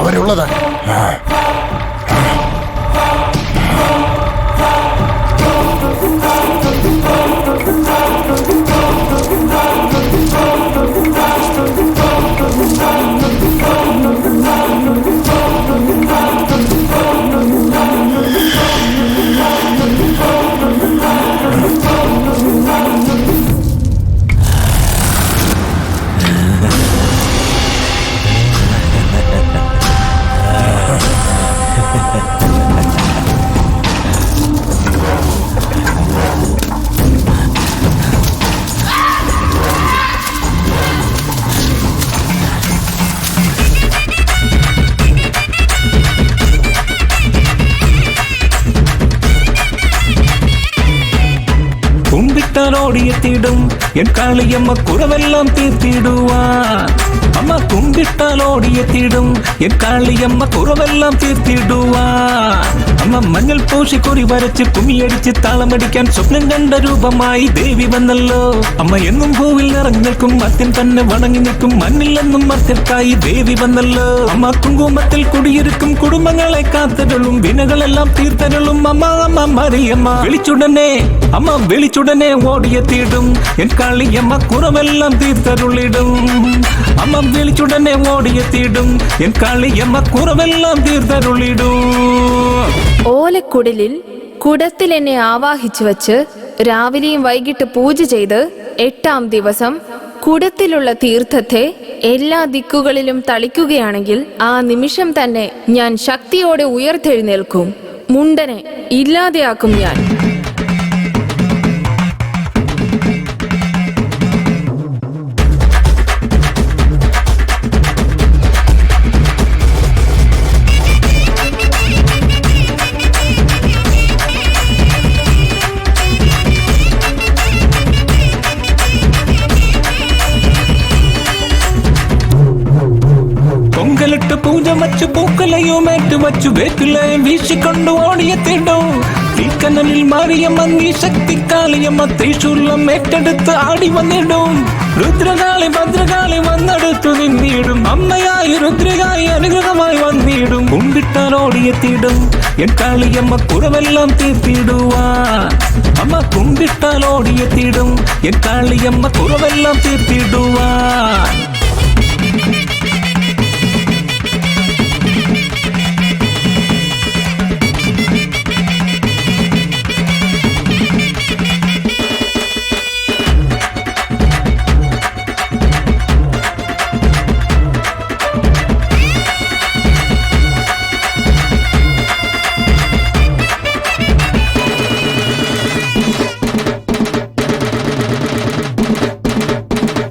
അവരുള്ളതാണ്. ഓടിയെത്തിടും എൻ കാളിയമ്മ കുറവെല്ലാം തീർത്തിടുവാൻ. അമ്മ കുമ്പിട്ടാൽ ഓടിയെത്തിടും എൻ കാളിയമ്മ കുറവെല്ലാം തീർത്തിടുവാൻ. അമ്മ മഞ്ഞൾ പൂശി കുറി വരച്ച് കുമ്മിയടിച്ച് താളമടിക്കാൻ സ്വപ്നം കണ്ട രൂപമായി ദേവി വന്നല്ലോ. അമ്മ എന്നും പൂവിൽ നിറഞ്ഞു നിൽക്കും, മർത്യൻ തന്നെ വണങ്ങി നിൽക്കും, മണ്ണിൽ എന്നും മർത്യർക്കായി ദേവി വന്നല്ലോ. അമ്മ കുങ്കുമത്തിൽ കുടിയിരിക്കും, കുടുംബങ്ങളെ കാത്തരുളും, വിനകളെല്ലാം തീർത്തരുളും. അമ്മ അമ്മ മറിയമ്മ വിളിച്ചുടനെ, അമ്മ വിളിച്ചുടനെ ഓടിയെത്തിയിടും എൻ കാളിയമ്മ കുറവെല്ലാം തീർത്തരുളിടും. അമ്മ വിളിച്ചുടനെ ഓടിയെത്തിയിടും എൻ കാളിയമ്മ കുറവെല്ലാം തീർത്തരുളിടും. ഓലക്കുടലിൽ കുടത്തിൽ എന്നെ ആവാഹിച്ചു വച്ച് രാവിലെയും വൈകിട്ട് പൂജ ചെയ്ത് 8-ാം ദിവസം കുടത്തിലുള്ള തീർത്ഥത്തെ എല്ലാ ദിക്കുകളിലും തളിക്കുകയാണെങ്കിൽ ആ നിമിഷം തന്നെ ഞാൻ ശക്തിയോടെ ഉയർത്തെഴുന്നേൽക്കും. മുണ്ടനെ ഇല്ലാതെയാക്കും ഞാൻ. പൊങ്കലിട്ട് പൂജ വച്ചു പൂക്കലയും ഏറ്റുവച്ചു വേപ്പിലയും വീശിക്കൊണ്ട് ഓടിയെത്തിടും. തീക്കനലിൽ മാറിയമ്മ നീ ശക്തിക്കാളിയമ്മ ത്രിശൂലം ഏറ്റെടുത്ത് ആടി വന്നിടും. രുദ്രകാളി ഭദ്രകാളി വന്നെടുത്തു നിന്നിടും. അമ്മയായി രുദ്രകായി അനുഗ്രഹമായി വന്നിടും. കുമ്പിട്ടാൽ ഓടിയെത്തിടും എൻ കാളിയമ്മ കുറവെല്ലാം തീർത്തിടുവാ. അമ്മ കുമ്പിട്ടാൽ ഓടിയെത്തിടും എൻ കാളിയമ്മ കുറവെല്ലാം തീർത്തിടുവാ.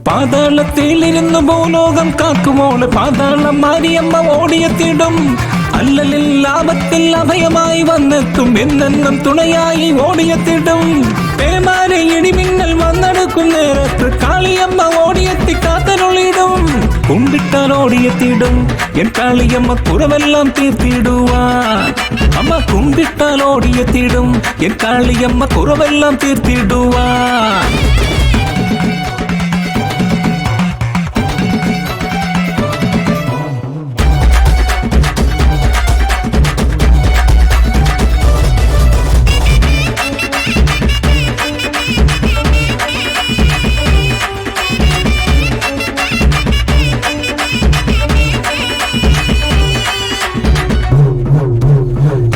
പാതാളത്തിലിരുന്ന് ഭൂലോകം കാക്കുമോള് പാതാളം മാരിയമ്മ ഓടിയെത്തിടും. അല്ലലിൽ ലാഭത്തിൽ അഭയമായി വന്നെത്തും. എന്നെന്നും തുണയായി ഓടിയെത്തിടും. പേമാരെ ഇടിമിന്നൽ വന്നെടുക്കും നേരത്ത് കാളിയമ്മ ഓടിയെത്തി കാത്തരുളിടും. കുമ്പിട്ടാൽ ഓടിയെത്തിടും എൻ കാളിയമ്മ കുറവെല്ലാം തീർത്തിടുവാ. അമ്മ കുമ്പിട്ടാൽ ഓടിയെത്തിടും എൻ കാളിയമ്മ കുറവെല്ലാം തീർത്തിടുവാ.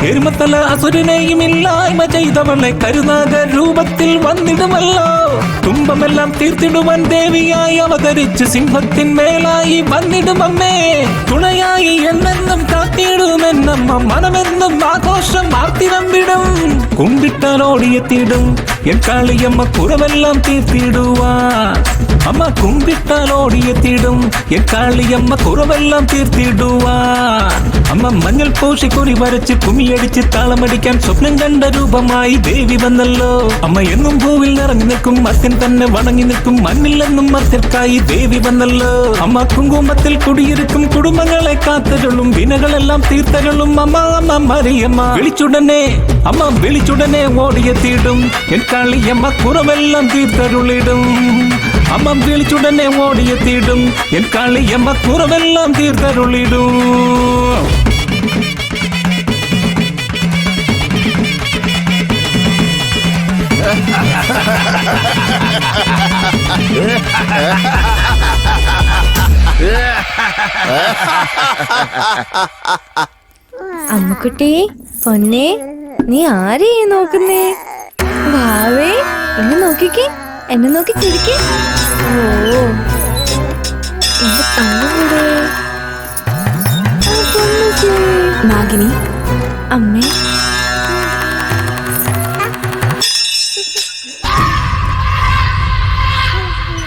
എരുമത്തല അസുരനെയും ഇല്ലായ്മ ചെയ്തവളെ കരുനാഗ രൂപത്തിൽ വന്നിടുമല്ലോ. തുമ്പമെല്ലാം തീർത്തിടുവാൻ ദേവിയായി അവതരിച്ച് സിംഹത്തിന്മേലായി വന്നിടുമമ്മേ. തുണയായി എന്നെന്നും കാത്തിടുമെന്നമ്മ മനമെന്നും ആഘോഷം ആർത്തിരമ്പിടും. കുമ്പിട്ടാൽ ഓടിയെത്തിടും എൻ കാളിയമ്മ കുറവെല്ലാം തീർത്തിടുവാ. അമ്മ കുമ്പിട്ടാൽ ഓടിയെത്തിടും എൻ കാളിയമ്മ കുറവെല്ലാം തീർത്തിടുവാ. അമ്മ മഞ്ഞൾ പൂശി കുറി വരച്ച് കുമിയടിച്ച് താളമടിക്കാൻ സ്വപ്നം കണ്ട രൂപമായി ദേവി വന്നല്ലോ. അമ്മ എന്നും പൂവിൽ നിറഞ്ഞു നിൽക്കും മർത്യൻ തന്നെ വണങ്ങി നിൽക്കും. മണ്ണിലെന്നും മർത്യർക്കായി ദേവി വന്നല്ലോ. അമ്മ കുങ്കുമത്തിൽ കുടിയിരിക്കും കുടുംബങ്ങളെ കാത്തരുളും. വിനകളെല്ലാം തീർത്തരുളും അമ്മ അമ്മ മറിയമ്മ. വിളിച്ചുടനെ അമ്മ വിളിച്ചുടനെ ഓടിയെത്തിയിടും എൻ കാളിയമ്മ കുറവെല്ലാം തീർത്തരുളിടും. അമ്മ വിളിച്ചുടനെ ഓടിയെത്തിയിടും എൻ കാളിയമ്മ കുറവെല്ലാം തീർത്തരുളിടും. അമ്മക്കുട്ടി പൊന്നെ നീ ആരെയാ നോക്കുന്നേ? വാവേ എന്നെ നോക്കിക്കേ, എന്നെ നോക്കി ചിരിക്കേ. ഓ എന്റെ പൊന്നുകൂടെ നാഗിനി അമ്മേ.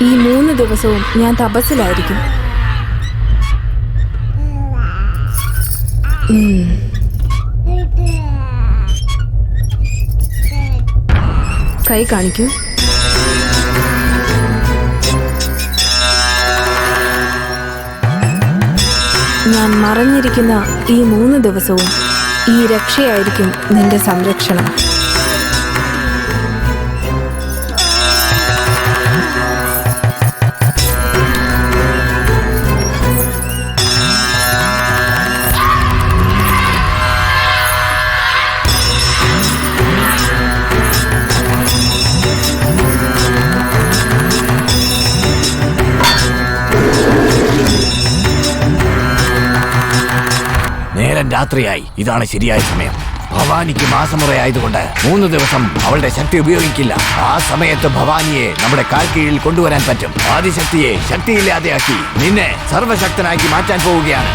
ഈ 3 ദിവസവും ഞാൻ തപസ്സിലായിരിക്കും. കൈ കാണിക്കൂ. ഞാൻ മറഞ്ഞിരിക്കുന്ന ഈ 3 ദിവസവും ഈ രക്ഷയായിരിക്കും നിന്റെ സംരക്ഷണം. രാത്രിയായി. ഇതാണ് ശരിയായ സമയം. ഭവാനിക്ക് മാസമുറയായതുകൊണ്ട് 3 ദിവസം അവളുടെ ശക്തി ഉപയോഗിക്കില്ല. ആ സമയത്ത് ഭവാനിയെ നമ്മുടെ കാൽ കീഴിൽ കൊണ്ടുവരാൻ പറ്റും. ആദിശക്തിയെ ശക്തിയില്ലാതെയാക്കി നിന്നെ സർവശക്തനാക്കി മാറ്റാൻ പോവുകയാണ്.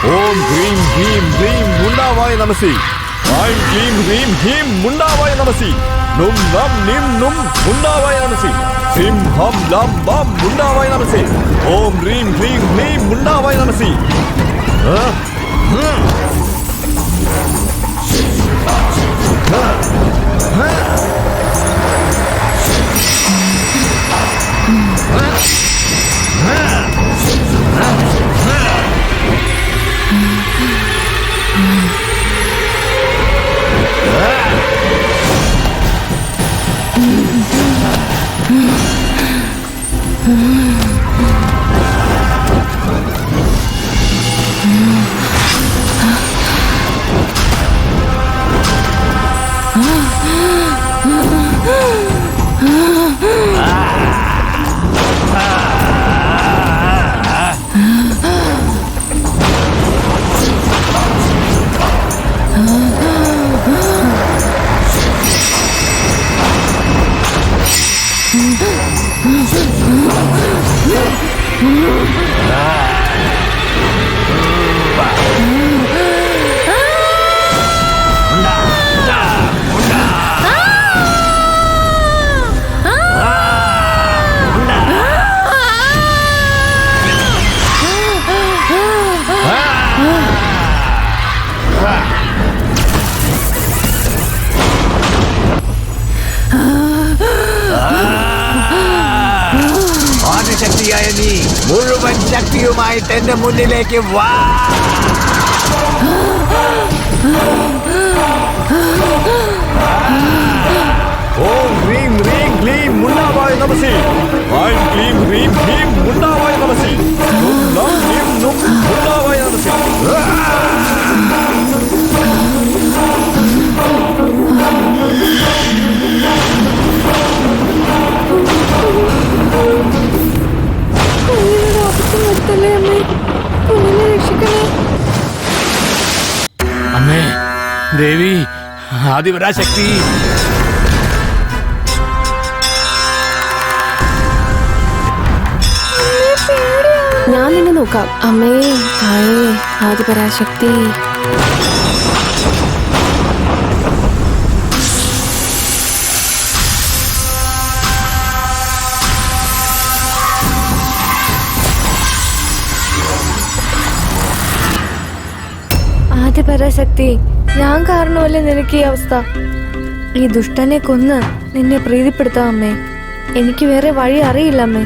ഓം ഹ്രീം ഹ്രീം ഹ്രീം മുണ്ടാവായ നമസി. ഐം ക്ലീം ഹ്രീം ഹീം മുണ്ടാവായ നമസി. നും നം നിം നും മുണ്ടാവായ നമസി. സിം ഹം ലം ബം മുണ്ടാവായ നമസി. ഓം ഹ്രീം ഹ്രീം ഹ്രീം മുണ്ടാവായ നമസി. ആദിശക്തിയായ നീ മുഴുവൻ ശക്തിയുമായിട്ട് എന്റെ മുന്നിലേക്ക് വാ. ഓം ഹ്രീം ഹ്രീം ക്ലീം മുണ്ടാവായ നമസി. ഐം ക്ലീം ഹ്രീം ഹീം മുണ്ടാവായ നമസി. നും നം നിം നും മുണ്ടാവായ നമസി. അമ്മേ ദേവി ആദിപരാശക്തി. ഞാൻ നിന്നെ നോക്കാം. അമ്മേ തായേ ആദിപരാശക്തി. ആദിപരാശക്തി, ഞാൻ കാരണമല്ലേ നിനക്ക് ഈ അവസ്ഥ. ഈ ദുഷ്ടനെ കൊന്ന് നിന്നെ പ്രീതിപ്പെടുത്താം അമ്മേ. എനിക്ക് വേറെ വഴി അറിയില്ല അമ്മേ.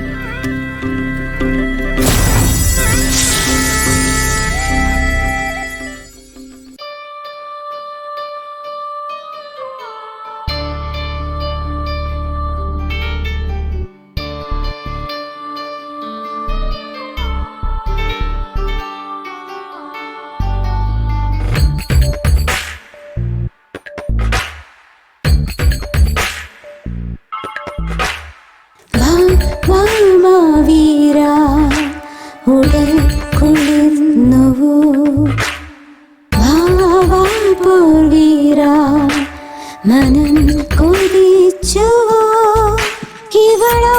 Wow. മനം കൊതിച്ചുവോ ഇവളോ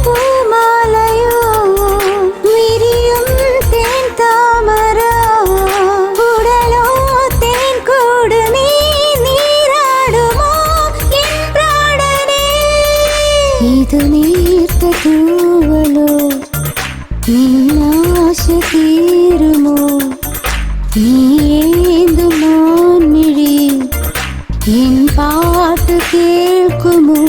പൂമാലയോ വിരിയും തേൻ താമര ഉടലോ തേൻ കൂട് നീ നീരാടുമോ എൻ പ്രാണനേ ഇത് നീർത്ത തൂവലോ നിന്നാശ തീരുമോ നീ ഏന്തു മാൻമിഴി എൻ പാട്ട് കേൾക്കുമോ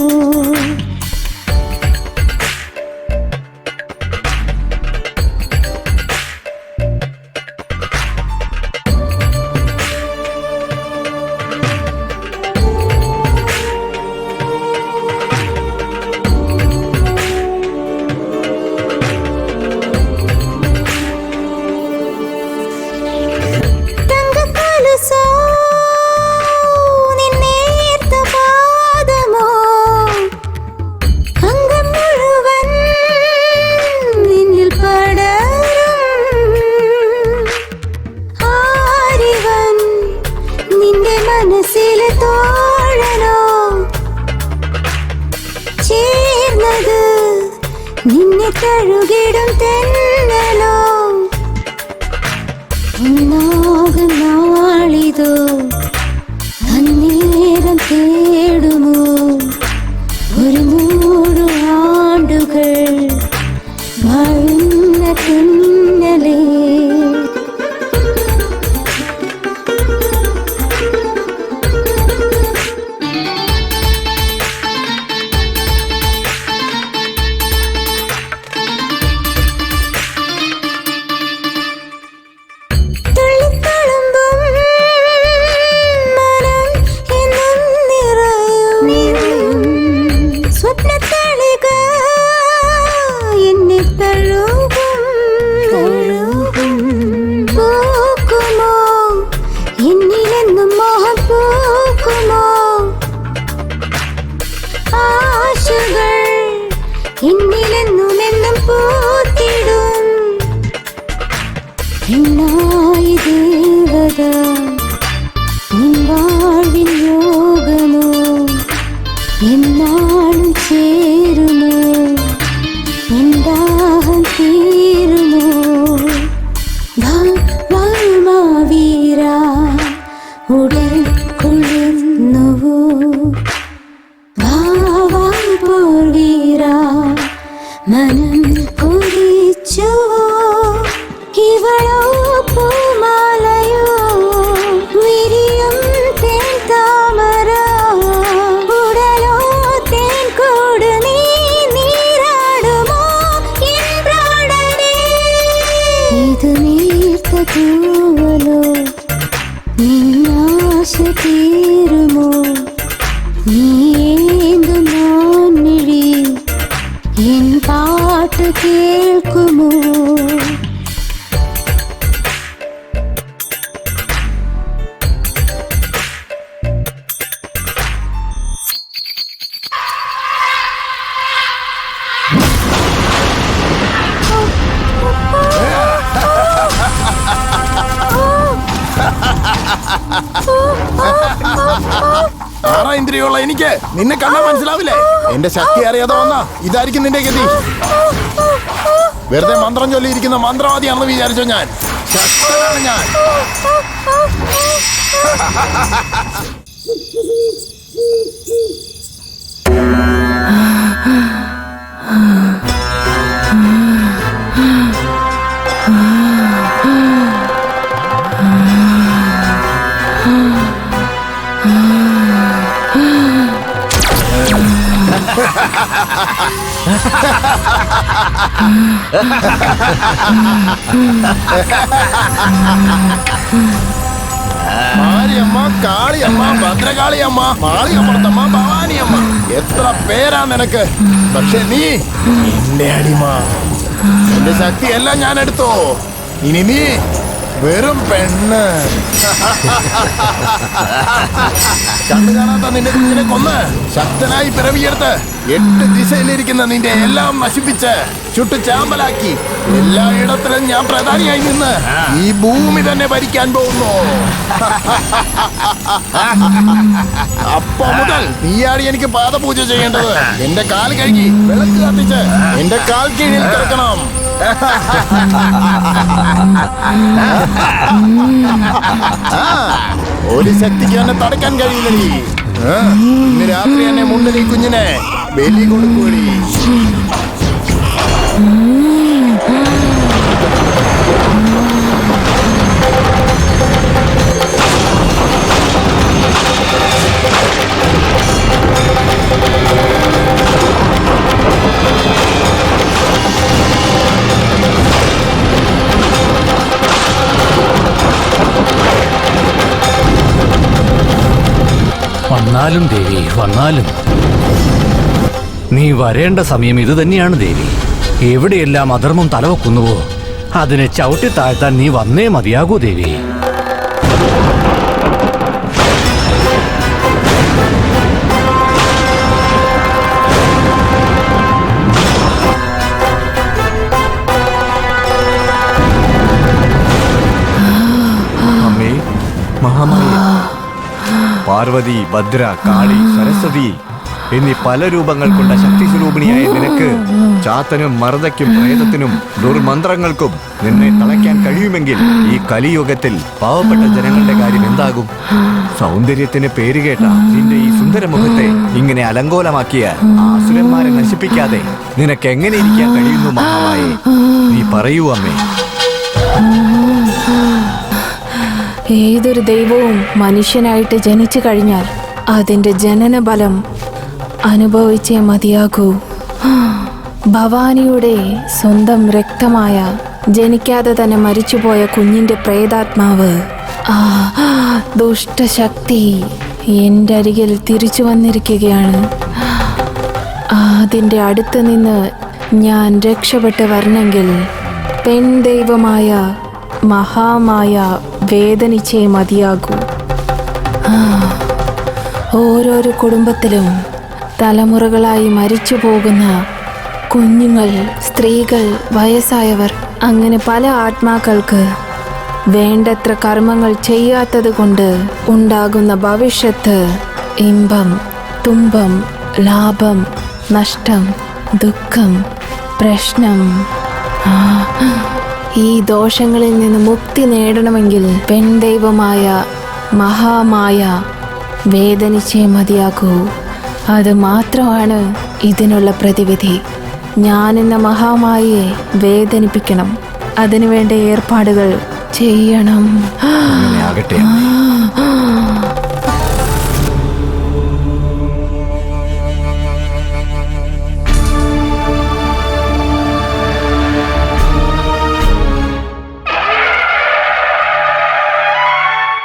മനസ്സിലെ തോഴനോ ചേർന്നത് നിന്നെ തഴുകിടും തെന്നലോ ഒന്നാകും നാളിതോ അന്നേരം തേടുമോ ഒരു 100 ആണ്ടുകൾ വാഴുന്ന തെന്നലേ എന്നിലെന്നുമെന്നും പൂത്തിടും എന്നായി ദേവത നിൻ വാഴ്വിൻ യോഗമോ എന്നാളും ചേരുമോ എൻ ദാഹം തീരുമോ വീര ഉടൽ കൊള്ളുന്നുവോ മനം കൊതിച്ചുവോ ഇവളോ പൂമാലയോ വിരിയും തേൻ താമര ഉടലോ തേൻ കൂട് നീ നീരാടുമോ എൻ പ്രാണനേ ഇത് നീർത്ത തൂവലോ നിന്നാശ തീരുമോ നീ ഏന്തു മാൻമിഴി എൻ പാട്ട് കേൾക്കുമോ ഇന്ദ്രിയുള്ള എനിക്ക് നിന്നെ കണ്ടാൽ മനസ്സിലാവില്ലേ? എന്റെ ശക്തി അറിയാതെ വന്നാ ഇതായിരിക്കും നിന്റെ ഗതി. വെറുതെ മന്ത്രം ചൊല്ലിയിരിക്കുന്ന മന്ത്രവാദിയാണെന്ന് വിചാരിച്ചോ? ഞാൻ ശക്തനാണ് ഞാൻ. മാരിയമ്മ, കാളിയമ്മ, ഭദ്രകാളിയമ്മ, മാളികപ്പുറത്തമ്മ, ഭവാനിയമ്മ, എത്ര പേരാ നിനക്ക്. പക്ഷെ നീ എന്റെ അടിമ. എന്റെ ശക്തിയെല്ലാം ഞാൻ എടുത്തോ. ഇനി നീ വെറും പെണ്ണ്. കണ്ണു കാണാത്ത നിന്റെ കുഞ്ഞിനെ കൊന്ന് ശക്തനായി പിറവിയെടുത്ത് 8 ദിശയിലിരിക്കുന്ന നിന്റെ എല്ലാം നശിപ്പിച്ച് ചുട്ടു ചാമ്പലാക്കി എല്ലായിടത്തിലും ഞാൻ പ്രധാനിയായി നിന്ന് ഈ ഭൂമി തന്നെ ഭരിക്കാൻ പോകുന്നു. അപ്പൊ മുതൽ നീയാണ് എനിക്ക് പാദപൂജ ചെയ്യേണ്ടത്. എന്റെ കാൽ കഴുകി വിളക്ക് കത്തിച്ച് എന്റെ കാൽ കീഴിൽ കിടക്കണം. ഒരു ശക്തിക്ക് എന്നെ തടയ്ക്കാൻ കഴിയില്ലടി. ഇന്ന് രാത്രി എന്നെ മുന്നിൽ ഈ കുഞ്ഞിനെ ബലി കൊടുക്കൂടി. വന്നാലും ദേവി, വന്നാലും നീ വരേണ്ട സമയം ഇത് തന്നെയാണ് ദേവി. എവിടെയെല്ലാം അധർമ്മം തലവെക്കുന്നുവോ അതിനെ ചവിട്ടി താഴ്ത്താൻ നീ വന്നേ മതിയാകൂ ദേവി. അമ്മേ, മഹാമായേ, പാർവതി, ഭദ്ര, കാളി, സരസ്വതി എന്നീ പല രൂപങ്ങൾ കൊണ്ട ശക്തി സ്വരൂപിണിയായ നിനക്ക് ചാത്തനും മർദ്ദയ്ക്കും പ്രേതത്തിനും ദുർമന്ത്രങ്ങൾക്കും നിന്നെ തളയ്ക്കാൻ കഴിയുമെങ്കിൽ ഈ കലിയുഗത്തിൽ പാവപ്പെട്ട ജനങ്ങളുടെ കാര്യം എന്താകും? സൗന്ദര്യത്തിന് പേരുകേട്ട നിന്റെ ഈ സുന്ദരമുഖത്തെ ഇങ്ങനെ അലങ്കോലമാക്കിയ ആസുരന്മാരെ നശിപ്പിക്കാതെ നിനക്ക് എങ്ങനെ ഇരിക്കാൻ കഴിയുന്നു മഹാമായേ? നീ പറയൂ അമ്മേ. ഏതൊരു ദൈവവും മനുഷ്യനായിട്ട് ജനിച്ചു കഴിഞ്ഞാൽ അതിന്റെ ജനനബലം അനുഭവിച്ചേ മതിയാകൂ. ഭവാനിയുടെ സ്വന്തം രക്തമായ ജനിക്കാതെ തന്നെ മരിച്ചുപോയ കുഞ്ഞിന്റെ പ്രേതാത്മാവ് ദുഷ്ടശക്തി എൻ്റെ അരികിൽ തിരിച്ചു വന്നിരിക്കുകയാണ്. അതിൻ്റെ അടുത്ത് നിന്ന് ഞാൻ രക്ഷപ്പെട്ട് വരണമെങ്കിൽ പെൺദൈവമായ മഹാമായ വേദനിച്ചേ മതിയാകൂ. ഓരോരോ കുടുംബത്തിലും തലമുറകളായി മരിച്ചു പോകുന്ന കുഞ്ഞുങ്ങൾ, സ്ത്രീകൾ, വയസ്സായവർ, അങ്ങനെ പല ആത്മാക്കൾക്ക് വേണ്ടത്ര കർമ്മങ്ങൾ ചെയ്യാത്തത് കൊണ്ട് ഉണ്ടാകുന്ന ഭവിഷ്യത്ത് ഇമ്പം, തുമ്പം, ലാഭം, നഷ്ടം, ദുഃഖം, പ്രശ്നം. ഈ ദോഷങ്ങളിൽ നിന്ന് മുക്തി നേടണമെങ്കിൽ പെൺദൈവമായ മഹാമായ വേദനിച്ചേ മതിയാകൂ. അത് മാത്രമാണ് ഇതിനുള്ള പ്രതിവിധി. ഞാനെന്ന മഹാമായയെ വേദനിപ്പിക്കണം. അതിനുവേണ്ട ഏർപ്പാടുകൾ ചെയ്യണം. ആകട്ടെ.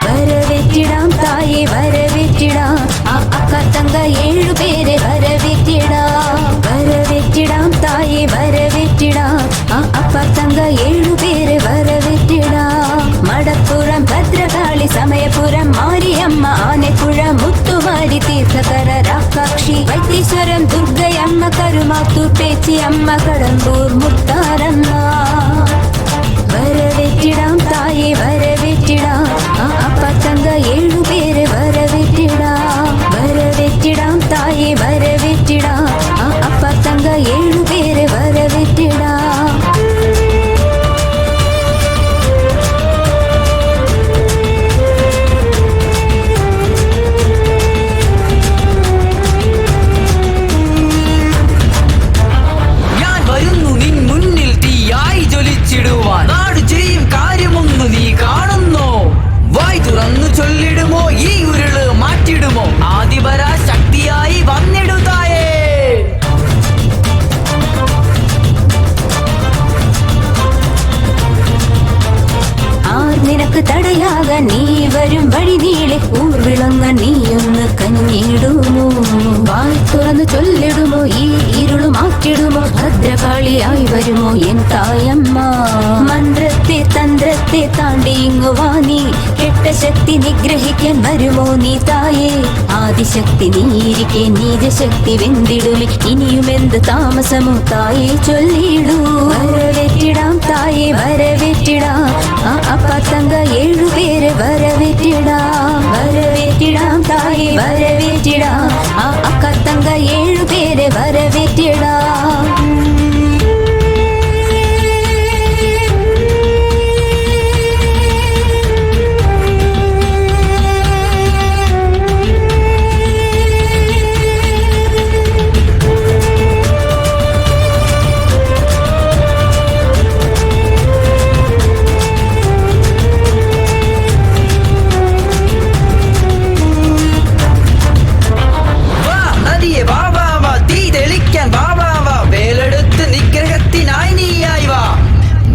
വരവേറ്റിടാം തായെ വരവേറ്റിടാം, അക്ക തങ്ക 7 പേരെ വരവേറ്റിടാം. വരവേറ്റിടാം തായെ വരവേറ്റിടാം, അപ്പ തങ്ക 7 പേരെ വരവേറ്റിടാം. മടപ്പുറം ഭദ്രകാളി, സമയപുരം മാരിയമ്മ, ആനപ്പുഴ മുത്തുമാരി, തീർത്ഥകര രാക്കാക്ഷി, വൈത്തീശ്വരം ദുർഗയമ്മ, കരുമാത്തൂർ പേച്ചിയമ്മ, കടമ്പൂർ മുത്താരമ്മ. വരവേറ്റിടാം തായെ വരവേറ്റിടാം, അപ്പ തങ്ക 7 പേരെ വരവേറ്റിടാം. വരവേറ്റിടാം തായെ വരവേറ്റിടാം, അപ്പ തങ്ക 7 പേരെ വരവേറ്റിടാം. ഞാൻ വരുന്നു നിൻ മുന്നിൽ തീയായി ജ്വലിച്ചിടുവാൻ. നാട് ചെയ്യും കാര്യമൊന്നു നീ കാണുന്നോ? വായ് തുറന്നു ചൊല്ലിടുമോ? ഈ ഉരുള് മാറ്റിടുമോ? ആദിപരാ ശക്തിയായി വന്നിടുതായേ. നിനക്ക് തടയാകാൻ നീ വരും വഴി നീളെ ഊർവിളങ്ങ നീയൊന്ന് കഞ്ഞിടുമോ? വായ് തുറന്നു ചൊല്ലിടുമോ? ഈ ഇരുളു മാറ്റിടുമോ? ഭദ്രകാളിയായി വരുമോ എൻ തായമ്മ? മന്ത്രത്തിൽ മന്ത്രത്തെ തന്ത്രത്തെ താണ്ടി ഇങ്ങുവാ നീ. കെട്ട ശക്തി നിഗ്രഹിക്കാൻ വരുമോ നീ തായേ? ആദിശക്തി നീയിരിക്കെ നീജശക്തി വെന്തിടുമേ. ഇനിയും എന്ത് താമസമോ തായേ ചൊല്ലിടൂ. വരവേറ്റിടാം തായേ വരവേറ്റിടാം. ആ അപ്പത്തങ്ക 7 പേര് വരവേറ്റിടാം. വരവേറ്റിടാം തായേ വരവേറ്റിടാം. ആ അക്കത്തങ്ക 7 പേര് വരവേറ്റിടാം.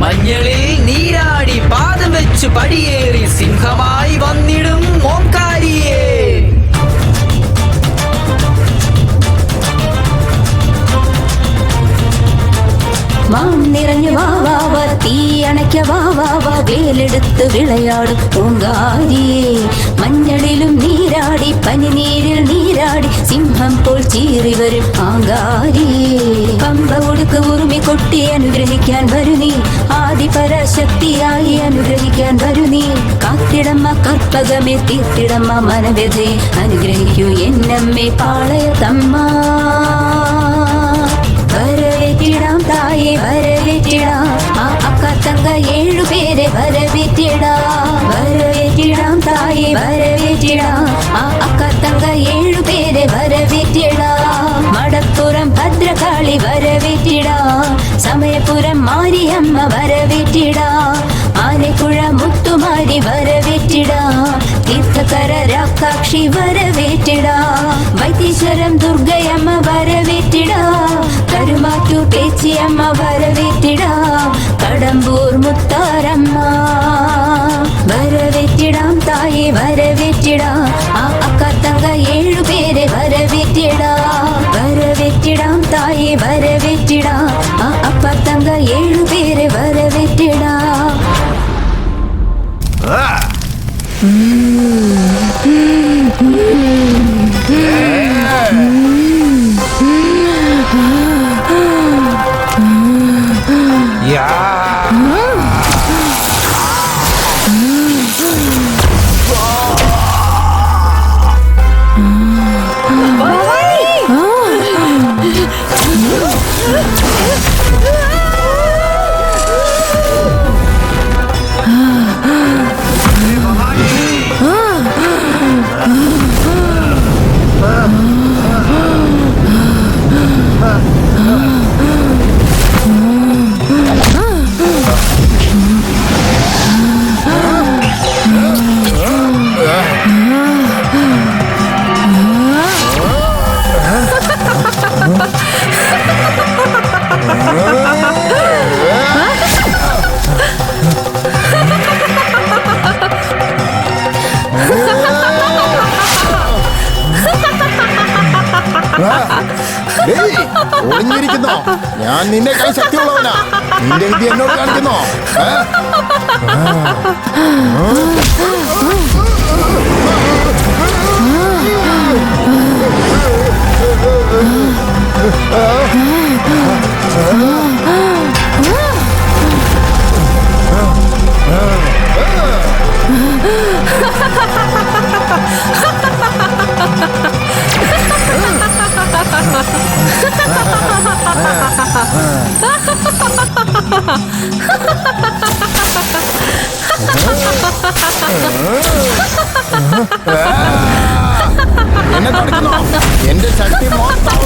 മഞ്ഞളിൽ നീരാടി പാദം വെച്ചു പടിയേറി സിംഹമായി വന്നിടും ഓംകാരിയേ. മാം നിറഞ്ഞു വാവാവ തീ അണയ്ക്ക വാവാവ വേലെടുത്ത് വിളയാടും പൂങ്കാരിയേ. മഞ്ഞളിലും നീരാടി പനിനീരിൽ നീരാടി സിംഹം പോൽ ചീറി വരും ആങ്കാരിയേ. പമ്പ ഒടുക്ക് ഉറുമി കൊട്ടി അനുഗ്രഹിക്കാൻ വരുന്നീ. ആദിപരാശക്തിയായി അനുഗ്രഹിക്കാൻ വരുന്നീ. കാത്തിടമ്മ കർപ്പകമേ തീർത്തിടമ്മ മനവ്യതയെ അനുഗ്രഹിക്കൂ എന്നമ്മേ പാളയത്തമ്മ. വരവേറ്റിടാം തായേ വരവേറ്റിടാം. ആ അക്കത്തങ്ക 7 പേരെ വരവേറ്റിടാം. വരവേറ്റിടാം തായേ വരവേറ്റിടാം. ആ അക്കത്തങ്ക 7 പേരെ വരവേറ്റിടാം. മടപ്പുറം ഭദ്രകാളി വരവേറ്റിടാം. സമയപുരം മാരിയമ്മ വരവേറ്റിടാം. ആനക്കുഴ മുത്തുമാരി വരവേറ്റിടാം. തീർത്ഥകര രാക്കാക്ഷി വരവേറ്റിടാം. വൈത്തീശ്വരം ദുർഗയമ്മ വരവേറ്റിടാം. കരുമാറ്റൂർ പേച്ചിയമ്മ വരവേറ്റിടാം. കടമ്പൂർ മുത്താരമ്മ വരവേറ്റിടാം തായേ വരവേറ്റിടാം. ആ അക്കത്തങ്ക 7 പേരെ വരവേറ്റിടാം. വരവേറ്റിടാം തായേ വരവേറ്റിടാം. ആ അപ്പത്തങ്ക 7 പേരെ വരവേറ്റിടാം. ഒളിഞ്ഞിരിക്കുന്നോ? ഞാൻ നിന്നെ കൈ ശക്തിയുള്ളവനാ. നിന്റെ വിധി എന്നോട് കാണിക്കുന്നോ? എന്നെ കാണിക്കുന്നോ? എന്റെ ശക്തി മൊത്തം